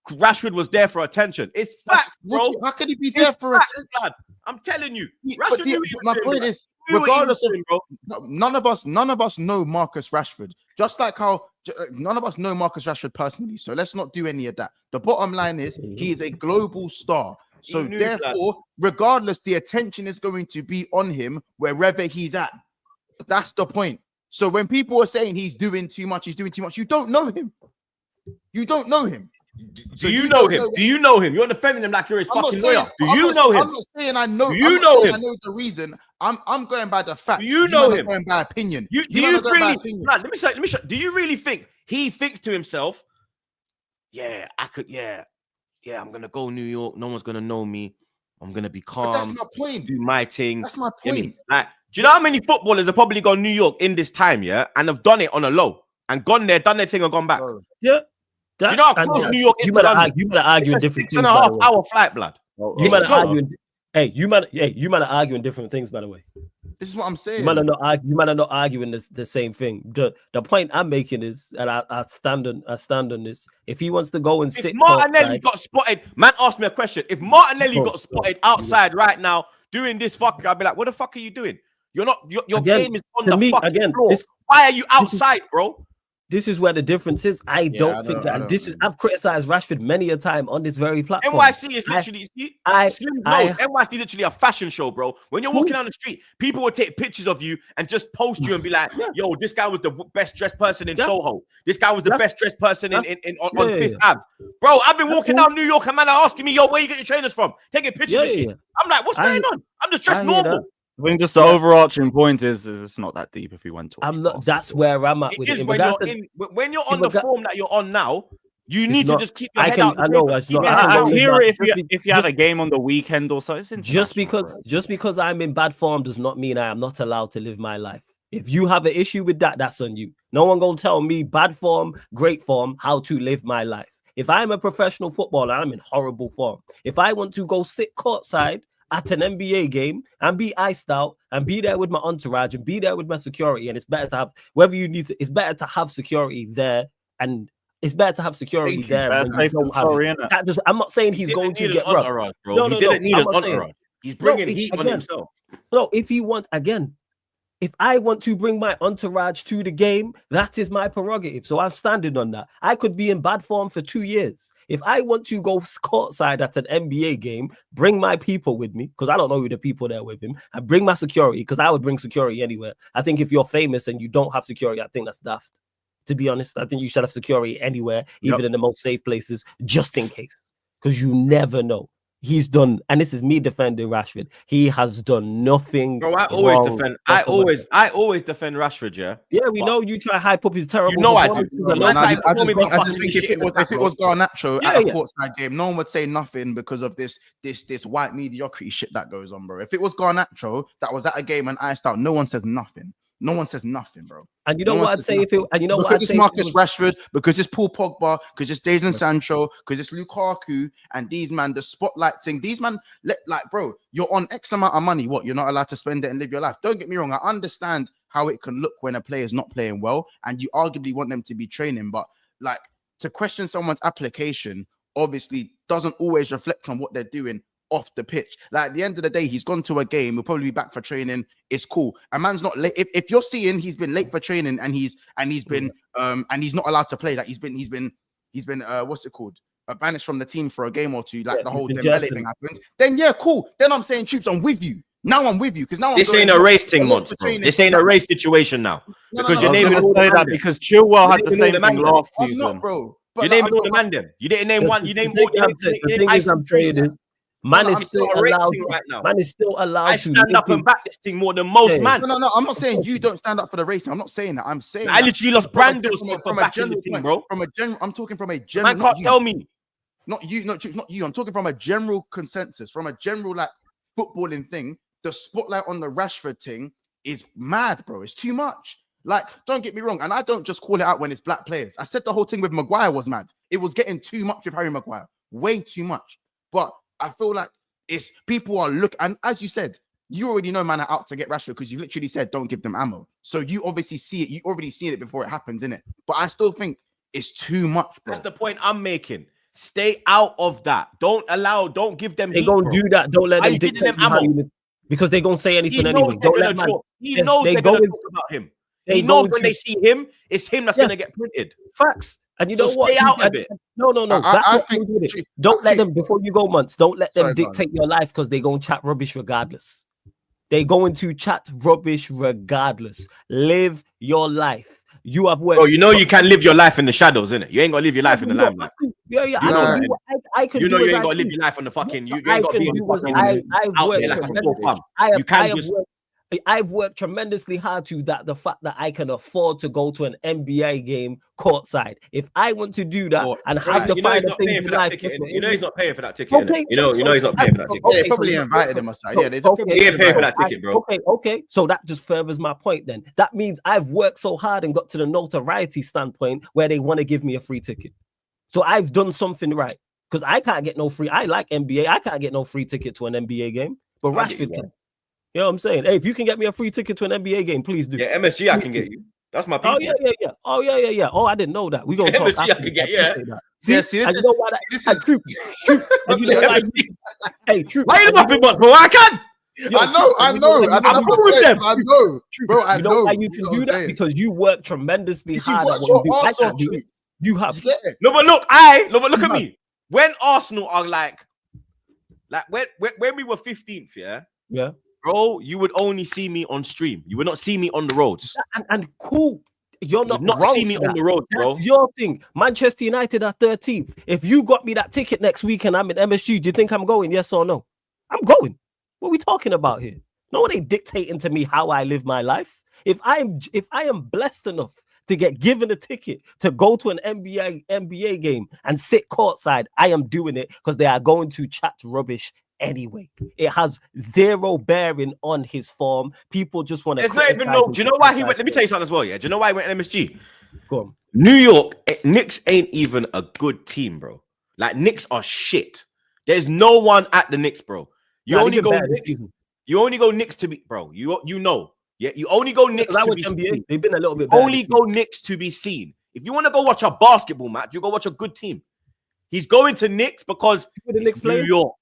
Rashford was there for attention. It's facts, bro. How could he be there for facts, attention? lad. I'm telling you. But my point is, regardless of none of us know Marcus Rashford. Just like how none of us know Marcus Rashford personally. So let's not do any of that. The bottom line is he is a global star. So therefore, regardless, the attention is going to be on him wherever he's at. That's the point. So when people are saying he's doing too much, you don't know him. You don't know him. Do you know him? Do you know him? You're defending him like you're his fucking lawyer. Do you know him? I'm not saying I know. Do you know him? I know the reason. I'm going by the facts. Do you know him? Going by opinion. Do you really? Let me say. Do you really think he thinks to himself, "Yeah, I could. Yeah, I'm gonna go New York. No one's gonna know me. I'm gonna be calm. But that's my point. Do my thing. That's my point. Like, do you know how many footballers have probably gone New York in this time, yeah, and have done it on a low and gone there, done their thing, and gone back? Yeah. Do you know how close New York is? You better argue in different things. 6.5 hour flight, blood. You better argue. Hey, you might argue in different things, by the way. This is what I'm saying. You might not arguing the same thing. The point I'm making is, and I stand on this. If he wants to go and sit, Martinelli got spotted. Man asked me a question. If Martinelli got spotted outside right now doing this fuck, I'd be like, what the fuck are you doing? You're not. Your game is on the fucking floor. Why are you outside, bro? This is where the difference is. I don't think that I've criticized Rashford many a time on this very platform. NYC is literally NYC is literally a fashion show, bro. When you're walking down the street, people will take pictures of you and just post you and be like, yo, this guy was the best dressed person in Soho. This guy was the best dressed person on Fifth Ave. Bro, I've been walking down New York and man are asking me, yo, where you get your trainers from? Taking pictures of shit. I'm like, what's going on? I'm just dressed normal. I think just the overarching point is it's not that deep if we went to. I'm not. That's where I'm at with it. When you're on the form that you're on now, you need to just keep your head out. I know it's not. I hear it if you have a game on the weekend or so. It's just because I'm in bad form does not mean I am not allowed to live my life. If you have an issue with that, that's on you. No one gonna tell me bad form, great form, how to live my life. If I'm a professional footballer, I'm in horrible form. If I want to go sit courtside at an NBA game and be iced out and be there with my entourage and be there with my security, and it's better to have it's better to have security there, and it's better to have security there. I'm not saying he's going to get robbed. He didn't need an entourage. He's bringing heat on himself. No, if you want, again, if I want to bring my entourage to the game, that is my prerogative. So I'm standing on that. I could be in bad form for 2 years. If I want to go courtside at an NBA game, bring my people with me, because I don't know who the people there with him, and bring my security, because I would bring security anywhere. I think if you're famous and you don't have security, I think that's daft. To be honest, I think you should have security anywhere, even in the most safe places, just in case, because you never know. He's done, and this is me defending Rashford. He has done nothing. Bro, I always defend Rashford. Yeah, we know you try to hype up his terrible. You know I do. I just think if it was Garnacho at a courtside game, no one would say nothing because of this white mediocrity shit that goes on, bro. If it was Garnacho that was at a game and iced out, no one says nothing. No one says nothing, bro. And you know what I'd say if it, and you know what I'd say, because it's Marcus Rashford, because it's Paul Pogba, because it's Jadon Sancho, because it's Lukaku, and these man, the spotlight thing. These man, like, bro, you're on X amount of money. What? You're not allowed to spend it and live your life. Don't get me wrong. I understand how it can look when a player is not playing well, and you arguably want them to be training, but like to question someone's application obviously doesn't always reflect on what they're doing off the pitch. Like at the end of the day, he's gone to a game, he'll probably be back for training. It's cool. A man's not late. If you're seeing he's been late for training and he's been and he's not allowed to play, like he's been what's it called? Banished from the team for a game or two, like the whole Dembele thing happened. Then yeah, cool. Then I'm saying, Troops, I'm with you. Now I'm with you because now This I'm ain't going, a race thing, look, Mons, the bro. training- This ain't a race situation now. No, Because no, you're I was naming gonna all the say man that them. because Chilwell had the naming all same the man thing them. last I'm season. not, bro. But You're like, naming all the man them. You didn't name one. You named The all. thing I'm saying- You the named thing is ice I'm and saying trees. is, man No, is I'm It's still not a race allowed thing to. right now. Man is still allowed I to stand live up and in- back this thing more than most, Yeah. man. no. I'm not saying you don't stand up for the racing. I'm not saying that. I'm saying I that literally lost from a- Brandos from a for backing the general team, point, bro. From a general, I'm talking from a general. Man can't tell me. Not you. Not you. I'm talking from a general consensus, from a general like footballing thing. The spotlight on the Rashford thing is mad, bro. It's too much. Like, don't get me wrong, and I don't just call it out when it's black players. I said the whole thing with Maguire was mad. It was getting too much with Harry Maguire, way too much. But I feel like it's people are and as you said, you already know man are out to get Rashford because you literally said don't give them ammo. So you obviously see it. You already seen it before it happens, innit? But I still think it's too much, bro. That's the point I'm making. Stay out of that. Don't give them They heat, gonna bro. do that. Don't let Why them you giving dictate them you how ammo? you live. Because they gonna say He anything knows anyway. they're Don't gonna let man. talk. He knows they they're go gonna in- talk about him. they He go knows into- when they see him, it's him that's Yes. gonna get printed. Facts. And you So know what? stay out of it. No. That's I what think- comes with it. Chief, Don't let Chief, them before you go months. Don't let them Sorry, go on. dictate your life because they gonna chat rubbish regardless. They going to chat rubbish regardless. Live your life. You have worked. Bro, you know you can live your life in the shadows, innit? You ain't gonna live your life in the You don't limelight. have to. Yeah. You I know can that, do what I can You do know you as ain't I gotta live do. your life on the fucking. You I ain't gotta can be on do the as fucking I've out worked there like a tremendously. sore thumb. I You can have just worked. I've worked tremendously hard to that. The fact that I can afford to go to an NBA game courtside. If I want to do that and have the you know he's finer not things paying in for that life, ticket. that's what You know it he's is. not paying for that ticket. Okay, Innit? You know he's not paying for that ticket. Yeah, they probably invited him aside. Yeah, they probably He ain't paying for invited that him. ticket, bro. Okay. So that just furthers my point then. That means I've worked so hard and got to the notoriety standpoint where they want to give me a free ticket. So I've done something right. Because I can't get no free. I like NBA. I can't get no free ticket to an NBA game. But I'll get you Rashford one. can. You know what I'm saying? Hey, if you can get me a free ticket to an NBA game, please do. Yeah, MSG I can get you. That's my people. Oh yeah. Oh yeah. Oh, I didn't know that. We gonna talk. MSG I after can this. get, I yeah. appreciate that. Yeah, see, this and is- you know why that? this and is- Troop. And you know why? Hey, Troop. Why you and laughing, know- boss, bro? I can. Yo, I Troop, know. and you know I'm why cool with them. I know, bro. I you know why you That's can what do I'm that saying. because you work tremendously You see, hard at watch what you your do. I Arsenal can't do it. tweets. You have. Yeah. No, but look, look at me. When Arsenal are like when we were 15th, Yeah. bro, you would only see me on stream. You would not see me on the roads. And cool. You're You not would not wrong see me for on that. the road, bro. That's your thing. Manchester United are 13th. If you got me that ticket next week and I'm in MSG, do you think I'm going? Yes or no? I'm going. What are we talking about here? No one ain't dictating to me how I live my life. If I am blessed enough to get given a ticket to go to an NBA game and sit courtside, I am doing it because they are going to chat rubbish anyway. It has zero bearing on his form. People just want to. There's not even no. Do you know why he went? Let me tell you something as well. Yeah. Do you know why he went to MSG? Go on. New York, Knicks ain't even a good team, bro. Like Knicks are shit. There's no one at the Knicks, bro. You Nah, only they've been go better this Knicks. season. You only go Knicks to be, bro. You know. Yeah. You only go Knicks Because I to watch be NBA. seen. They've been a little bit better. Only this go Knicks to be seen. If you want to go watch a basketball match, you go watch a good team. He's going to Knicks because Who the it's Knicks New playing? York.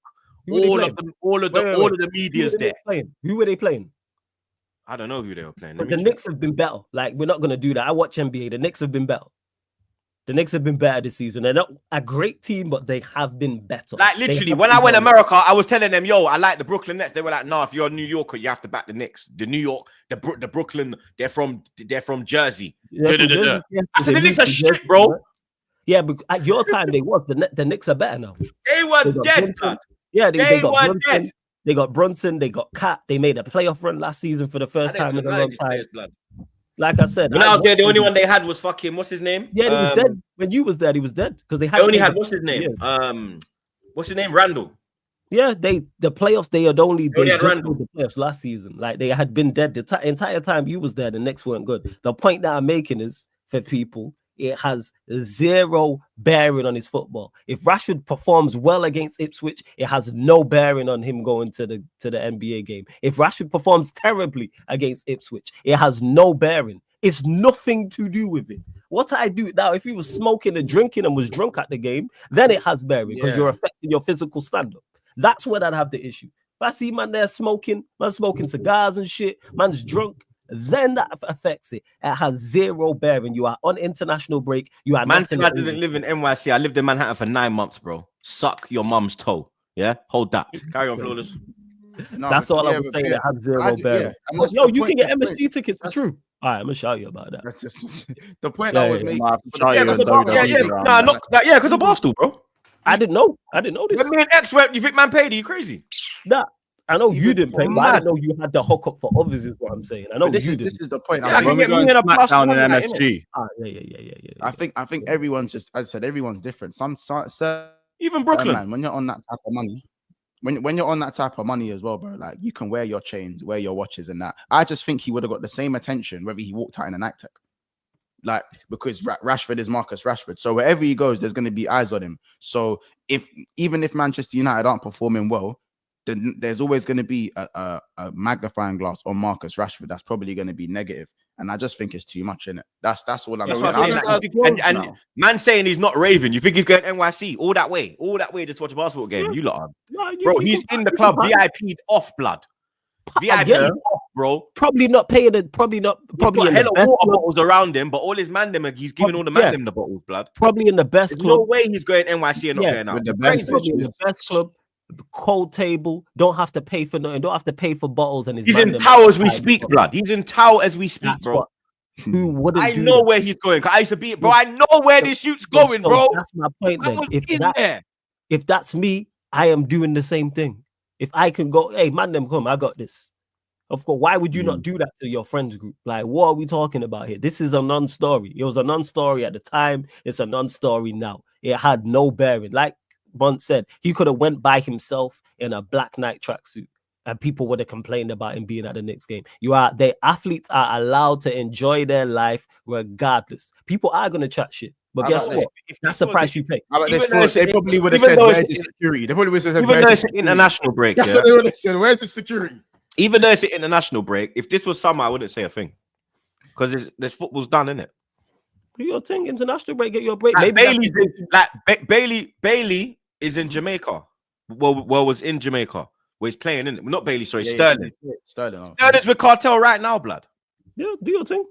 Who were they All playing? of them, all of the, Wait. all of the Who media's were the there. Knicks playing? Who were they playing? I don't know who they were playing. Let But me the check. Knicks have been better. Like, we're not going to do that. I watch NBA. The Knicks have been better. The Knicks have been better this season. They're not a great team, but they have been better. Like They literally, have when been I went to better. America, I was telling them, "Yo, I like the Brooklyn Nets." They were like, "No, if you're a New Yorker, you have to back the Knicks." The New York, the Brooklyn, they're from Jersey. Yeah, from Da-da-da-da. Jersey. Yeah, I said the they Knicks are moved to shit, Jersey, bro. right? Yeah, but at your time they was the Knicks are better now. They were They got dead, Brunson. blood. Yeah, They they got were Brunson. dead. They got Brunson. They got Cat. They made a playoff run last season for the I first didn't time in even a know long these time. players, blood. Like I said, When I was there, the watched only them. one they had was fucking what's his name? Yeah, he was dead. When you was there, he was dead because they They only played had the- what's his name? Yeah. What's his name? Randall. Yeah, the playoffs. They had only only they had just Randall. made the playoffs last season. Like they had been dead the entire time you was there. The Knicks weren't good. The point that I'm making is for people, it has zero bearing on his football. If Rashford performs well against Ipswich, it has no bearing on him going to the NBA game. If Rashford performs terribly against Ipswich, it has no bearing. It's nothing to do with it. What I do now, if he was smoking and drinking and was drunk at the game, then it has bearing because you're affecting your physical stand-up. That's where I'd have the issue. If I see man there smoking cigars and shit, man's drunk, then that affects it. It has zero bearing. You are on international break. You are Man not said in I the didn't live in NYC. I lived in Manhattan for 9 months, bro. Suck your mum's toe. Yeah, hold that. Carry on, Flawless. No, That's but all I yeah, was but saying. yeah, That had zero I ju- bearing. yeah, and But that's yo, the you point. can get The point. MSG tickets for True. All right, I'm gonna shout you about that. That's just the point Yeah, I was yeah, I making. might have to But shout Yeah, you because and WWE around nah, that. not that. Yeah, because of Barstool, bro. I didn't know. I didn't know this. When me and X went, you think man paid? Are you crazy? Nah, I know you Even didn't pay, but I didn't know you had the hook up for others. Is what I'm saying. I know But this you is didn't. the point. Yeah, I I can When think we get go me in a plus SmackDown one and night, innit? MSG, I think everyone's just, as I said, everyone's different. Some certain Even Brooklyn. man, when you're on that type of money, when you're on that type of money as well, bro, like you can wear your chains, wear your watches, and that. I just think he would have got the same attention whether he walked out in a night tech. Like, because Rashford is Marcus Rashford, so wherever he goes, there's going to be eyes on him. So even if Manchester United aren't performing well, then there's always going to be a magnifying glass on Marcus Rashford. That's probably going to be negative, and I just think it's too much in it. That's all I'm That's saying. what I'm saying. I'm- Like, and man saying he's not raving. You think he's going NYC all that way just to watch a basketball game? Yeah. You lot are. No, you- Bro, you he's can- in the you club, can buy- VIP'd off, blood. VIP get it. off, bro. Probably not paying it. Probably He's got in the hella best water club, bottles around him, but all his man them, he's giving all the man Yeah. them the bottles, blood. probably in the best There's no club. way he's going NYC and not Yeah, going out. with the You're best crazy. Probably in the best club. Cold table. Don't have to pay for nothing. Don't have to pay for bottles. And his He's man in them- Tau as we speak, blood. He's in Tau as we speak, That's bro. what. Who wouldn't I do know that? where he's going. 'Cause I used to be, bro. I know where this shoot's going, So bro. that's my point. I Then, was in there. if that's me, I am doing the same thing. If I can go, hey man, them come. I got this. Of course, why would you not do that to your friends group? Like, what are we talking about here? This is a non-story. It was a non-story at the time. It's a non-story now. It had no bearing. Like Bont said, he could have went by himself in a black Nike tracksuit, and people would have complained about him being at the next game. The athletes are allowed to enjoy their life regardless. People are gonna chat shit, but How guess about what? If That's this the was- price you pay. How about Even this? though it's- They probably would have even said, though "Where's it's- the security?" They probably would have said, Even "Where's though the it's an security?" international break, That's yeah? what they would have said. Where's the security? Even though it's an international break, if this was summer, I wouldn't say a thing. Because this football's done, isn't it? Do your thing, international break, get your break. Like Maybe Bailey's Bailey is in Jamaica. Well, was in Jamaica where he's playing, isn't it? Not Bailey, sorry, Yeah, Sterling. Sterling. Oh. Sterling's with Cartel right now, blood. yeah, do your thing.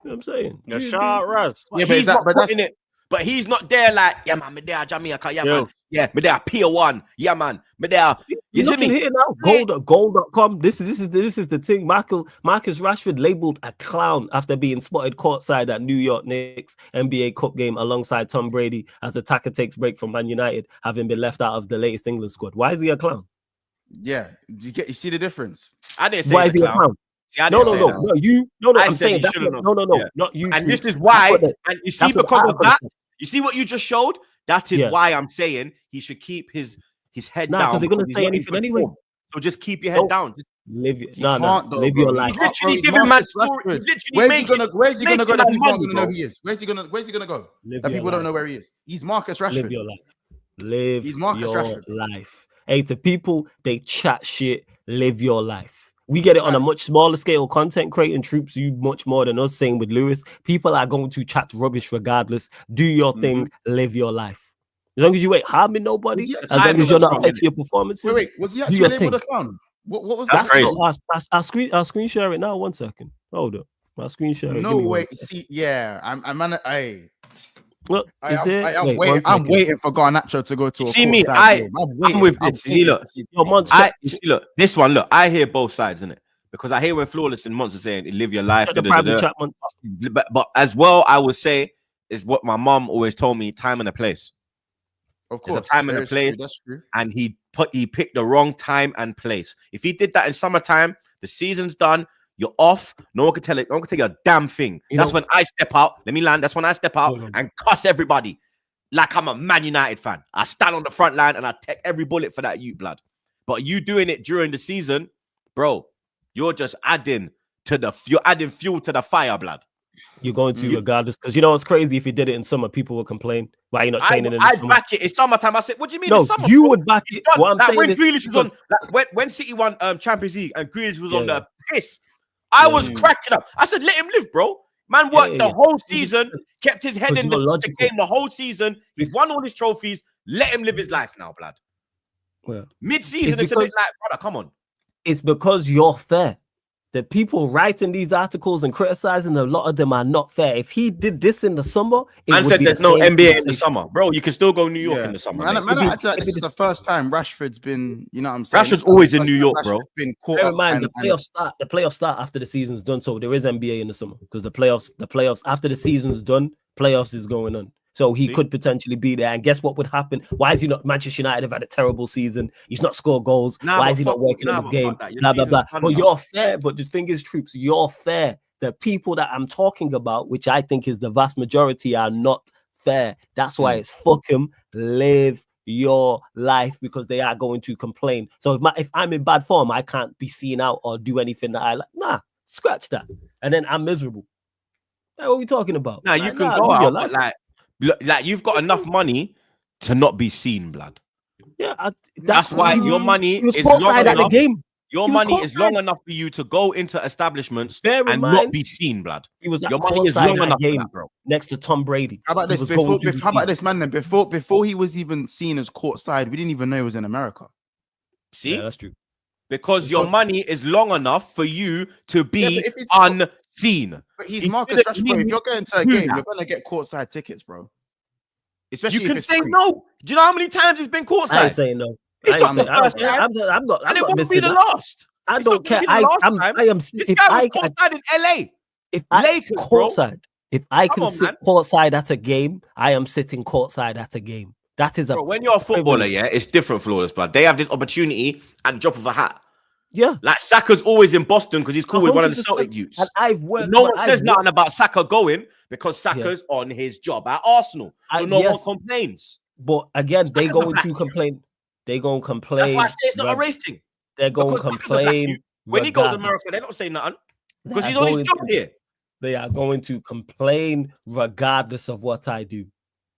You know what I'm saying? yeah, Do- shout out Raz. But Yeah, but he's is that- not but that's- putting it. But he's not there like, yeah, man, me there Jamaica, yeah, Yo. man. Yeah, me there Pier 1, yeah, man. Me there. You You're see looking me? here now. Gold.com. This is the thing. Marcus Rashford labeled a clown after being spotted courtside at New York Knicks NBA Cup game alongside Tom Brady as attacker takes break from Man United, having been left out of the latest England squad. Why is he a clown? Yeah, you see the difference? I didn't say Why he's is he a clown? See, I No, didn't say that. no. I I'm said saying he that's shouldn't not, have. no, Yeah. not you. And this Truth. is why, That's what and you see, that's what because I of could've that, said. you see what you just showed? That is Yeah. why I'm saying he should keep his head Nah, down. 'cause they're gonna because he's say not in anything good anyway. form. So just keep your head No. down. Just Live your, He nah, can't though, live bro. your He life. can't, bro. literally He's giving man Marcus story. Rashford. He's literally Where's he making, gonna go that making people that aren't money, gonna know bro. who he is? Where's he gonna go? Live That your people don't life. know where he is. He's Marcus Rashford. Live your life. Live He's Marcus your Rashford. life. Hey, to people, they chat shit. Live your life. We get it on a much smaller scale. Content creating troops you much more than us. Same with Lewis. People are going to chat rubbish regardless. Do your thing. Live your life. As long as you ain't harming nobody, Was he as long actually as you're not wrong, affecting your performances. Wait, was he do actually your labeled a thing. clown? What was That's that? crazy. I'll screen share it now. 1 second. Hold up. I'll screen share it. No Give me way. 1 second. See, yeah, I'm Look, it's here. I'm Wait, waiting. 1 I'm second. waiting for Garnacho to go to You a see me? courtside game. I'm with this. You see, look, Yo, Monster, you see, look, this one, look, I hear both sides, innit? Because I hear when Flawless and Monster saying, live your life. check the da, da, da, private da. chat, man. But as well, I would say, is what my mom always told me, time and a place. Of There's a course, time and a that's place. true, that's true. And he picked the wrong time and place. If he did that in summertime, the season's done, you're off. No one can tell it. No one can tell you a damn thing. You That's know- when I step out. Let me land. That's when I step out Mhm. and cuss everybody like I'm a Man United fan. I stand on the front line and I take every bullet for that blood. But you doing it during the season, bro, you're just adding fuel to the fire, blood. You're going to regardless, because you know what's crazy. If you did it in summer, people would complain. Why you not training in the I'd summer? back it. It's summertime. I said, what do you mean? No, it's summer, you bro? would back He's it. done. What I'm Like, saying when is, Grealish was on, because- like, when City won Champions League and Grealish was on Yeah. the piss, I was Mm. cracking up. I said, let him live, bro. Man worked Yeah, the yeah. whole season, kept his head Because in you're the logical. game the whole season. He's won all his trophies. Let him live his life now, blood. Well, Mid-season, It's it's a bit because- like, brother, come on. it's because you're fair. The people writing these articles and criticizing, a lot of them are not fair. If he did this in the summer, it Man would said be there's the no same NBA in the conversation. summer, bro. You can still go New York Yeah. in the summer. Man, mate. man, It'd be- I tell you, it'd this be is the first time Rashford's been, you know what I'm saying? Rashford's This is always the in first New time York, bro. Rashford's been caught Bear up in mind, and- the playoffs start after the season's done. So there is NBA in the summer because the playoffs after the season's done, playoffs is going on. So he See? could potentially be there. And guess what would happen? Why is he not? Manchester United have had a terrible season. He's not scored goals. Nah, Why but is he not fuck- working nah, on his but game? fuck that. Your Blah blah season's blah. done But now. you're fair. But the thing is, Troops, you're fair. The people that I'm talking about, which I think is the vast majority, are not fair. That's why it's fuck 'em, live your life, because they are going to complain. So if I'm in bad form, I can't be seen out or do anything that I like. Nah, scratch that. And then I'm miserable. Like, what are we talking about? Nah, you Like, can nah, go live your out, but life. like you've got enough money to not be seen, blood. Yeah, That's why your money he was is long courtside at the enough. game. Your He was money is long courtside. enough for you to go into establishments Bear in and not mind, be seen, blood. he was at Your money is courtside long that enough for game that, bro. next to Tom Brady. How about He this? was going to be How about seen. this, man? Then before he was even seen as courtside, we didn't even know he was in America. See, Yeah, that's true. because your money is long enough for you to Yeah, be but if it's- unseen. But he's He Marcus didn't Rashford. If need you're going to a do game, that. you're gonna get courtside tickets, bro. Especially You if can it's say free. no. Do you know how many times he's been I ain't courtside? saying no. It's I not ain't the saying- I first don't care. time. I'm not And it won't be missing the that. last. I It's don't not gonna care. be the last time. I am. This If guy was I courtside in LA. if I Lakers, bro. courtside, if I Come can on, sit man. courtside at a game, I am sitting courtside at a game. That is a Bro, when you're a footballer, privilege. yeah, it's different, flawless blood. They have this opportunity at the drop of a hat. Yeah. Like Saka's always in Boston because he's cool with one of the 100%. Celtic youths. And I've worked. No one I've says worked- nothing about Saka going because Saka's on his job at Arsenal. So no yes. one complains. But again, they Saka's a going black to youth. complain. They going to That's complain. why I say it's not a reg- race thing. They're going to Because Saka's a black complain. youth. When he goes to regardless. America, they don't say nothing They because are he's on his going job to- here. They are going to complain regardless of what I do.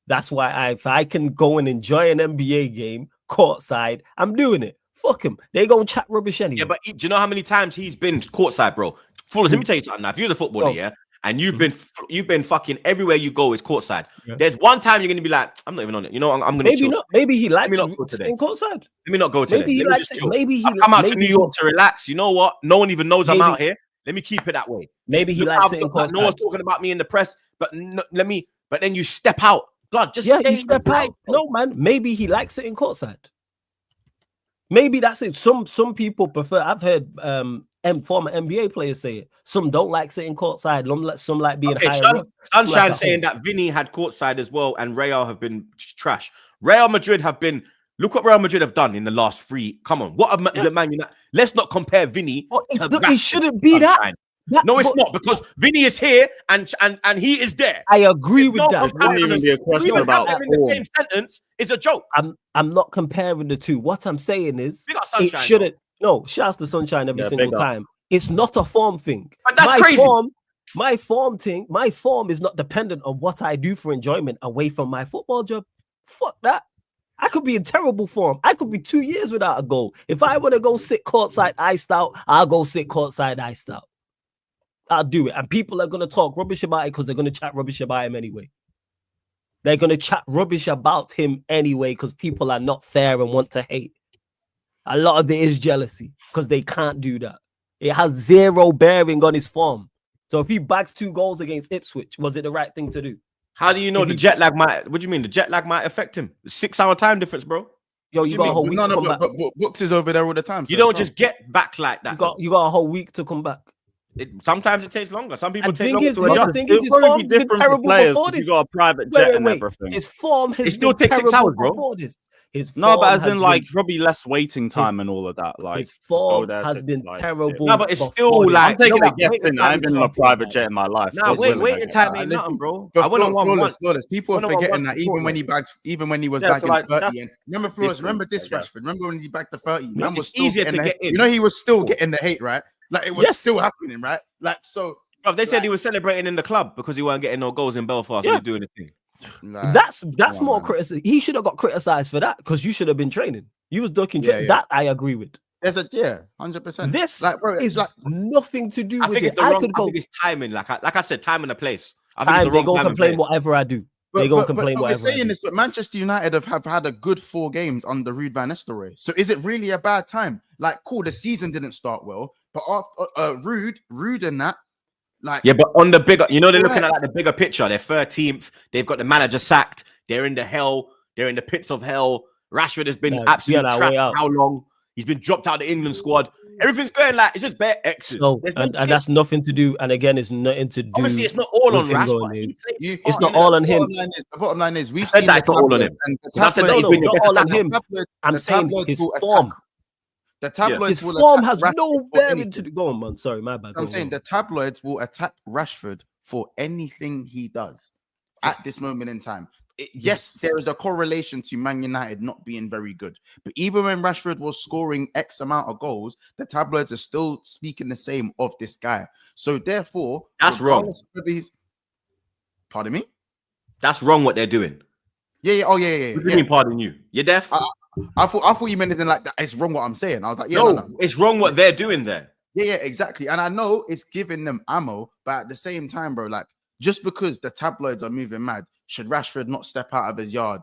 That's why if I can go and enjoy an NBA game courtside, I'm doing it. Fuck him. They gonna chat rubbish anyway. Yeah, but do you know how many times he's been courtside, bro? Flawless, let me tell you something now. If you're the footballer, Oh. yeah, and you've been fucking everywhere you go is courtside. Yeah. There's one time you're gonna be like, I'm not even on it. You know, I'm gonna maybe chill. not. Maybe he likes not go today. staying courtside. Let me not go today. Maybe he Let me likes just it. chill. Maybe he I've come out to maybe New York to relax. You know what? No one even knows I'm Maybe- out here. Let me keep it that way. Maybe he Look likes how sitting I've got- No one's courtside. talking about me in the press, but but then you step out. Blood, just Yeah, stay you step inside, out. bro. No, man. Maybe he likes sitting courtside. Maybe that's it. Some people prefer. I've heard former NBA players say it. Some don't like sitting courtside. Some like being Okay, higher up. Sunshine like saying that Vinny had courtside as well, and Real have been trash. Real Madrid have been. Look what Real Madrid have done in the last 3. Come on, what have Man United? Let's not compare Vinny. Oh, it's to not- Rashford, it shouldn't be that. Sunshine. No, it's but not, because Vinny is here and he is there. I agree with No that. comparison. Shouldn't even be a question Even about having them in the form. same sentence is a joke. I'm not comparing the two. What I'm saying is Big up it Sunshine, shouldn't. No, shouts to Sunshine every Yeah, single big up. time. It's not a form thing. But that's crazy. My form is not dependent on what I do for enjoyment away from my football job. Fuck that. I could be in terrible form. I could be 2 years without a goal. If I want to go sit courtside iced out, I'll go sit courtside iced out. I'll do it. And people are going to talk rubbish about it because they're going to chat rubbish about him anyway. They're going to chat rubbish about him anyway because people are not fair and want to hate. A lot of it is jealousy because they can't do that. It has zero bearing on his form. So if he bags 2 goals against Ipswich, was it the right thing to do? How do you know If the he- jet lag might? What do you mean the jet lag might affect him? 6-hour time difference, bro. Yo, do you you got a mean? whole week No, to come no, back. but Books is over there all the time. You so don't it's just get back like that. You got a whole week to come back. Sometimes it takes longer. Some people And take thing longer is, to the adjust. thing It'll is, his probably be form's been different for terrible players before because this. you got a private jet and Wait. everything. His form has It still been takes 6 terrible hours, bro. before this. His No, form but as has in been- like probably less waiting time and all of that. Like his just go form there, has take been like, terrible. No, but it's before still this. like- I'm taking No, a but guess waiting in. time I ain't been on a talking private about jet in my life. Nah, God willing, I waiting guess. time ain't listen, nothing, bro. But I went on one once. flawless. People are Went on one forgetting once that even before, when he bagged, even when he was Yeah, so bagging like, 30. that's And remember, flawless. Remember different, this, I guess. Rashford. Remember when he bagged the 30? Man was It's still easier getting to the get hate. in. You know, he was still getting the hate, right? Like it was Yes. still happening, right? Like so. Bro, they said he was celebrating in the club because he weren't getting no goals in Belfast. Yeah. He was doing the thing. Like, That's come on, more man. criticism. He should have got criticized for that because you should have been training. You was ducking. Yeah, yeah. That I agree with. There's a 100%. This like, bro, it's is like nothing to do I with think it. it's the I wrong. could I go think it's timing. Like I said, time and a place. I think it's time. the They wrong go time and complain place. whatever I do. They gonna complain We're whatever. I saying do. this, but Manchester United have had a good 4 games under Ruud van Nistelrooy. So is it really a bad time? Like, cool, the season didn't start well, but Ruud and that, like, Yeah, but on the bigger, you know, they're looking Right. at like the bigger picture. They're 13th. They've got the manager sacked. They're in the hell. They're in the pits of hell. Rashford has been No, absolutely yeah, trapped. way out. How long? He's been dropped out of the England squad. Everything's going like it's just bare X's. So, There's no and tick. that's nothing to do. And again, it's nothing to do. Obviously, it's not all on with him Rashford. going in. He plays You- his It's part, not innit? all on him. The bottom line is we've said seen that the it's not all on tabloids, him. and the Because I said that he's tabloids been will- a not all on better him. tackler. I'm the saying tabloids his will form. attack. The tabloids His will form attack has Rashford no for bearing anything. to go on, man. Sorry, my bad. I'm Go saying on. the tabloids will attack Rashford for anything he does at this moment in time. Yes, there is a correlation to Man United not being very good. But even when Rashford was scoring X amount of goals, the tabloids are still speaking the same of this guy. So therefore, That's wrong. regardless of whether he's- Pardon me? That's wrong what they're doing. Yeah. Oh, yeah. What do you mean, pardon you? You're deaf? I thought you meant anything like that. It's wrong what I'm saying. I was like, yeah, no, no. it's wrong what they're doing there. Yeah, exactly. And I know it's giving them ammo, but at the same time, bro, like just because the tabloids are moving mad, should Rashford not step out of his yard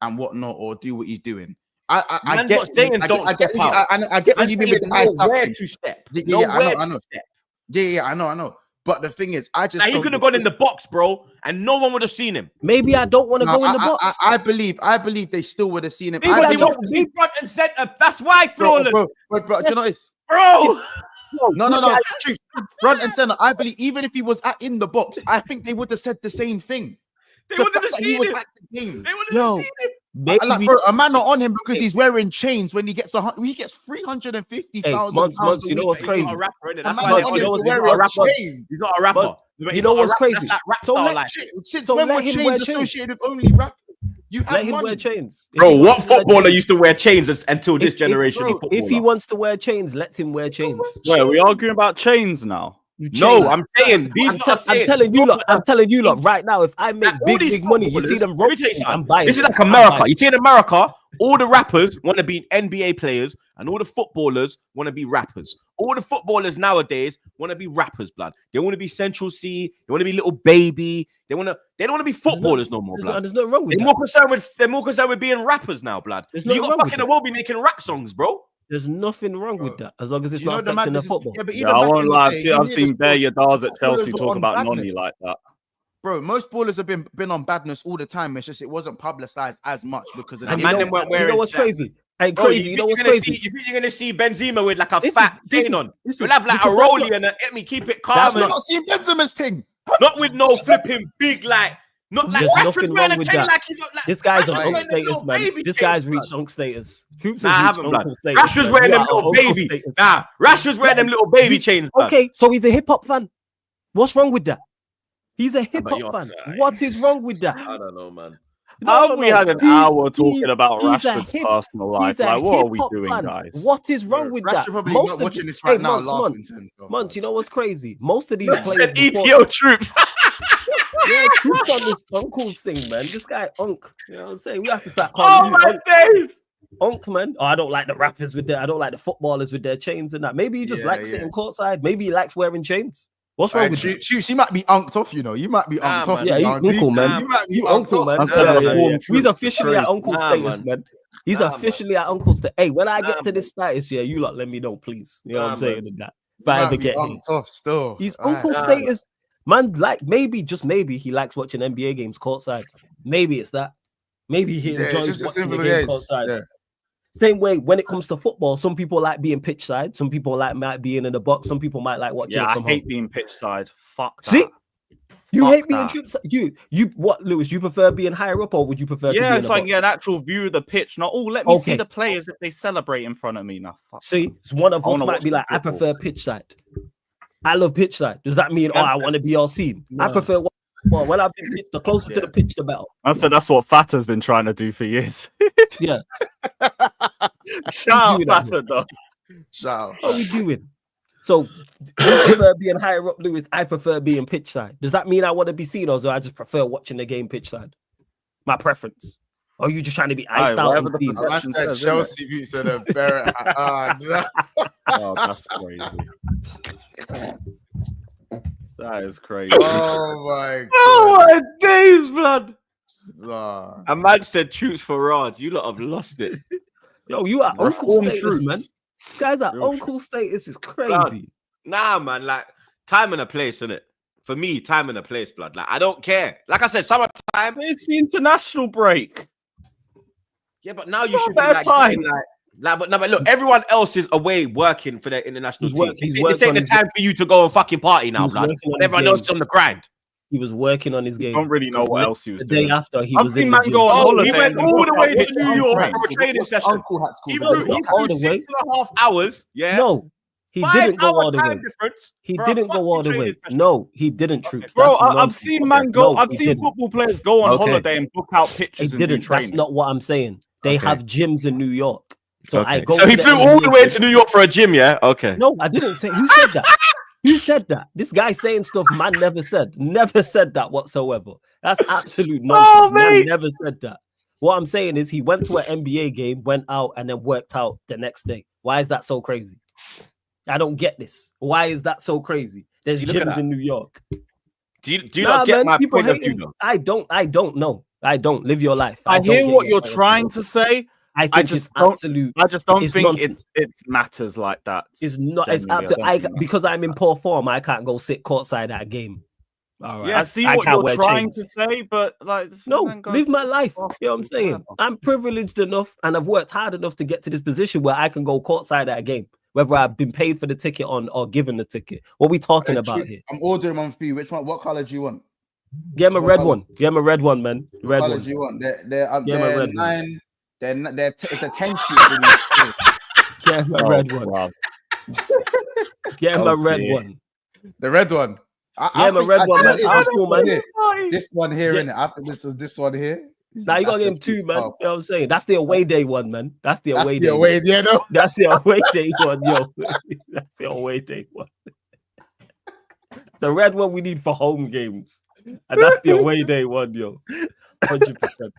and whatnot or do what he's doing? I Man's get not saying don't step out. I get what Man's you mean saying with the high stuff nowhere thing. to step. Yeah, I Nowhere know. to step. Yeah, I know. But the thing is, I just Like he don't could have think gone in the box, bro, and no one would have seen him. Maybe I don't want to No, go in the box. I believe they still would have seen him. Maybe Because I he don't- wants to see front and center. That's why, bro, flawless, bro, do you know this? bro. No. True. Front and center. I believe even if he was in the box, I think they would have said the same thing. They The wouldn't have fact that he seen was him. at the game. They wouldn't Yo, have seen him. maybe Like, bro, a man not on him because he's wearing chains when he gets he gets 350,000 months, pounds a you know week. what's He's crazy? not a rapper, innit? A That's man why not they're on you know him what's- to he's wear not a a rapper. chain. He's not a rapper. But But you he's know not a what's rapper. crazy? That's like rap So style let- life. Since So when let were him chains wear chains. associated with only rap? You have Let him money. wear chains. If Bro, he what wants to wear footballer chains- used to wear chains until this if- generation bro, of footballer? If he wants to wear chains, let him wear chains. Wait, are we arguing about chains now? You No, change. I'm saying these I'm, lot are saying. telling you lot. I'm telling you lot in- right now. If I make Like, all these big money, you see footballers- them let rock me tell you chains, I'm something. buying. This is it. like I'm America. buying You see in America, all the rappers want to be NBA players, and all the footballers want to be rappers. All the footballers nowadays want to be rappers, blood. They want to be Central C. They want to be Little Baby. They don't want to be footballers no more, blood. There's nothing wrong with They're that. more concerned with being rappers now, blood. There's You nothing got wrong with fucking the that. world be making rap songs, bro. There's nothing wrong with that as long as it's You know not the affecting the madness is- football. yeah, but Yeah, even I back won't in the lie. day, I've you seen hear the Bear story. Yadars at Chelsea Footballers were talk on about badness. Nonny like that. Bro, most ballers have been on badness all the time. It's just it wasn't publicized as much because of And the man, you them know, weren't you know wearing what's that. crazy? Hey, Bro, crazy. You know what's crazy? You think you're gonna see Benzema with like a This fat is- chain on? this You'll is- have like a because that's rollie not- and let me keep it That's calm. I've And not seen Benzema's thing. not with no flipping big not like There's Rashford's nothing wearing wrong a with chain that. like he's like This guy's on Rashford's unk wearing them status, little man. baby This chains, guy's blood. reached unk status. Troops Nah, I has reached haven't, blood. uncle status. Rashford's man. wearing You them are little on uncle baby. status. Nah, Rashford's wearing them little baby chains, blood. Okay, so he's a hip hop fan. What's wrong with that? He's a hip but hop you're fan. right. What is wrong with that? I don't know, man. How have we had an hour talking he's- about he's a Rashford's hip- personal life? He's a Like, what are we hip-hop doing, fan. guys? What is wrong with that? Rashford probably Most not of watching the- this right hey, now, Monts, laughing to himself. Monts, you know what's crazy? Most of these Man players said before, ETO troops. yeah, Troops on this uncle thing, man. This guy Unk. You know what I'm saying? We have to start Oh calling him my days. Unk, man. Oh, I don't like the rappers with their. I don't like the footballers with their chains and that. Maybe he just Yeah, likes yeah. sitting courtside. Maybe he likes wearing chains. What's wrong with that? She might be unked off, you know. You might be Nah, unked off. man. Yeah, you you know. uncle, man. You might be You unked uncle, off. man. That's Yeah, the yeah, reform yeah. truth. He's officially at Crazy. uncle Nah, status, man. man. He's Nah, officially at uncle status. Hey, when I Nah, get to this status, yeah, you lot let me know, please. You know what I'm Nah, saying? man. In that. If You I might ever be get here. unked off still. He's Alright. uncle Nah, status. Man, like maybe, just maybe, he likes watching NBA games courtside. Maybe it's that. Maybe he Yeah, it's enjoys just a watching the simple game yeah, courtside. yeah. Same way when it comes to football, some people like being pitch side, some people might being in the box, some people might like watching Yeah, it I from hate home. being pitch side. Fuck that. See? You Fuck hate being that. troops. You what, Lewis? You prefer being higher up, or would you prefer to be Yeah, in so the I box? can get an actual view of the pitch. Not let me see Okay. the players if they celebrate in front of me. Now, fuck. See, so one of I us wanna might watch be the like, I football. prefer pitch side. I love pitch side. Does that mean, I want to be all seen? I No. prefer when I've been pitch, the closer to the pitch, the better. I said that's what Fata's been trying to do for years. Yeah. Shout out doing that, Fata, though. Shout out. What are we doing? So you prefer being higher up, Lewis. I prefer being pitch side. Does that mean I want to be seen, or do I just prefer watching the game pitch side? My preference. Or are you just trying to be iced out whatever and the seen? perception- I Action said says, innit? Chelsea boots and a bear. Oh, that's crazy. That is crazy. Oh my god. Oh my days, blood. Nah. A man said troops for Raj. You lot have lost it. Yo, you are uncle Reform status, troops. man. This guy's at Real uncle status is crazy. Blood. Nah, man. Like time and a place, innit? For me, time and a place, blood. Like I don't care. Like I said, summertime. It's the international break. Yeah, but now you Not should be bad like, time. getting, but look, everyone else is away working for their international He's team. work- he's This worked ain't on the his- time for you to go and fucking party now, was blood. working on When his everyone game. else is on the grind. He was working on his game. Don't really know Because what the- else he was The day doing. after, he I've was seen in man the gym. go on Oh, holiday. he went and all book the out way to what's New the York train. for a training session. Uncle had school. He No, flew, not he all flew the way. 6.5 hours. Yeah. No, he 5 didn't go hour all the time way. difference. He for a didn't go all fucking the way. training session. No, he didn't, Troops. Bro, That's I've nonsense. seen man go. No, I've he seen didn't. football players go on Okay. holiday and book out He pictures and do didn't. training. That's not what I'm saying. They Okay. have gyms in New York. So I go. So to he the flew all the NBA way gym. to New York for a gym, yeah? Okay. No, I didn't say. Who said that? Who said that? This guy saying stuff man never said. Never said that whatsoever. That's absolute nonsense. Oh, Man mate. never said that. What I'm saying is he went to an NBA game, went out, and then worked out the next day. Why is that so crazy? I don't get this. Why is that so crazy? There's See, look at gyms that. in New York. Do you Nah, not get man, my people point of hating. view, though? I don't know. I don't live your life. I don't hear get what your you're point of view. trying to say. I think just it's don't- absolute. I just don't It's think nonsense. it's matters like that. It's not. It's Genuinely, absolute. I don't think that- Because I'm in poor form. I can't go sit courtside at a game. All right. I see I what can't you're wear trying chains. to say, but like, No, man goes live my life. basketball, You know what I'm saying? whatever. I'm privileged enough and I've worked hard enough to get to this position where I can go courtside at a game, whether I've been paid for the ticket on or given the ticket. What are we talking about here? I'm ordering one for you. Which one? What color do you want? Get him a what red colour? one. Get him a red one, man. What Red color one. do you want? They're Yeah, my red one. 9. It's a 10 sheet. Get him a Oh, red one. wow. Get him a red Okay. one. The red one. Yeah, my red one, man. think Arsenal, man. This one here, Yeah. innit? I think this one here. Now you gotta get him two, man. You know what I'm saying? That's the away day one, man. That's the That's away the day. away, yeah, no. That's the away day one, yo. That's the away day one. The red one we need for home games. And that's the away day one, yo. 100%.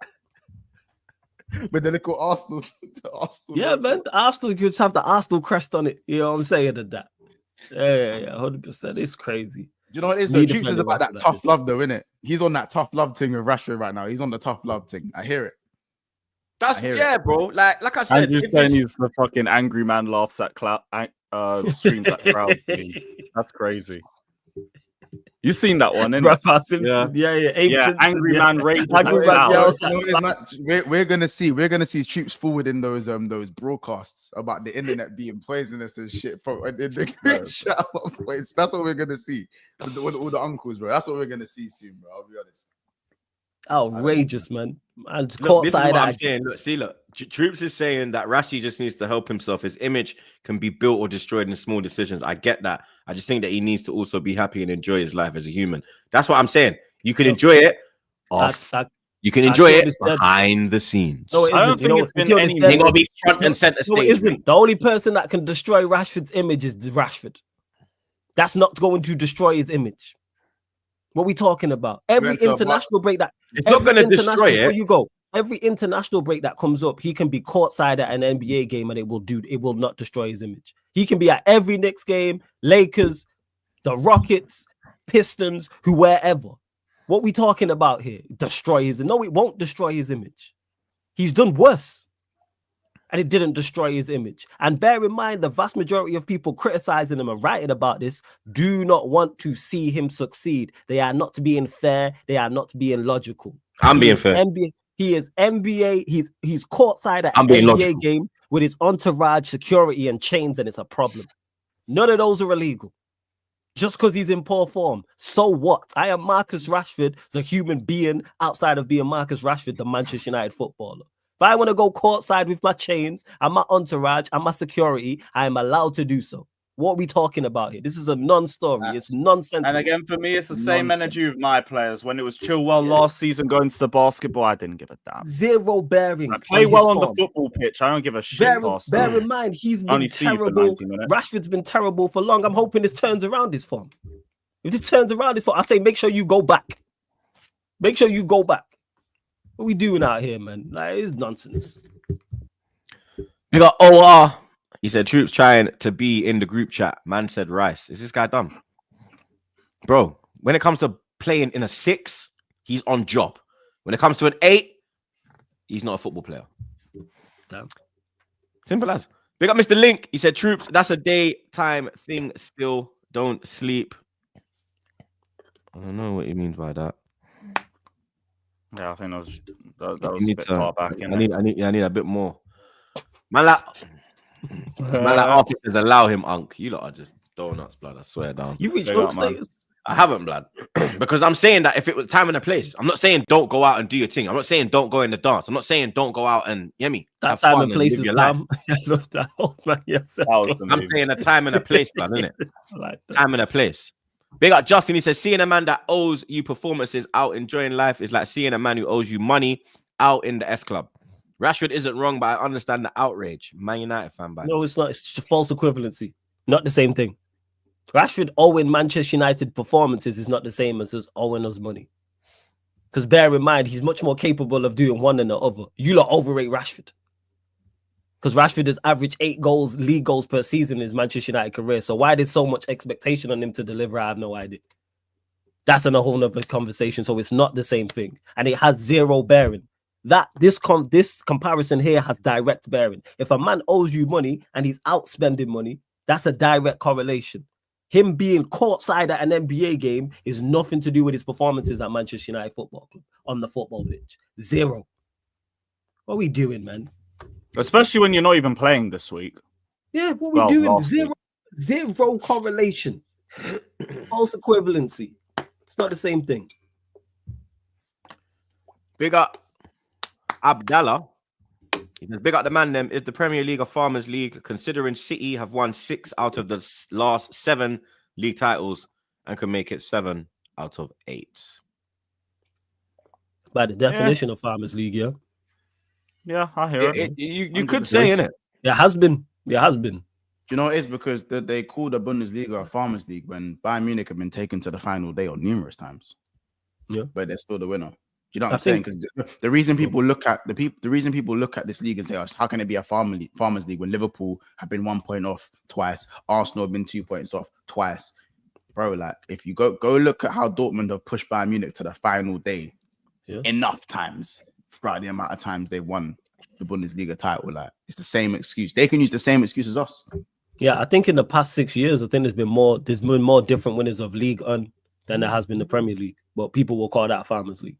With the little Arsenal. The Arsenal Yeah, man. The Arsenal, you just have the Arsenal crest on it. You know what I'm saying? And that. Yeah, 100%. It's crazy. Do you know what it is? Me Though? Troops is defending about that Rashford, tough that is. love, though, innit? He's on that tough love thing with Rashford right now. He's on the tough love thing. I hear it. That's I hear it. yeah, bro. Like I said, Andrew's if saying it's- he's the fucking angry man laughs at streams at crowd. That's crazy. You seen that one, innit? Rafa Simpson. Yeah. Abe Yeah, Simpson, angry yeah. man rage. Angry at man crowd. yells You know what it is, man? We're gonna see Troops forward in those broadcasts about the internet being poisonous and shit from in the group chat. That's what we're gonna see with all the uncles, bro. That's what we're gonna see soon, bro. I'll be honest. Outrageous, man. And Look, this is courtside what I'm at- saying. Look, Troops is saying that Rashi just needs to help himself. His image can be built or destroyed in small decisions. I get that. I just think that he needs to also be happy and enjoy his life as a human. That's what I'm saying. You can enjoy it off. You can enjoy it understand. behind the scenes. No, it I don't isn't. You think know, it's been if you any understand- They gotta be front and center No, it stage. isn't. The only person that can destroy Rashford's image is Rashford. That's not going to destroy his image. What are we talking about? Every Went to a international break that It's not every gonna international- destroy before it. you go. Every international break that comes up, he can be courtside at an NBA game and it will not destroy his image. He can be at every Knicks game, Lakers, the Rockets, Pistons, wherever. What we talking about here? Destroy his. No, it won't destroy his image. He's done worse. And it didn't destroy his image. And bear in mind, the vast majority of people criticizing him and writing about this do not want to see him succeed. They are not being fair. They are not being logical. I'm He being is fair. He is NBA. He's courtside at I'm an being NBA logical. game with his entourage, security, and chains, and it's a problem. None of those are illegal. Just because he's in poor form. So what? I am Marcus Rashford, the human being outside of being Marcus Rashford, the Manchester United footballer. If I want to go courtside with my chains and my entourage and my security, I am allowed to do so. What are we talking about here? This is a non-story. It's nonsense. And again, for me, it's the same Nonsense. energy with my players. When it was Chilwell last season going to the basketball, I didn't give a damn. Zero bearing. I play on well his on the form. football pitch. I don't give a shit. Bear in mind, he's been Only see you for terrible. 90 minutes. Rashford's been terrible for long. I'm hoping this turns around his form. If this turns around his form, I say make sure you go back. Make sure you go back. What we doing out here, man? Like, it's nonsense. We got OR. He said Troops trying to be in the group chat. Man said Rice. Is this guy dumb? bro, when it comes to playing in a 6, he's on job. When it comes to an 8, he's not a football player. Damn. Simple as. Big up Mr. Link. He said, Troops, that's a daytime thing still. Don't sleep. I don't know what he means by that. Yeah, I think that was a bit far back. I need a bit more. Man, like officers allow him, Unc. You lot are just donuts, blood. I swear down. You reached Big Unc up, man. status. I haven't, blood. Because I'm saying that if it was time and a place, I'm not saying don't go out and do your thing. I'm not saying don't go in the dance. I'm not saying don't go out and, That have time fun and place live is your life. calm. I love that. Oh, man, yes. That was I'm amazing. saying a time and a place, blood, isn't it? I like that. Time and a place. Big up Justin. He says, seeing a man that owes you performances out enjoying life is like seeing a man who owes you money out in the S Club. Rashford isn't wrong, but I understand the outrage. Man United fan, by No, it's not. It's just false equivalency. Not the same thing. Rashford owing Manchester United performances is not the same as us owing us money. Because bear in mind, he's much more capable of doing one than the other. You lot overrate Rashford. Because Rashford has averaged 8 goals, league goals per season in his Manchester United career. So why there's so much expectation on him to deliver, I have no idea. That's a whole nother conversation. So it's not the same thing. And it has zero bearing. This comparison here has direct bearing. If a man owes you money and he's outspending money, that's a direct correlation. Him being courtside at an NBA game is nothing to do with his performances at Manchester United Football Club on the football pitch. Zero. What are we doing, man? Especially when you're not even playing this week. Yeah, what are we doing? Zero correlation. False equivalency. It's not the same thing. Big up Abdallah. He says, big up the man them. Is the Premier League a Farmers League, considering City have won 6 out of the last 7 league titles and can make it 7 out of 8? By the definition of Farmers League, yeah. Yeah, I hear it. You could say, innit? Yeah, it has been. Yeah, it has been. Do you know what it is? Because they call the Bundesliga a Farmers League when Bayern Munich have been taken to the final day on numerous times. Yeah, but they're still the winner. You know what I'm saying? Because the reason people look at the reason people look at this league and say, oh, how can it be a Farmers League when Liverpool have been 1 point off twice, Arsenal have been 2 points off twice, bro? Like, if you go look at how Dortmund have pushed Bayern Munich to the final day, enough times throughout the amount of times they won the Bundesliga title, like it's the same excuse. They can use the same excuse as us. Yeah, I think in the past 6 years, I think there's been more different winners of League One than there has been the Premier League, but people will call that Farmers League.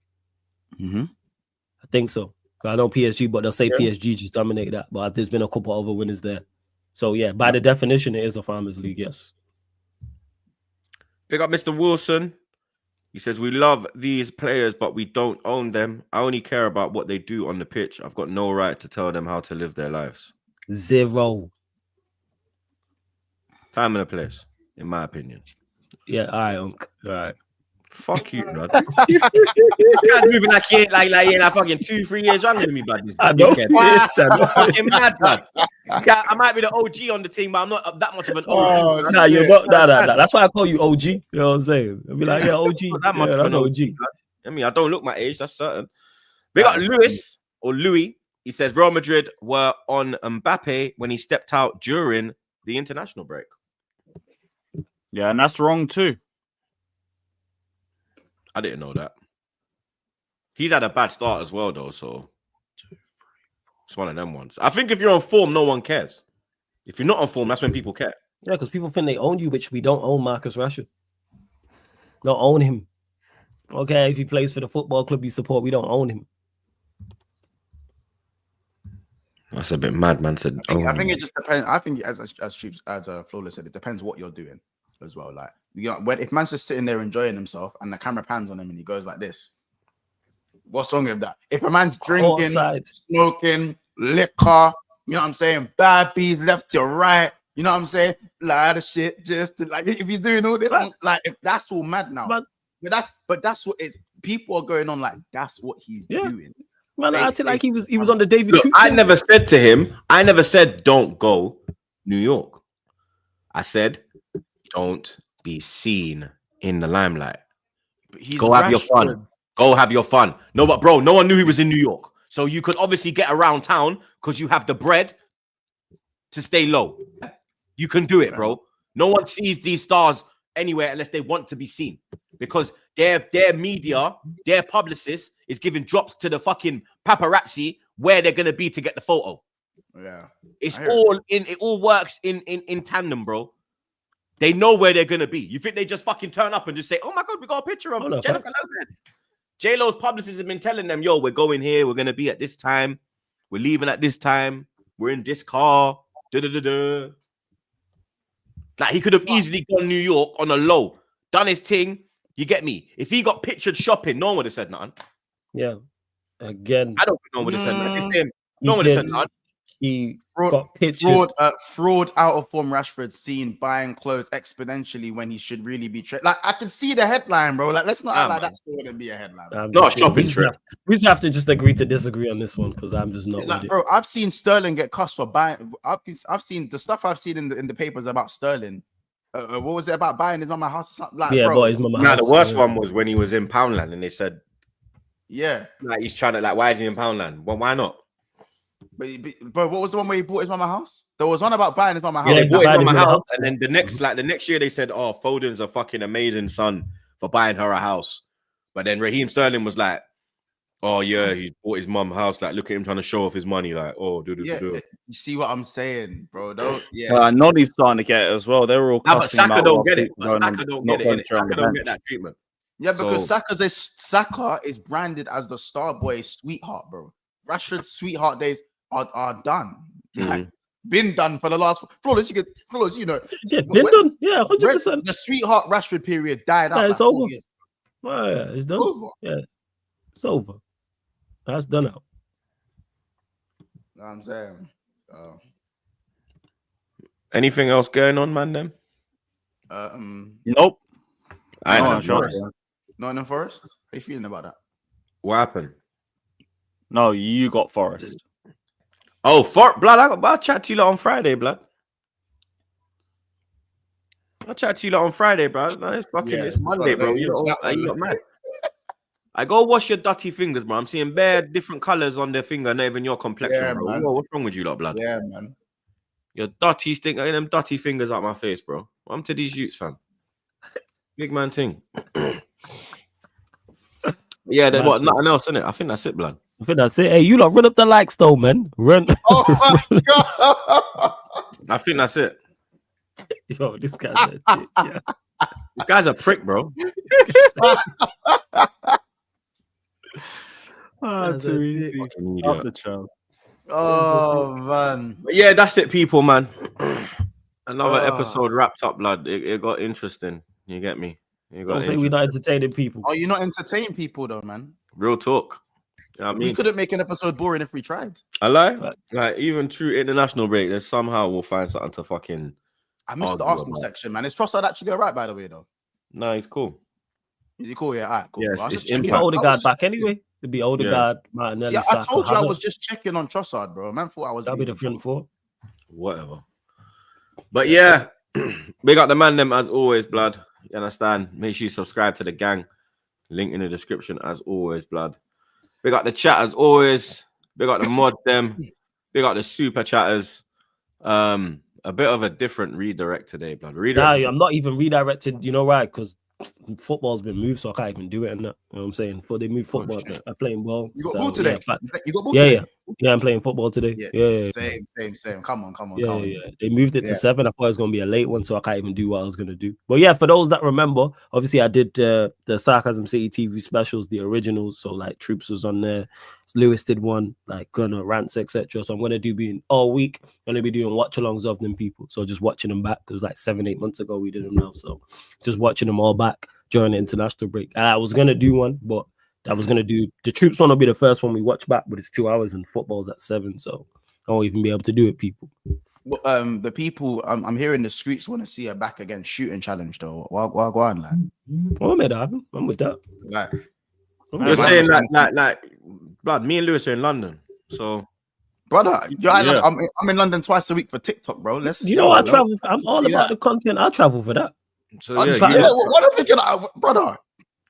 Mm-hmm. I think so. I know PSG, but they'll say PSG just dominated that. But there's been a couple other winners there. So yeah, by the definition, it is a Farmers League. Yes. Big up Mr. Wilson. He says, we love these players, but we don't own them. I only care about what they do on the pitch. I've got no right to tell them how to live their lives. Zero. Time and a place, in my opinion. Yeah, all right, Unc. All right. Fuck you, bro. You guys moving like you ain't like fucking 2-3 years younger than me, bud. I know. Fucking mad, blood. I might be the OG on the team, but I'm not that much of an OG. Nah, you're not. Nah. That's why I call you OG. You know what I'm saying? I'll be like, yeah, OG. That much that's OG. I mean, I don't look my age, that's certain. Big up Lewis or Louis. He says Real Madrid were on Mbappe when he stepped out during the international break. Yeah, and that's wrong too. I didn't know that. He's had a bad start as well, though, so it's one of them ones. I think if you're on form, no one cares. If you're not on form, that's when people care. Yeah, because people think they own you, which we don't own Marcus Rashford. Don't own him. Okay, if he plays for the football club you support, we don't own him. That's a bit mad, man. Said, I think it just depends. I think as Flawless said, it depends what you're doing as well. Like, you know, if man's just sitting there enjoying himself and the camera pans on him and he goes like this, what's wrong with that? If a man's drinking, smoking, liquor, you know what I'm saying, bad bees left to right, you know what I'm saying, a lot of shit, just to, like, if he's doing all this, like, if that's all mad now. But that's what it's. People are going on like that's what he's doing. Man, I acted like he was on the David. Look, I never said to him. I never said don't go New York. I said don't be seen in the limelight. Go have your fun. Go have your fun. No, but bro, no one knew he was in New York, so you could obviously get around town because you have the bread to stay low. You can do it, bro. No one sees these stars anywhere unless they want to be seen, because their media, their publicist is giving drops to the fucking paparazzi where they're gonna be to get the photo. Yeah, It's all in. It all works in tandem, bro. They know where they're gonna be. You think they just fucking turn up and just say, "Oh my god, we got a picture of Jennifer Lopez"? J-Lo's publicists have been telling them, "Yo, we're going here. We're gonna be at this time. We're leaving at this time. We're in this car." Like he could have easily gone New York on a low, done his thing. You get me? If he got pictured shopping, no one would have said nothing. Yeah. Again, I don't think no one would have said nothing. No one would have said nothing. He Fraud, got pictured. fraud out of form Rashford seen buying clothes exponentially when he should really be like I can see the headline, bro. Like let's not act like that's going to be a headline. No, shopping trip. We just have to just agree to disagree on this one because I'm just not with it. Bro, I've seen Sterling get cussed for buying. I've seen the stuff I've seen in the papers about Sterling. What was it about buying his mama house or something? Like, yeah, bro, his mama Nah, house. the worst one was when he was in Poundland and they said, yeah, like he's trying to like, why is he in Poundland? Well, why not? But what was the one where he bought his mama house? There was one about buying his mama house. Yeah, they bought his buying mama his house, house. and then the next year they said, "Oh, Foden's a fucking amazing son for buying her a house." But then Raheem Sterling was like, "Oh yeah, he bought his mum house. Like, look at him trying to show off his money. Like, oh, Yeah, you see what I'm saying, bro? Don't. Noddy's starting to get it as well. They were all. But cussing him Saka out don't while get it. people But going Saka on- don't not get going it. to on Saka the don't bench. get that treatment. Yeah, because So- Saka is branded as the star boy sweetheart, bro. Rashford's sweetheart days are done. Like, been done for the last flawless. You know, Yeah, been done. Yeah, 100%. the sweetheart Rashford period died out. Yeah, it's like 4 over. years. Oh, yeah, it's done. Over. Yeah, it's over. That's done out. Know what I'm saying. Anything else going on, man? Then Nope. I No, know. no, Forest. Nottingham Forest. How you feeling about that? What happened? No, you got Forest. Oh, blood. I'll chat to you lot on Friday, blood. I'll chat to you lot on Friday, bro. No, it's fucking it's Monday, bro. You lot mad. I go wash your dirty fingers, bro. I'm seeing bare different colors on their finger, not even your complexion, Yeah, bro. man. Yo, what's wrong with you, lot, blood? Yeah, man. Your dirty stink, them dirty fingers out my face, bro. I'm to these youths, fam. Big man thing. Yeah, then what? Nothing else, innit? I think that's it, blood. I think that's it. Hey, you lot run up the likes though, man. Run. Oh my god. I think that's it. Yo, this guy's a dick, yeah. This guy's a prick, bro. Too easy. Up the chance. Oh man. But yeah, that's it, people, man. Another episode wrapped up, blood. It got interesting. You get me? Don't say we're not entertaining people. Are you not entertaining people though, man? Real talk. You know what I We mean? couldn't make an episode boring if we tried. I lie. Facts. Like, even true international break, there's somehow we'll find something to fucking. I missed the Argue Arsenal about. section, man. Is Trossard actually alright, by the way, though? No, he's cool. Is he cool? Yeah, alright, cool. Yeah, Well, I was it's just checking. Be impact. Odegaard back anyway. It'd be Odegaard, Martinelli. See, I Saka, told you I Havertz. was just checking on Trossard, bro. Man thought I was. That'll be being the front four. Whatever. But yeah, big up the man them as always, blood. You understand? Make sure you subscribe to the gang. Link in the description as always, blood. Big up the chat as always. Big up the mod them. Big up the super chatters. A bit of a different redirect today, blood. Nah, I'm not even redirected. You know why? Because football's been moved, so I can't even do it. And that, you know what I'm saying? Before they move football, I'm playing ball. You got so, ball today? Yeah, You got ball yeah, today? yeah. I'm playing football today. Yeah. Same. Come on. Yeah. They moved it to 7. I thought it was gonna be a late one, so I can't even do what I was gonna do. But yeah, for those that remember, obviously I did the Sarcasm City TV specials, the originals. So like Troops was on there. Lewis did one, like Gunner, Rants, etc. So I'm gonna do being all week. I'm gonna be doing watch-alongs of them people. So just watching them back. It was like 7-8 months ago we did them now. So just watching them all back during the international break. And I was gonna do one, but I was gonna do the Troops one will be the first one we watch back, but it's 2 hours and football's at 7, so I won't even be able to do it, people. The people I'm hearing the streets want to see her back again shooting challenge though. What go on, like? Oh, I'm with that. Like, You're saying like, blood. Me and Lewis are in London, so brother, Yeah. I'm in London twice a week for TikTok, bro. You know, I travel. I'm all about the content. I'll travel for that. so What yeah. I'm thinking, brother.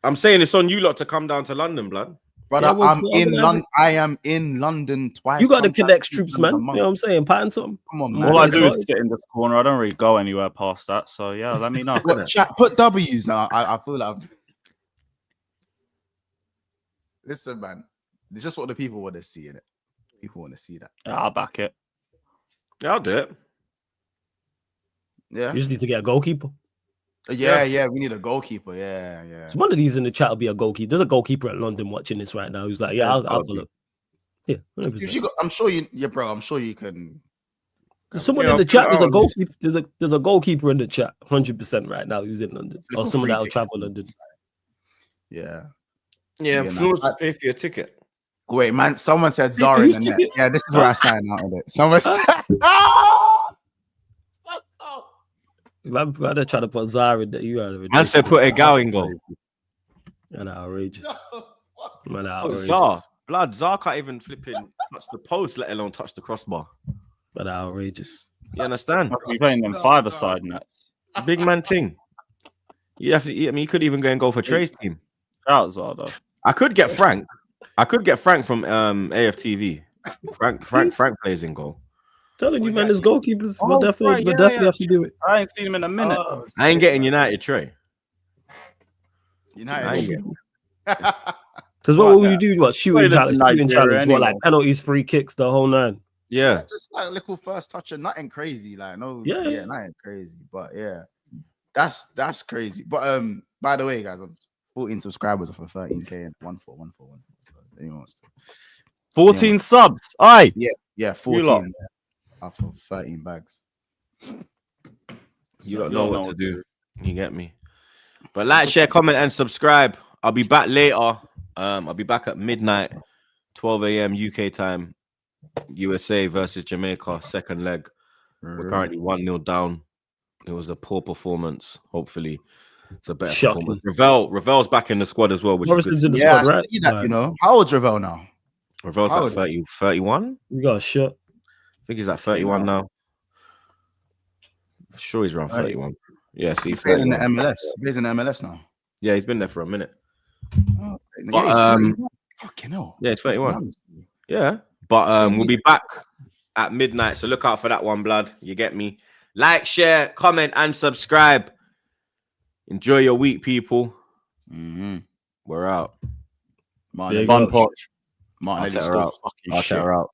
I'm saying it's on you lot to come down to London, blood. Brother, Yeah, what's I'm the in organizer? London. I am in London twice. You got the sometimes connects, three troops, times man. a You month. know what I'm saying? Pattern something. Come on, Mm, man. All I yeah, do so- is sit in this corner. I don't really go anywhere past that. So yeah, let me know. What, chat, put W's now. I feel like. Listen, man. It's just what the people want to see in it. People want to see that. Yeah, I'll back it. Yeah, I'll do it. Yeah. You just need to get a goalkeeper. Yeah. We need a goalkeeper. Yeah. So one of these in the chat will be a goalkeeper. There's a goalkeeper at London watching this right now who's like, yeah, I'll pull up. Yeah, 100%. If you got, I'm sure you, yeah, bro. I'm sure you can. There's someone Yeah, in the I'll chat. fill it There's a out. goalkeeper. There's a goalkeeper in the chat, 100% right now who's in London, or Little someone free that'll kick. travel London. Yeah. Yeah, Yeah, Floors to pay for your ticket. Wait, man. Someone said Zara in who's the net. ticket? Yeah, this is where I sign out of it. Someone said. Man, they're trying to put Zara in there. You are ridiculous. Man said put a gal in goal. Man, outrageous. Man, Oh, outrageous. Zar. Blood, Zar can't even flipping touch the post, let alone touch the crossbar. Man, outrageous. You understand? You're playing them five-a-side nets. Big man thing. You have to. I mean, you could even go and go for Trey's team. Shout out Zardo. I could get Frank. I could get Frank from AFTV. Frank plays in goal. Telling you, Was man, that there's goalkeepers. Oh, we'll definitely, right, we'll yeah, definitely yeah. have to do it. I ain't seen him in a minute. I ain't getting United, Trey. United. I ain't getting. Because what will you do? What shooting challenge? Shooting challenge? What, like anyway. penalties, free kicks, the whole nine? Yeah. Just like little first touch and nothing crazy. Like no, Yeah. nothing crazy. But yeah, that's crazy. But by the way, guys, I'm 14 subscribers for 13k and 141. So anyone wants to, 14 subs. Aye. yeah, lot. 14 off of 13 bags. You don't know what to do. You get me? But like, share, comment, and subscribe. I'll be back later. I'll be back at midnight, 12 a.m. UK time. USA versus Jamaica, second leg. We're currently 1-0 down. It was a poor performance. Hopefully, it's a better Shocking. performance. Ravel's back in the squad as well, which Morrison's is in good. the Yeah, squad, I right? see that, Right. you know. How old's Ravel now? Ravel's How at old? 30, 31. You got a shot. I think he's at 31 now. Sure, he's around Right. 31. Yeah, see, He's playing in the 31. MLS. He's in the MLS now. Yeah, he's been there for a minute. Oh, yeah, But, he's 31. Fucking hell. Yeah, it's That's 31. young. Yeah, but Same we'll here. be back at midnight, so look out for that one, blood. You get me? Like, share, comment, and subscribe. Enjoy your week, people. Mm-hmm. We're out. There you Fun go. Poch. Martinelli I'll still out. fucking I'll shit. her out.